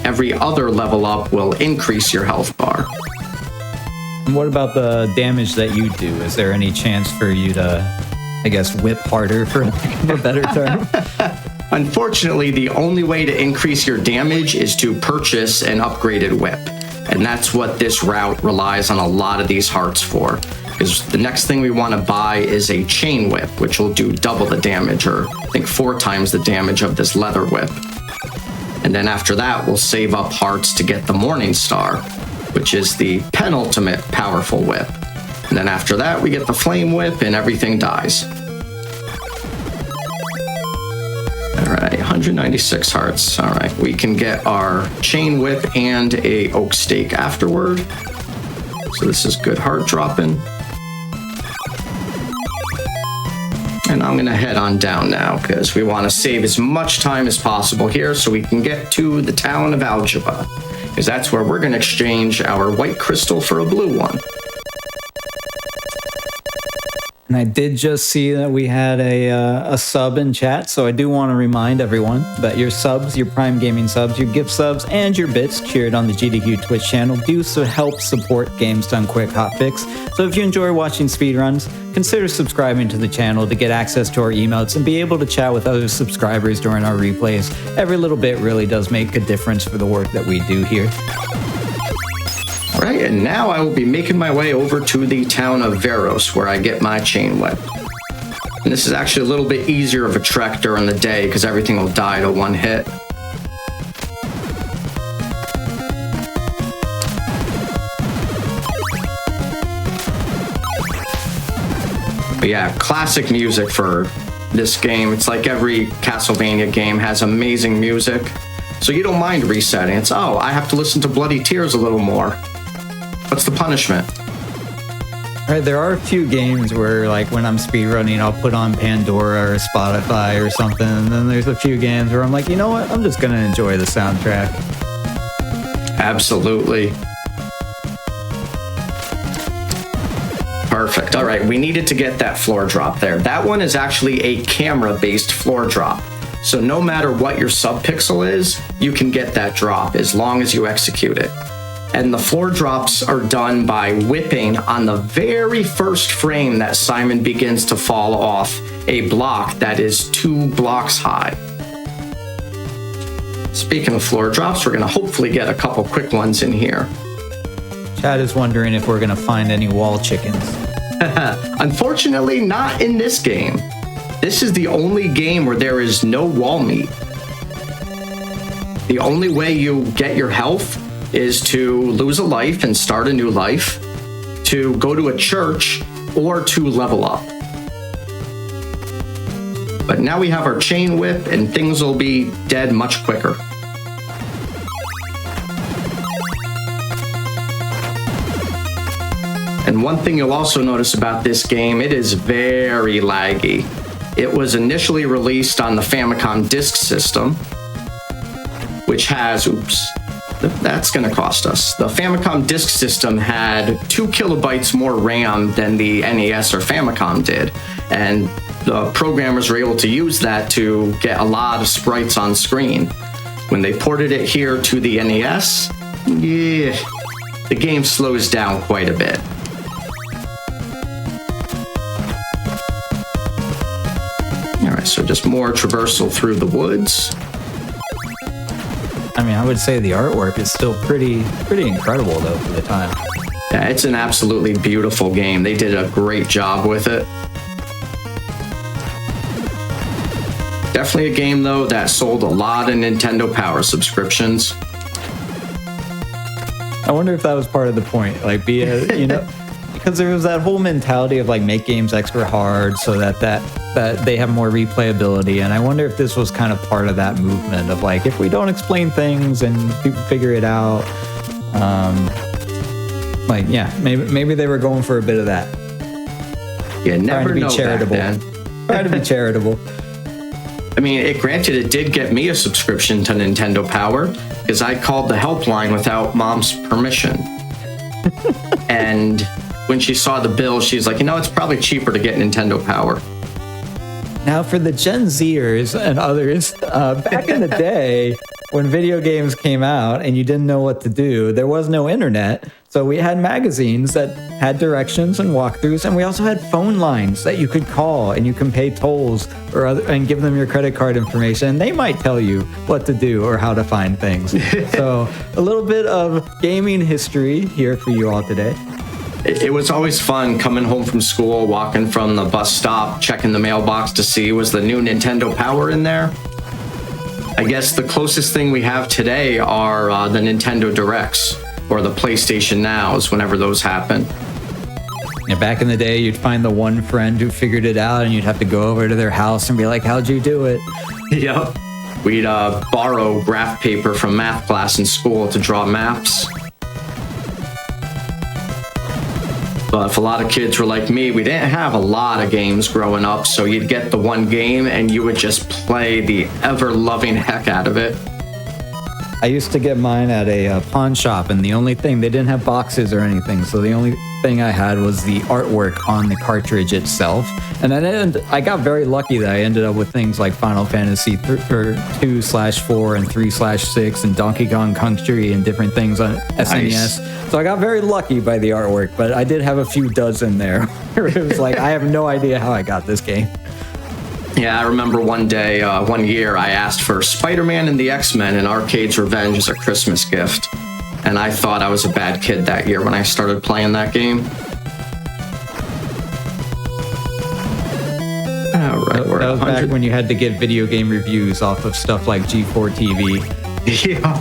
Every other level up will increase your health bar. And what about the damage that you do? Is there any chance for you to, I guess, whip harder, for a better term? Unfortunately, the only way to increase your damage is to purchase an upgraded whip. And that's what this route relies on a lot of these hearts for. Because the next thing we want to buy is a chain whip, which will do double the damage, or I think 4 times the damage of this leather whip. And then after that, we'll save up hearts to get the Morning Star, which is the penultimate powerful whip. And then after that, we get the flame whip and everything dies. All right, 196 hearts. All right, we can get our chain whip and a oak stake afterward. So this is good heart dropping. And I'm gonna head on down now because we want to save as much time as possible here so we can get to the town of Algebra, because that's where we're gonna exchange our white crystal for a blue one. And I did just see that we had a sub in chat, so I do want to remind everyone that your subs, your Prime Gaming subs, your gift subs, and your bits cheered on the GDQ Twitch channel do so help support Games Done Quick Hotfix. So if you enjoy watching speedruns, consider subscribing to the channel to get access to our emotes and be able to chat with other subscribers during our replays. Every little bit really does make a difference for the work that we do here. All right, and now I will be making my way over to the town of Veros, where I get my chain whip. And this is actually a little bit easier of a trek during the day because everything will die to one hit. But yeah, classic music for this game. It's like every Castlevania game has amazing music. So you don't mind resetting. It's, oh, I have to listen to Bloody Tears a little more. What's the punishment? All right, there are a few games where, like, when I'm speedrunning, I'll put on Pandora or Spotify or something, and then there's a few games where I'm like, you know what? I'm just gonna enjoy the soundtrack. Absolutely. Perfect. All right, we needed to get that floor drop there. That one is actually a camera-based floor drop. So no matter what your subpixel is, you can get that drop as long as you execute it. And the floor drops are done by whipping on the very first frame that Simon begins to fall off a block that is 2 blocks high. Speaking of floor drops, we're going to hopefully get a couple quick ones in here. Chad is wondering if we're going to find any wall chickens. Unfortunately, not in this game. This is the only game where there is no wall meat. The only way you get your health is to lose a life and start a new life, to go to a church, or to level up. But now we have our chain whip and things will be dead much quicker. And one thing you'll also notice about this game, it is very laggy. It was initially released on the Famicom Disk System, which has, oops, that's going to cost us. The Famicom Disk System had 2 kilobytes more RAM than the NES or Famicom did, and the programmers were able to use that to get a lot of sprites on screen. When they ported it here to the NES, yeah, the game slows down quite a bit. All right, so just more traversal through the woods. I mean, I would say the artwork is still pretty incredible, though, for the time. Yeah, it's an absolutely beautiful game. They did a great job with it. Definitely a game, though, that sold a lot of Nintendo Power subscriptions. I wonder if that was part of the point, like, be a, you know, because there was that whole mentality of, like, make games extra hard so that they have more replayability, and I wonder if this was kind of part of that movement of, like, if we don't explain things and people figure it out, like, yeah, maybe they were going for a bit of that. You never trying to be charitable. Trying to be charitable. I mean, it did get me a subscription to Nintendo Power because I called the helpline without Mom's permission. And when she saw the bill, she's like, you know, it's probably cheaper to get Nintendo Power. Now, for the Gen Zers and others, back in the day, when video games came out and you didn't know what to do, there was no internet. So we had magazines that had directions and walkthroughs, and we also had phone lines that you could call and you can pay tolls and give them your credit card information, and they might tell you what to do or how to find things. So a little bit of gaming history here for you all today. It was always fun coming home from school, walking from the bus stop, checking the mailbox to see was the new Nintendo Power in there. I guess the closest thing we have today are the Nintendo Directs or the PlayStation Nows whenever those happen. Yeah, back in the day, you'd find the one friend who figured it out and you'd have to go over to their house and be like, how'd you do it? Yep. We'd borrow graph paper from math class in school to draw maps. But if a lot of kids were like me, we didn't have a lot of games growing up, so you'd get the one game and you would just play the ever-loving heck out of it. I used to get mine at a pawn shop, and the only thing, they didn't have boxes or anything, so the only thing I had was the artwork on the cartridge itself. And then I got very lucky that I ended up with things like Final Fantasy 2/4 and 3/6 and Donkey Kong Country and different things on SNES. Nice. So I got very lucky by the artwork, but I did have a few dozen there. It was like, I have no idea how I got this game. Yeah, I remember one year, I asked for Spider-Man and the X-Men and Arcade's Revenge as a Christmas gift. And I thought I was a bad kid that year when I started playing that game. All right, that was back when you had to get video game reviews off of stuff like G4 TV. Yeah.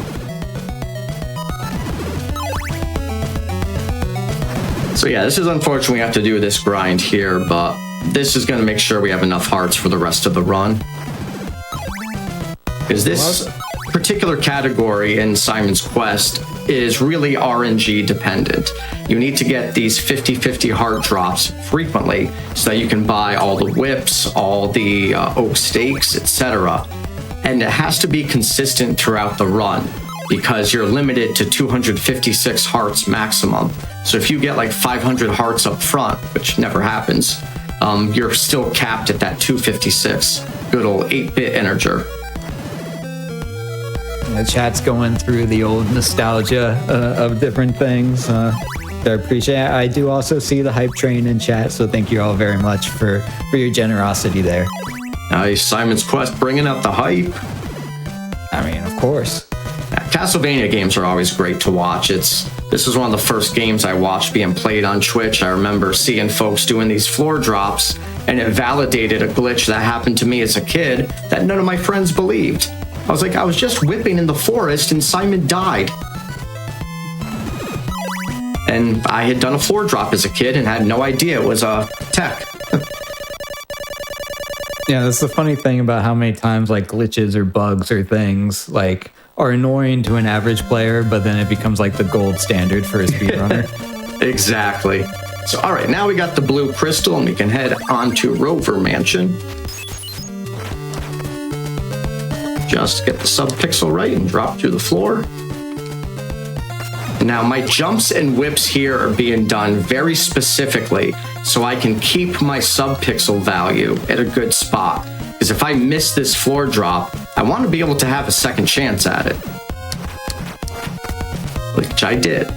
So yeah, this is unfortunate we have to do this grind here, but this is going to make sure we have enough hearts for the rest of the run. Because this particular category in Simon's Quest is really RNG dependent. You need to get these 50-50 heart drops frequently so that you can buy all the whips, all the oak steaks, etc. And it has to be consistent throughout the run because you're limited to 256 hearts maximum. So if you get like 500 hearts up front, which never happens, you're still capped at that 256. Good old 8-bit integer. The chat's going through the old nostalgia of different things. I appreciate it. I do also see the hype train in chat, so thank you all very much for your generosity there. Nice. Simon's Quest bringing up the hype. I mean, of course. Castlevania games are always great to watch. This is one of the first games I watched being played on Twitch. I remember seeing folks doing these floor drops, and it validated a glitch that happened to me as a kid that none of my friends believed. I was like, I was just whipping in the forest and Simon died. And I had done a floor drop as a kid and had no idea it was a tech. Yeah, that's the funny thing about how many times like glitches or bugs or things like are annoying to an average player, but then it becomes like the gold standard for a speedrunner. Exactly. So, all right, now we got the blue crystal and we can head on to Rover Mansion. Just get the sub-pixel right and drop through the floor. Now, my jumps and whips here are being done very specifically so I can keep my sub-pixel value at a good spot. Because if I miss this floor drop, I want to be able to have a second chance at it. Which I did.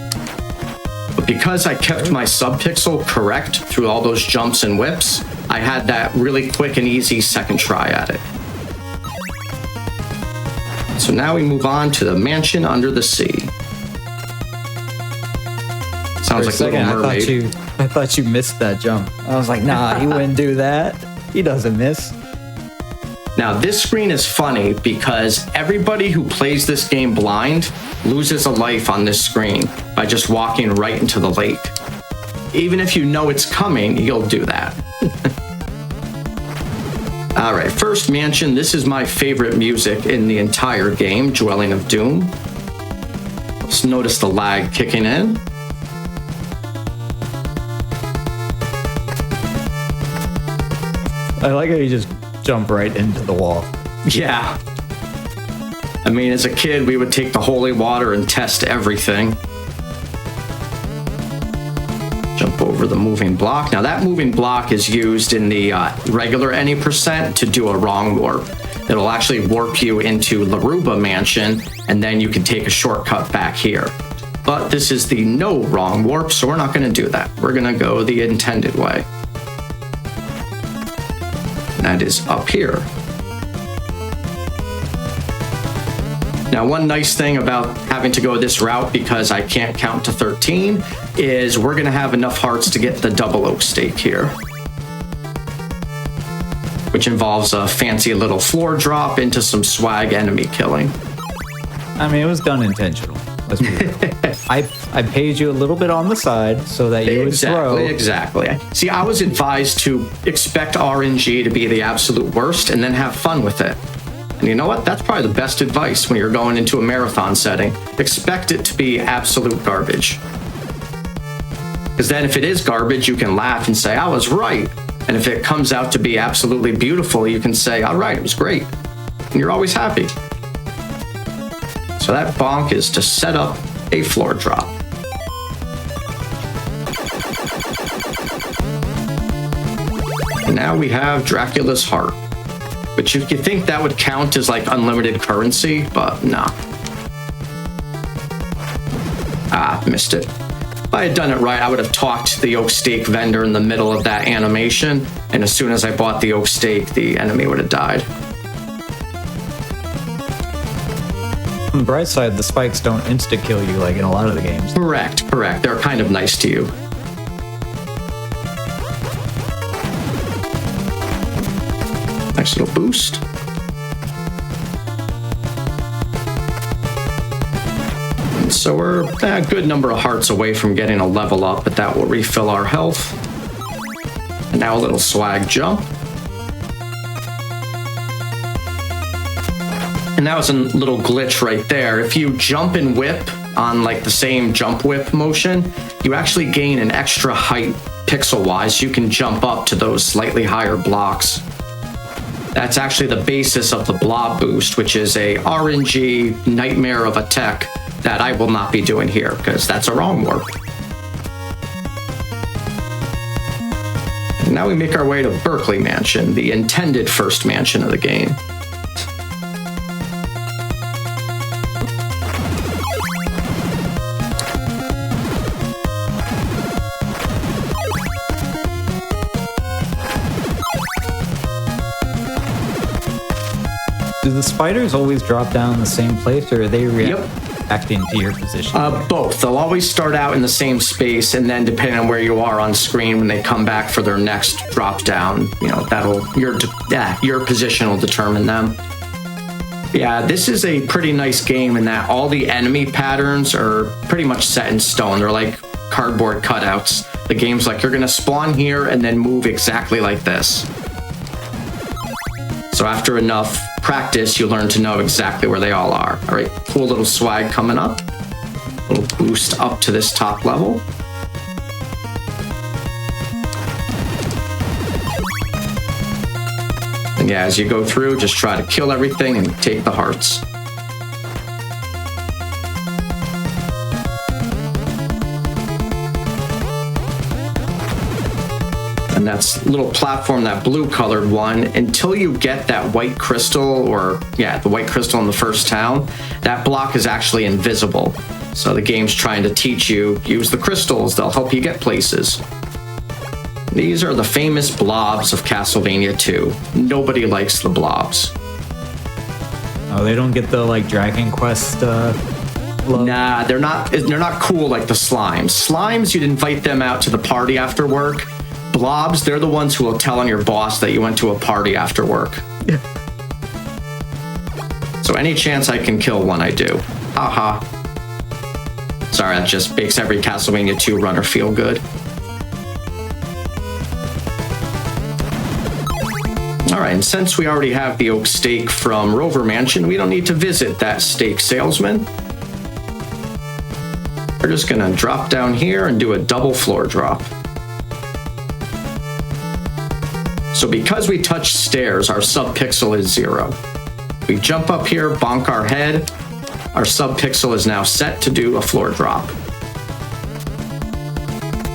But because I kept my sub-pixel correct through all those jumps and whips, I had that really quick and easy second try at it. So now we move on to the mansion under the sea. Sounds like Little Mermaid. I thought you missed that jump. I was like, nah, he wouldn't do that. He doesn't miss. Now, this screen is funny because everybody who plays this game blind loses a life on this screen by just walking right into the lake. Even if you know it's coming, you'll do that. All right, first mansion. This is my favorite music in the entire game, Dwelling of Doom. Let's notice the lag kicking in. I like how you just jump right into the wall. Yeah. I mean, as a kid, we would take the holy water and test everything. Jump over the moving block. Now, that moving block is used in the regular any percent to do a wrong warp. It'll actually warp you into Laruba Mansion, and then you can take a shortcut back here. But this is the no wrong warp, so we're not going to do that. We're going to go the intended way. That is up here. Now, one nice thing about having to go this route, because I can't count to 13, is we're going to have enough hearts to get the double oak stake here, which involves a fancy little floor drop into some swag enemy killing. I mean, it was done intentional. Let's be real. I paid you a little bit on the side so that you would throw. Exactly. See, I was advised to expect RNG to be the absolute worst and then have fun with it. And you know what? That's probably the best advice when you're going into a marathon setting. Expect it to be absolute garbage. Because then if it is garbage, you can laugh and say, I was right. And if it comes out to be absolutely beautiful, you can say, all right, it was great. And you're always happy. So that bonk is to set up a floor drop. And now we have Dracula's Heart, which you could think that would count as like unlimited currency, but no. Ah, missed it. If I had done it right, I would have talked to the oak steak vendor in the middle of that animation, and as soon as I bought the oak steak, the enemy would have died. On the bright side, the spikes don't insta-kill you like in a lot of the games. Correct. They're kind of nice to you. Nice little boost. And so we're a good number of hearts away from getting a level up, but that will refill our health. And now a little swag jump. And that was a little glitch right there. If you jump and whip on like the same jump whip motion, you actually gain an extra height pixel-wise. You can jump up to those slightly higher blocks. That's actually the basis of the blob boost, which is a RNG nightmare of a tech that I will not be doing here because that's a wrong warp. And now we make our way to Berkeley Mansion, the intended first mansion of the game. Do the spiders always drop down in the same place, or are they reacting to your position? Both. They'll always start out in the same space, and then depending on where you are on screen, when they come back for their next drop down, you know, your position will determine them. Yeah, this is a pretty nice game in that all the enemy patterns are pretty much set in stone. They're like cardboard cutouts. The game's like, you're gonna spawn here and then move exactly like this. So after enough practice, you learn to know exactly where they all are. All right, cool little swag coming up. Little boost up to this top level. And yeah, as you go through, just try to kill everything and take the hearts. And that's little platform, that blue colored one, until you get that white crystal, or yeah, the white crystal in the first town, that block is actually invisible. So the game's trying to teach you, use the crystals, they'll help you get places. These are the famous blobs of Castlevania II. Nobody likes the blobs. Oh, they don't get the like Dragon Quest love? Nah, they're not cool like the slimes. Slimes, you'd invite them out to the party after work. Blobs, they're the ones who will tell on your boss that you went to a party after work. So any chance I can kill one, I do. Haha. Sorry, that just makes every Castlevania 2 runner feel good. Alright, and since we already have the oak steak from Rover Mansion, we don't need to visit that steak salesman. We're just gonna drop down here and do a double floor drop. So because we touched stairs, our subpixel is 0. We jump up here, bonk our head, our subpixel is now set to do a floor drop.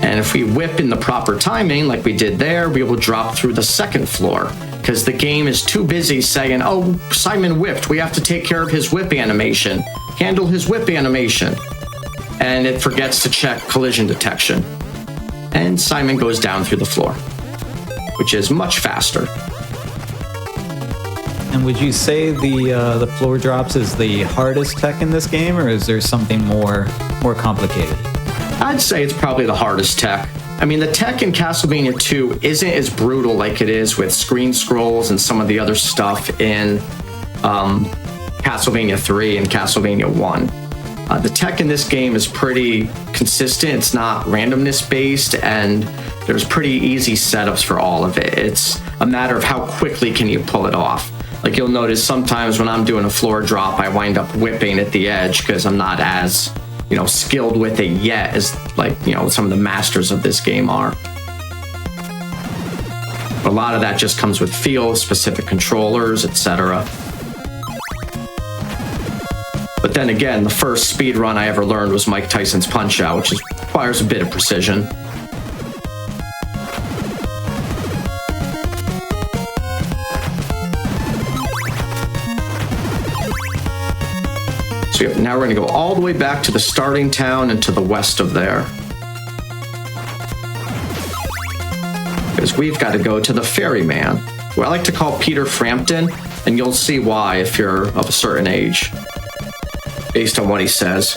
And if we whip in the proper timing, like we did there, we will drop through the second floor, because the game is too busy saying, oh, Simon whipped, we have to take care of his whip animation, handle his whip animation. And it forgets to check collision detection. And Simon goes down through the floor, which is much faster. And would you say the floor drops is the hardest tech in this game, or is there something more complicated? I'd say it's probably the hardest tech. I mean, the tech in Castlevania 2 isn't as brutal like it is with screen scrolls and some of the other stuff in Castlevania 3 and Castlevania 1. The tech in this game is pretty consistent. It's not randomness based, and there's pretty easy setups for all of it. It's a matter of how quickly can you pull it off. Like you'll notice sometimes when I'm doing a floor drop, I wind up whipping at the edge because I'm not as, skilled with it yet as some of the masters of this game are. But a lot of that just comes with feel, specific controllers, etc. But then again, the first speed run I ever learned was Mike Tyson's Punch-Out, which requires a bit of precision. So now we're going to go all the way back to the starting town and to the west of there. Because we've got to go to the ferryman, who I like to call Peter Frampton, and you'll see why if you're of a certain age, based on what he says.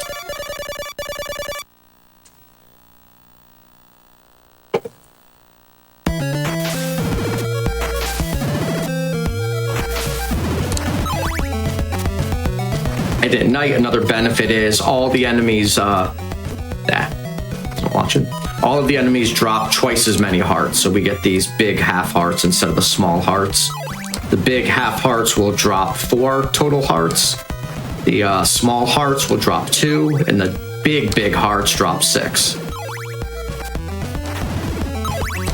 And at night, another benefit is all the enemies, not watching. All of the enemies drop twice as many hearts, so we get these big half hearts instead of the small hearts. The big half hearts will drop 4 total hearts. The small hearts will drop 2, and the big hearts drop 6.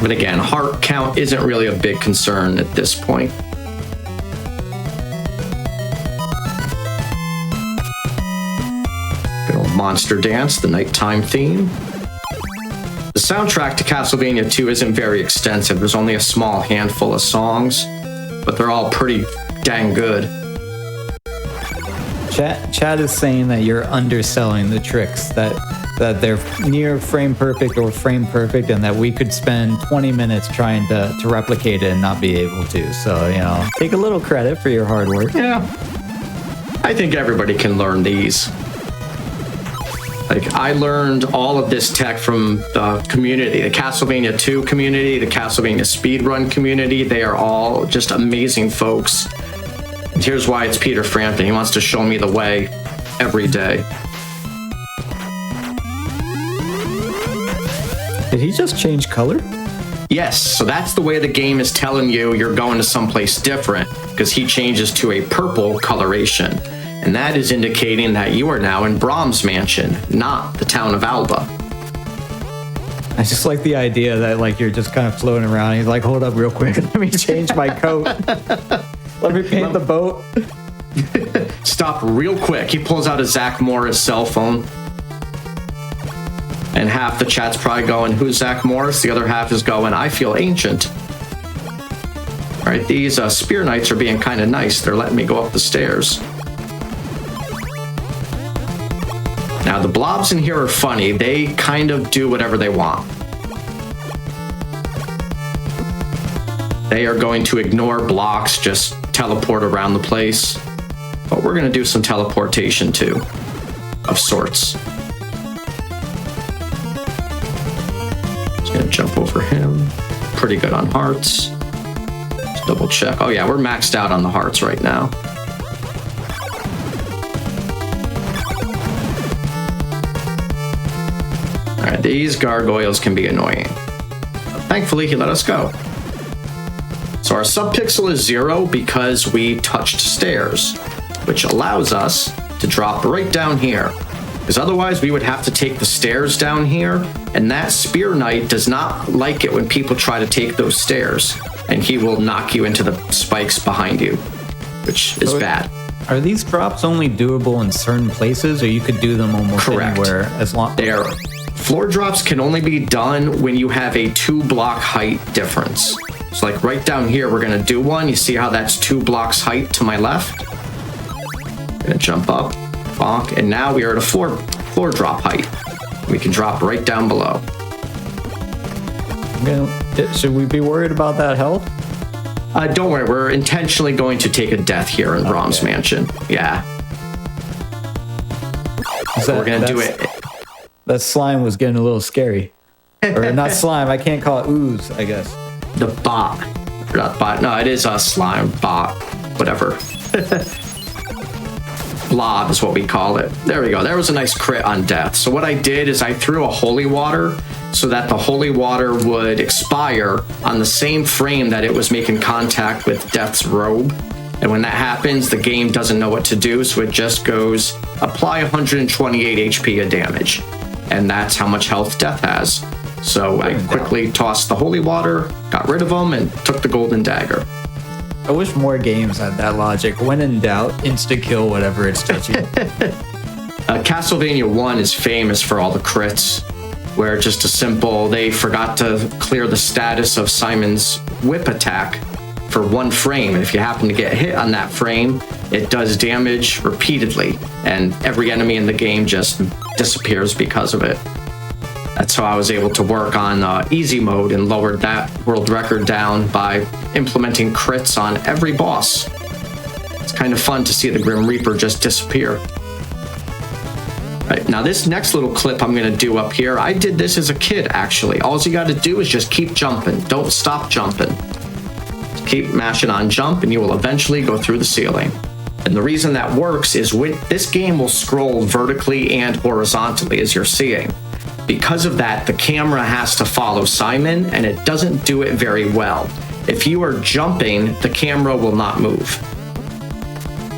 But again, heart count isn't really a big concern at this point. Good old Monster Dance, the nighttime theme. The soundtrack to Castlevania II isn't very extensive. There's only a small handful of songs, but they're all pretty dang good. Chad is saying that you're underselling the tricks, that they're near frame perfect or frame perfect, and that we could spend 20 minutes trying to replicate it and not be able to. So, you know, take a little credit for your hard work. Yeah. I think everybody can learn these. Like, I learned all of this tech from the community, the Castlevania II community, the Castlevania Speedrun community. They are all just amazing folks. And here's why it's Peter Frampton. He wants to show me the way every day. Did he just change color? Yes, so that's the way the game is telling you you're going to someplace different, because he changes to a purple coloration. And that is indicating that you are now in Brahms Mansion, not the town of Alba. I just like the idea that, like, you're just kind of floating around. He's like, hold up real quick. Let me change my coat. Let me paint the boat. Stop real quick. He pulls out a Zach Morris cell phone. And half the chat's probably going, who's Zach Morris? The other half is going, I feel ancient. All right, these Spear Knights are being kind of nice. They're letting me go up the stairs. Now, the blobs in here are funny. They kind of do whatever they want. They are going to ignore blocks, just teleport around the place. But we're going to do some teleportation too, of sorts. Just going to jump over him. Pretty good on hearts. Let's double check. Oh yeah, we're maxed out on the hearts right now. Alright, these gargoyles can be annoying. But thankfully, he let us go. So our subpixel is 0 because we touched stairs, which allows us to drop right down here. Because otherwise, we would have to take the stairs down here, and that Spear Knight does not like it when people try to take those stairs, and he will knock you into the spikes behind you, which is bad. Are these drops only doable in certain places, or you could do them almost anywhere as long? They are. Floor drops can only be done when you have a 2-block height difference. So like right down here, we're gonna do one. You see how that's 2 blocks height to my left? Gonna jump up, bonk, and now we are at a floor drop height. We can drop right down below. Should we be worried about that health? Don't worry, we're intentionally going to take a death here in Brahms Mansion. Yeah. We're gonna do it. That slime was getting a little scary. Or not slime, I can't call it ooze, I guess. The bot. Not bot. No, it is a slime bot. Whatever. Blob is what we call it. There we go. There was a nice crit on death. So what I did is I threw a holy water so that the holy water would expire on the same frame that it was making contact with Death's robe. And when that happens, the game doesn't know what to do, so it just goes, apply 128 HP of damage. And that's how much health Death has. So I quickly tossed the holy water, got rid of him, and took the golden dagger. I wish more games had that logic. When in doubt, insta-kill whatever it's touching. Castlevania 1 is famous for all the crits, where just a simple, they forgot to clear the status of Simon's whip attack for 1 frame. And if you happen to get hit on that frame, it does damage repeatedly, and every enemy in the game just disappears because of it. That's how I was able to work on easy mode and lowered that world record down by implementing crits on every boss. It's kind of fun to see the Grim Reaper just disappear. Right, now this next little clip I'm going to do up here, I did this as a kid actually. All you got to do is just keep jumping. Don't stop jumping. Just keep mashing on jump and you will eventually go through the ceiling. And the reason that works is with this game will scroll vertically and horizontally as you're seeing. Because of that, the camera has to follow Simon and it doesn't do it very well. If you are jumping, the camera will not move.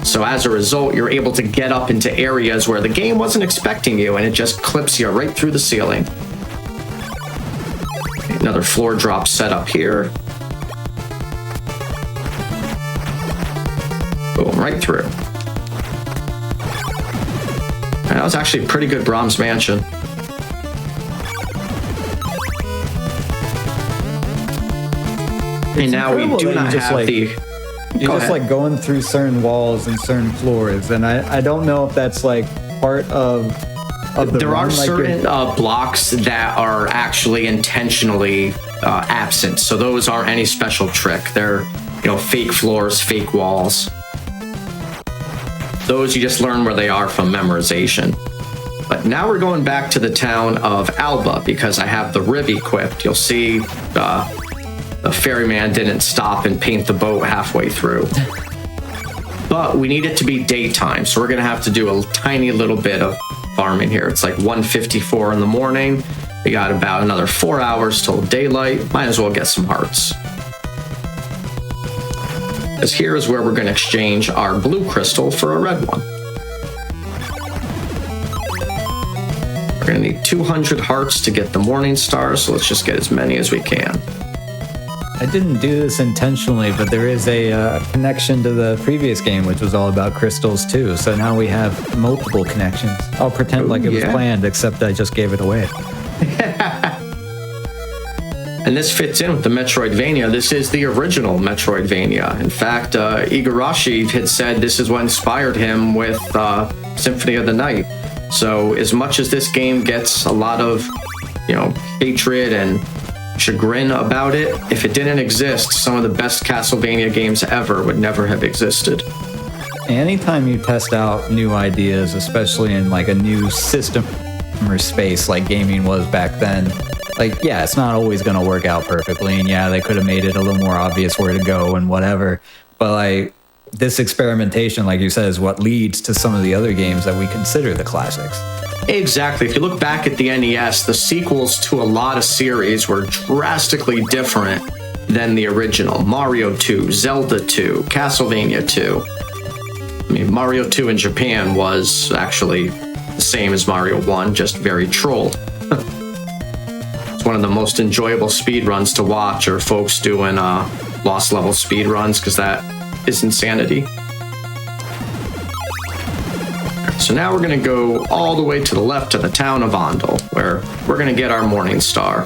So as a result, you're able to get up into areas where the game wasn't expecting you and it just clips you right through the ceiling. Another floor drop set up here. Boom, right through. And that was actually a pretty good Brahms Mansion. And now we do not have the... You're just like going through certain walls and certain floors, and I don't know if that's like part of the There are run, certain blocks that are actually intentionally absent, so those aren't any special trick. They're, you know, fake floors, fake walls. Those you just learn where they are from memorization. But now we're going back to the town of Alba because I have the Riv equipped. You'll see the ferryman didn't stop and paint the boat halfway through. But we need it to be daytime, so we're going to have to do a tiny little bit of farming here. It's like 1:54 in the morning. We got about another 4 hours till daylight. Might as well get some hearts. Because here is where we're going to exchange our blue crystal for a red one. We're going to need 200 hearts to get the morning star, so let's just get as many as we can. I didn't do this intentionally, but there is a connection to the previous game, which was all about crystals too. So now we have multiple connections. I'll pretend like it was planned, except I just gave it away. And this fits in with the Metroidvania. This is the original Metroidvania. In fact, Igarashi had said this is what inspired him with Symphony of the Night. So as much as this game gets a lot of, you know, hatred and chagrin about it, if it didn't exist, some of the best Castlevania games ever would never have existed. Anytime you test out new ideas, especially in like a new system or space like gaming was back then, like, yeah, it's not always going to work out perfectly, and yeah, they could have made it a little more obvious where to go and whatever, but like this experimentation, like you said, is what leads to some of the other games that we consider the classics. Exactly. If you look back at the NES, the sequels to a lot of series were drastically different than the original. Mario 2, Zelda 2, Castlevania 2. I mean, Mario 2 in Japan was actually the same as Mario 1, just very trolled. It's one of the most enjoyable speedruns to watch, or folks doing lost level speedruns, because that is insanity. So now we're going to go all the way to the left to the town of Ondel, where we're going to get our Morning Star.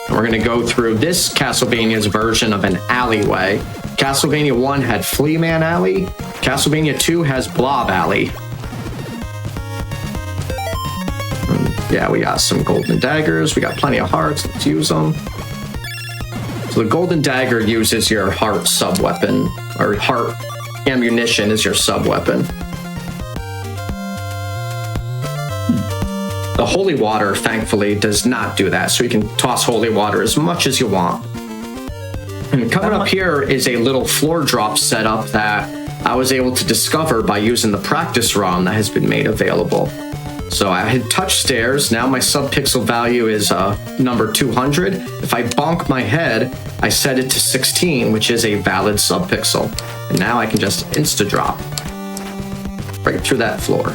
And we're going to go through this Castlevania's version of an alleyway. Castlevania 1 had Flea Man Alley. Castlevania 2 has Blob Alley. Yeah, we got some golden daggers. We got plenty of hearts. Let's use them. So the golden dagger uses your heart sub-weapon, or heart ammunition is your sub-weapon. The holy water, thankfully, does not do that, so you can toss holy water as much as you want. And coming up here is a little floor drop setup that I was able to discover by using the practice ROM that has been made available. So I had touched stairs. Now my sub-pixel value is number 200. If I bonk my head, I set it to 16, which is a valid sub-pixel. And now I can just insta-drop right through that floor.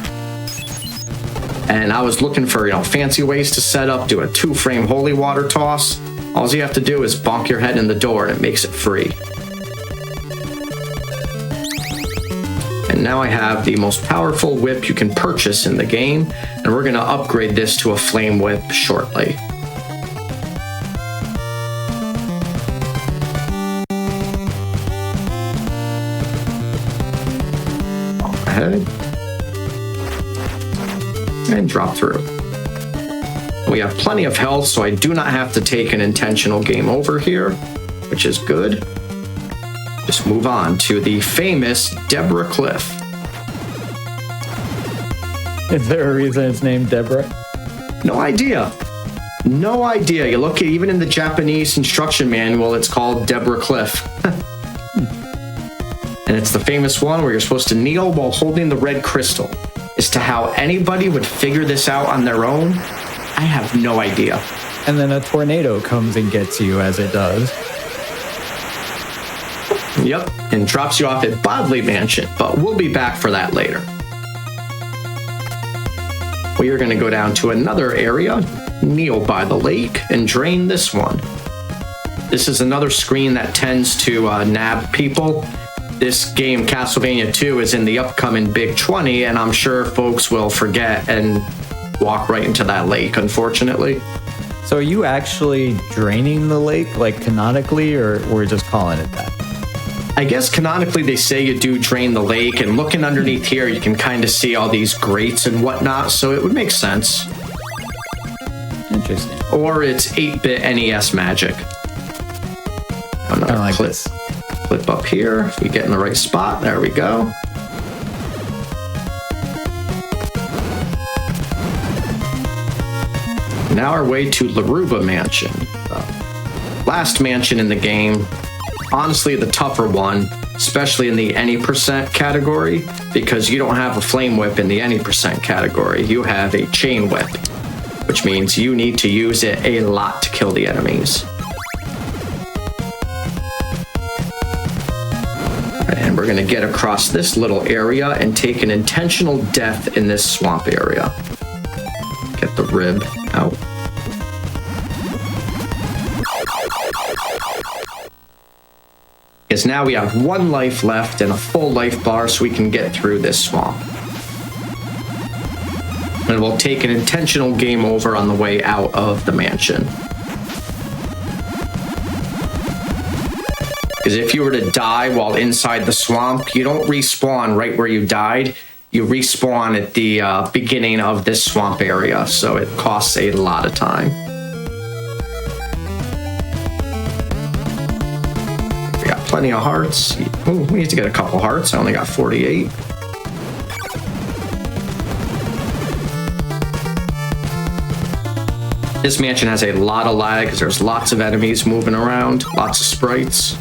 And I was looking for, you know, fancy ways to set up, do a 2-frame holy water toss. All you have to do is bonk your head in the door and it makes it free. And now I have the most powerful whip you can purchase in the game, and we're going to upgrade this to a flame whip shortly. Ahead. And drop through. We have plenty of health, so I do not have to take an intentional game over here, which is good. Just move on to the famous Deborah Cliff. Is there a reason it's named Deborah? No idea. No idea. You look at even in the Japanese instruction manual, it's called Deborah Cliff. And it's the famous one where you're supposed to kneel while holding the red crystal. As to how anybody would figure this out on their own, I have no idea. And then a tornado comes and gets you as it does. Yep, and drops you off at Bodley Mansion, but we'll be back for that later. We are going to go down to another area, kneel by the lake, and drain this one. This is another screen that tends to nab people. This game, Castlevania II, is in the upcoming Big 20, and I'm sure folks will forget and walk right into that lake, unfortunately. So are you actually draining the lake, like canonically, or we're just calling it that? I guess canonically they say you do drain the lake, and looking underneath here you can kind of see all these grates and whatnot, so it would make sense. Interesting. Or it's 8-bit NES magic. Another like this. Clip up here, if we get in the right spot, there we go. Now our way to Laruba Mansion. Last mansion in the game. Honestly, the tougher one, especially in the any percent category, because you don't have a flame whip in the any percent category. You have a chain whip, which means you need to use it a lot to kill the enemies. And we're going to get across this little area and take an intentional death in this swamp area. Get the rib out. Because now we have 1 life left and a full life bar, so we can get through this swamp. And we'll take an intentional game over on the way out of the mansion. Because if you were to die while inside the swamp, you don't respawn right where you died. You respawn at the beginning of this swamp area, so it costs a lot of time. Plenty of hearts. Ooh, we need to get a couple hearts. I only got 48. This mansion has a lot of lag because there's lots of enemies moving around, lots of sprites.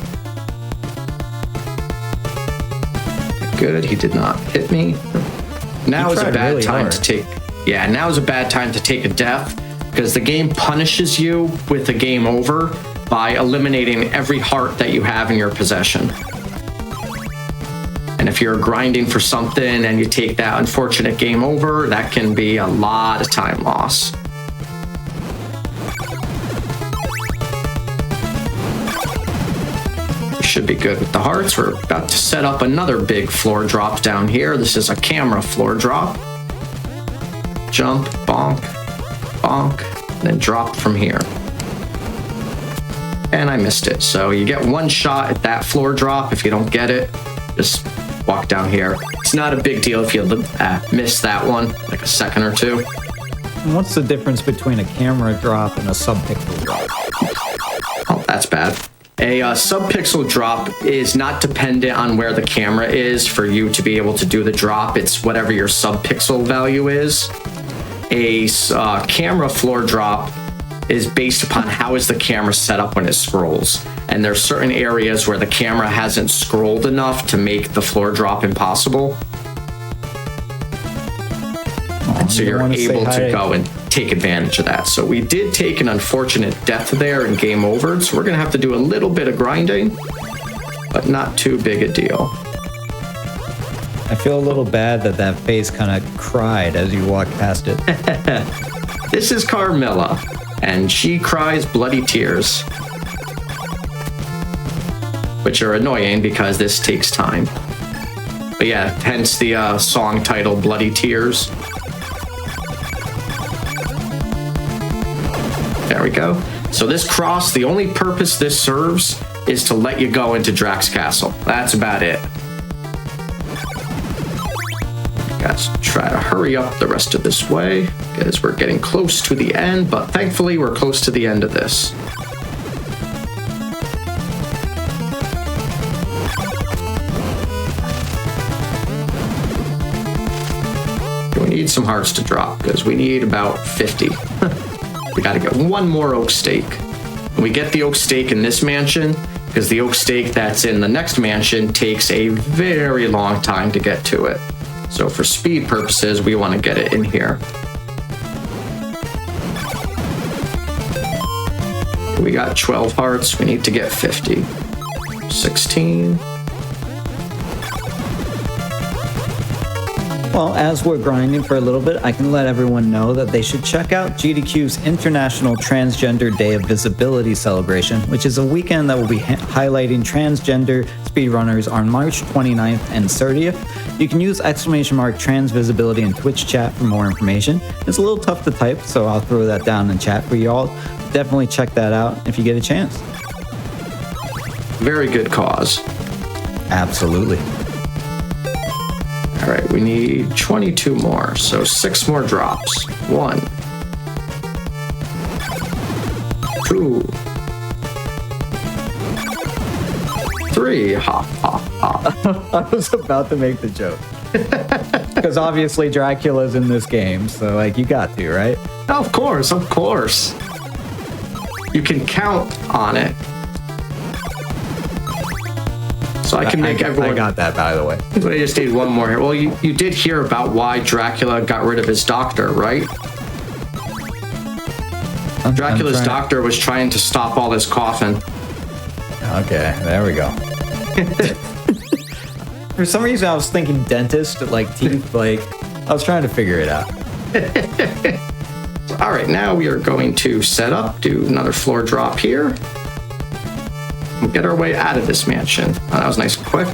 Good, he did not hit me. Now is a bad time to take. Yeah, now is a bad time to take a death because the game punishes you with a game over by eliminating every heart that you have in your possession. And if you're grinding for something and you take that unfortunate game over, that can be a lot of time loss. We should be good with the hearts. We're about to set up another big floor drop down here. This is a camera floor drop. Jump, bonk, bonk, and then drop from here. And I missed it. So you get 1 shot at that floor drop. If you don't get it, just walk down here. It's not a big deal if you miss that one, like a second or 2. And what's the difference between a camera drop and a subpixel drop? Oh, that's bad. A subpixel drop is not dependent on where the camera is for you to be able to do the drop. It's whatever your subpixel value is. A camera floor drop is based upon how is the camera set up when it scrolls. And there's certain areas where the camera hasn't scrolled enough to make the floor drop impossible. And so you're able to go and take advantage of that. So we did take an unfortunate death there and game over. So we're gonna have to do a little bit of grinding, but not too big a deal. I feel a little bad that face kind of cried as you walked past it. This is Carmilla, and she cries bloody tears, which are annoying because this takes time. But yeah, hence the song title, Bloody Tears. There we go. So this cross, the only purpose this serves is to let you go into Drax Castle. That's about it. Let's try to hurry up the rest of this way because we're getting close to the end, but thankfully we're close to the end of this. We need some hearts to drop because we need about 50. We got to get one more oak stake. When we get the oak stake in this mansion, because the oak stake that's in the next mansion takes a very long time to get to it. So for speed purposes, we want to get it in here. We got 12 hearts. We need to get 50. 16. Well, as we're grinding for a little bit, I can let everyone know that they should check out GDQ's International Transgender Day of Visibility celebration, which is a weekend that will be highlighting transgender speedrunners on March 29th and 30th. You can use !trans visibility in Twitch chat for more information. It's a little tough to type, so I'll throw that down in chat for y'all. Definitely check that out if you get a chance. Very good cause. Absolutely. All right, we need 22 more, so 6 more drops. 1, 2, 3. Ha, ha, ha. I was about to make the joke. Because obviously Dracula's in this game, so like you got to, right? Of course, of course. You can count on it. So I can make everyone... I got that, by the way. I just need one more here. Well, you did hear about why Dracula got rid of his doctor, right? Dracula's doctor was trying to stop all this coughing. Okay, there we go. For some reason, I was thinking dentist, like teeth, like I was trying to figure it out. All right, now we are going to set up, do another floor drop here. And get our way out of this mansion. Oh, that was nice and quick.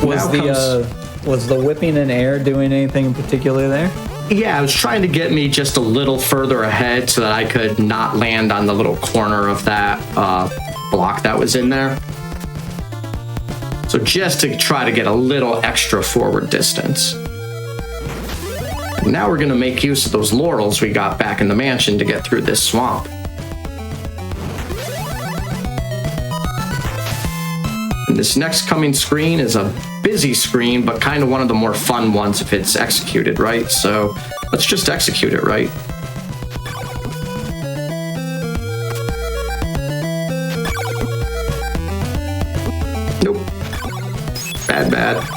Was the whipping in air doing anything in particular there? Yeah, it was trying to get me just a little further ahead so that I could not land on the little corner of that block that was in there. So just to try to get a little extra forward distance. Now we're going to make use of those laurels we got back in the mansion to get through this swamp. And this next coming screen is a busy screen, but kind of one of the more fun ones if it's executed right. So let's just execute it right. Nope. Bad.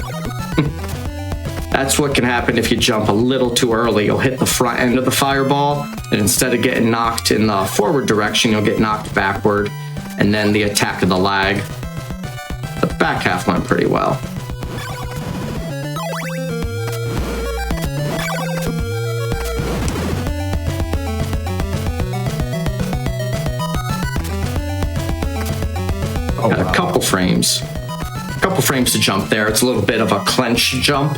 That's what can happen if you jump a little too early. You'll hit the front end of the fireball, and instead of getting knocked in the forward direction, you'll get knocked backward, and then the attack of the lag. The back half went pretty well. Got a couple frames. Couple frames to jump there. It's a little bit of a clench jump.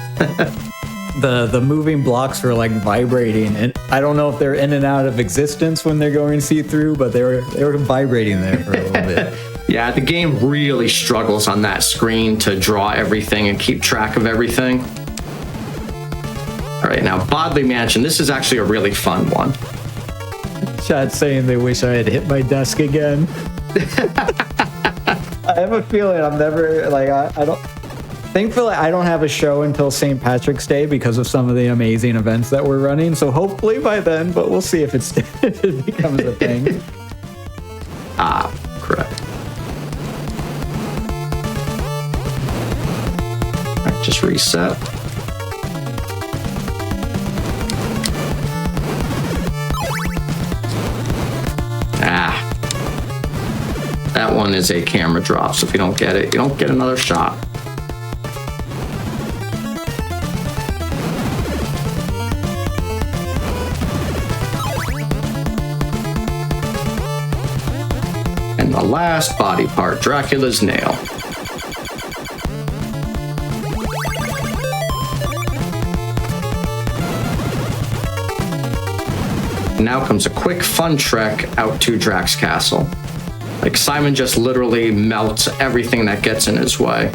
The moving blocks were like vibrating, and I don't know if they're in and out of existence when they're going see-through, but they were vibrating there for a little bit. Yeah, the game really struggles on that screen to draw everything and keep track of everything. All right, now Bodley Mansion. This is actually a really fun one. Chat saying they wish I had hit my desk again. I have a feeling I'm never, like, I don't... Thankfully, I don't have a show until St. Patrick's Day because of some of the amazing events that we're running, so hopefully by then, but we'll see if it becomes a thing. Ah, correct. All right, just reset. That one is a camera drop, so if you don't get it, you don't get another shot. And the last body part, Dracula's nail. Now comes a quick fun trek out to Drax Castle. Like, Simon just literally melts everything that gets in his way.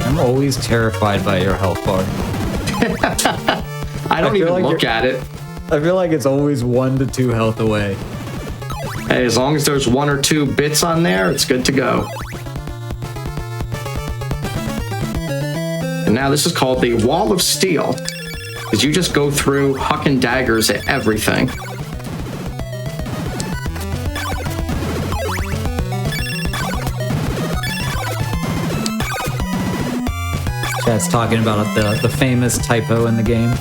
I'm always terrified by your health bar. I don't even look at it. I feel like it's always 1 to 2 health away. Hey, as long as there's 1 or 2 bits on there, it's good to go. And now this is called the Wall of Steel, because you just go through hucking daggers at everything. Chat's talking about the famous typo in the game.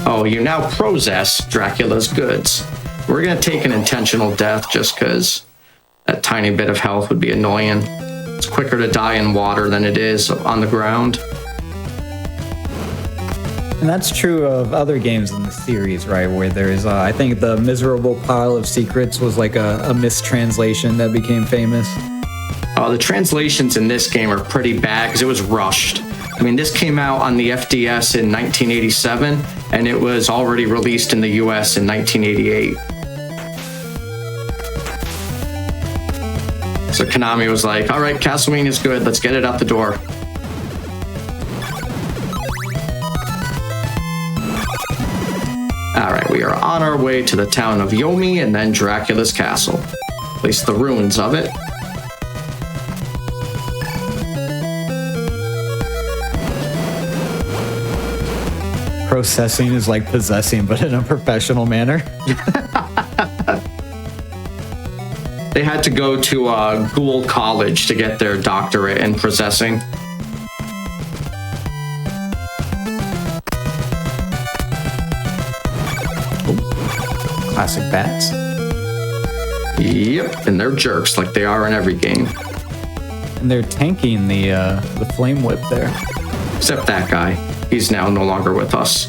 Oh, you now possess Dracula's goods. We're gonna take an intentional death just because that tiny bit of health would be annoying. It's quicker to die in water than it is on the ground. And that's true of other games in the series, right? Where there's, I think the Miserable Pile of Secrets was like a mistranslation that became famous. The translations in this game are pretty bad because it was rushed. I mean, this came out on the FDS in 1987, and it was already released in the US in 1988. So Konami was like, all right, Castlevania's good, let's get it out the door. All right, we are on our way to the town of Yomi and then Dracula's castle. At least the ruins of it. Processing is like possessing, but in a professional manner. They had to go to Ghoul College to get their doctorate in possessing. Classic bats. Yep, and they're jerks like they are in every game. And they're tanking the flame whip there. Except that guy. He's now no longer with us.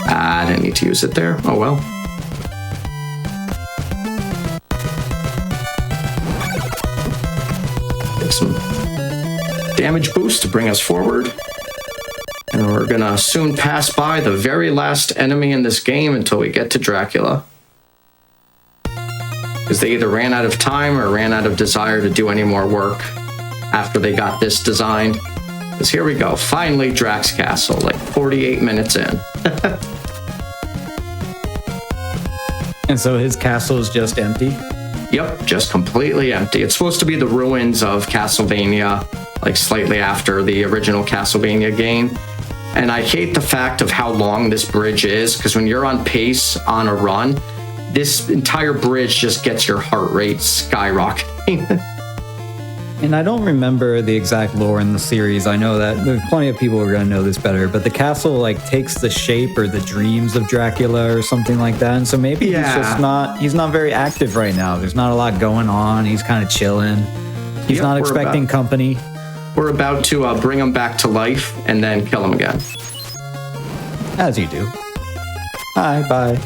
I didn't need to use it there. Oh well. Take some damage boost to bring us forward. And we're gonna soon pass by the very last enemy in this game until we get to Dracula. Because they either ran out of time or ran out of desire to do any more work after they got this designed. Because here we go, finally Drax Castle, like 48 minutes in. And so his castle is just empty? Yep, just completely empty. It's supposed to be the ruins of Castlevania, like slightly after the original Castlevania game. And I hate the fact of how long this bridge is, because when you're on pace on a run, this entire bridge just gets your heart rate skyrocketing. And I don't remember the exact lore in the series. I know that there's plenty of people who are going to know this better, but the castle like takes the shape or the dreams of Dracula or something like that. And so maybe he's not very active right now. There's not a lot going on. He's kind of chilling. He's not expecting company. We're about to bring him back to life and then kill him again. As you do. Hi, bye.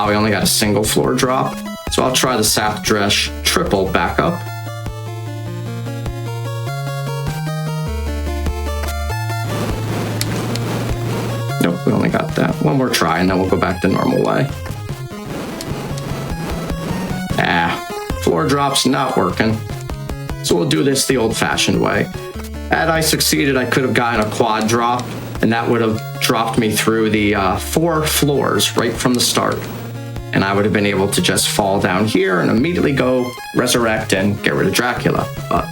We only got a single floor drop. So I'll try the South Dresh triple backup. Nope, we only got that. One more try and then we'll go back the normal way. Floor drop's not working. So we'll do this the old-fashioned way. Had I succeeded, I could have gotten a quad drop, and that would have dropped me through the 4 floors right from the start. And I would have been able to just fall down here and immediately go resurrect and get rid of Dracula. But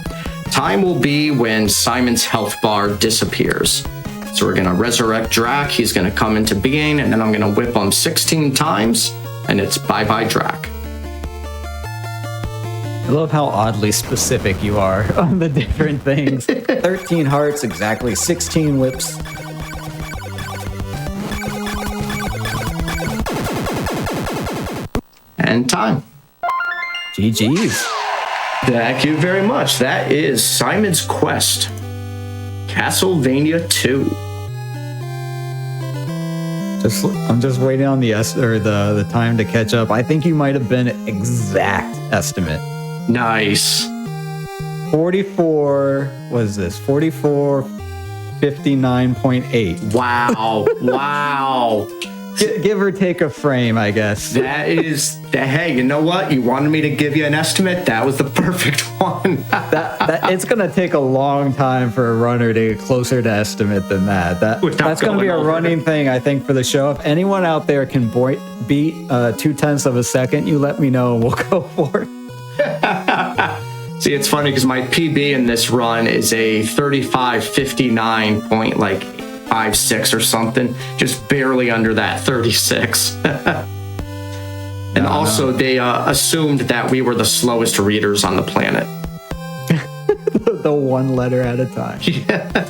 time will be when Simon's health bar disappears. So we're gonna resurrect Drac, he's gonna come into being, and then I'm gonna whip him 16 times, and it's bye-bye Drac. I love how oddly specific you are on the different things. 13 hearts, exactly 16 whips. and time. GG's. Thank you very much. That is Simon's Quest, Castlevania II. I'm just waiting on the time to catch up. I think you might have been exact estimate. Nice. 44. What is this? 4459.8. Wow. Wow. Give or take a frame, I guess. That is, hey, you know what? You wanted me to give you an estimate. That was the perfect one. It's going to take a long time for a runner to get closer to estimate than that. That's going to be a running thing, I think, for the show. If anyone out there can beat 0.2 of a second, you let me know and we'll go for it. See, it's funny because my PB in this run is a 35:59.56 or something, just barely under that 36. And also, they assumed that we were the slowest readers on the planet. The one letter at a time. Yeah.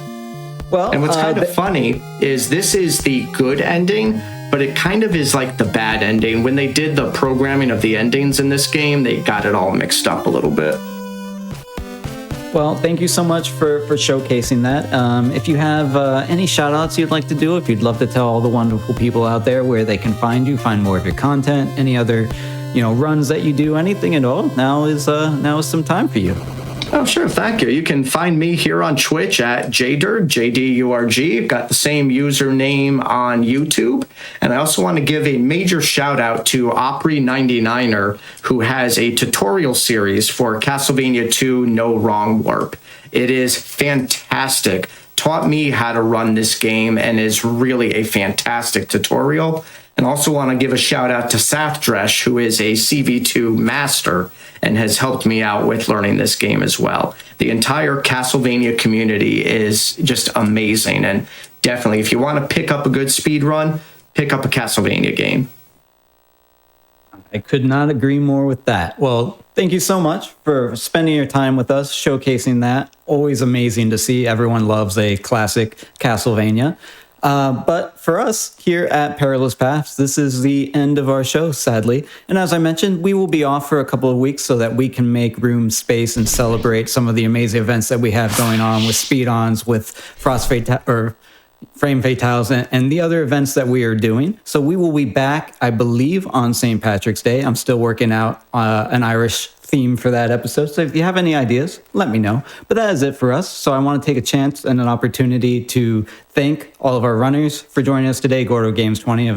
Well, and what's kind of funny is this is the good ending, but it kind of is like the bad ending. When they did the programming of the endings in this game, they got it all mixed up a little bit. Well, thank you so much for showcasing that. If you have any shout outs you'd like to do, if you'd love to tell all the wonderful people out there where they can find you, find more of your content, any other, runs that you do, anything at all, now is some time for you. Oh, sure. Thank you. You can find me here on Twitch at JDurg, JDURG. I've got the same username on YouTube. And I also want to give a major shout out to Opry99er, who has a tutorial series for Castlevania II No Wrong Warp. It is fantastic. Taught me how to run this game and is really a fantastic tutorial. And also want to give a shout out to Sathdresh, who is a CV2 master and has helped me out with learning this game as well. The entire Castlevania community is just amazing. And definitely, if you want to pick up a good speed run, pick up a Castlevania game. I could not agree more with that. Well, thank you so much for spending your time with us, showcasing that. Always amazing to see. Everyone loves a classic Castlevania. But for us here at Perilous Paths, this is the end of our show, sadly. And as I mentioned, we will be off for a couple of weeks so that we can make room, space, and celebrate some of the amazing events that we have going on with Speed-Ons, with Frame Fatales, and the other events that we are doing. So we will be back, I believe, on St. Patrick's Day. I'm still working out an Irish theme for that episode. So if you have any ideas, let me know. But that is it for us. So I want to take a chance and an opportunity to thank all of our runners for joining us today. Gordo Games 20,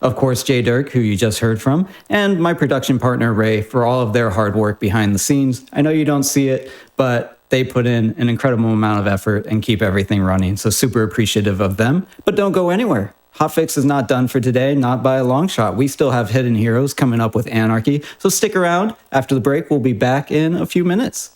of course, Jay Dirk, who you just heard from, and my production partner, Ray, for all of their hard work behind the scenes. I know you don't see it, but they put in an incredible amount of effort and keep everything running. So super appreciative of them. But don't go anywhere. Hotfix is not done for today, not by a long shot. We still have Hidden Heroes coming up with Anarchy. So stick around. After the break, we'll be back in a few minutes.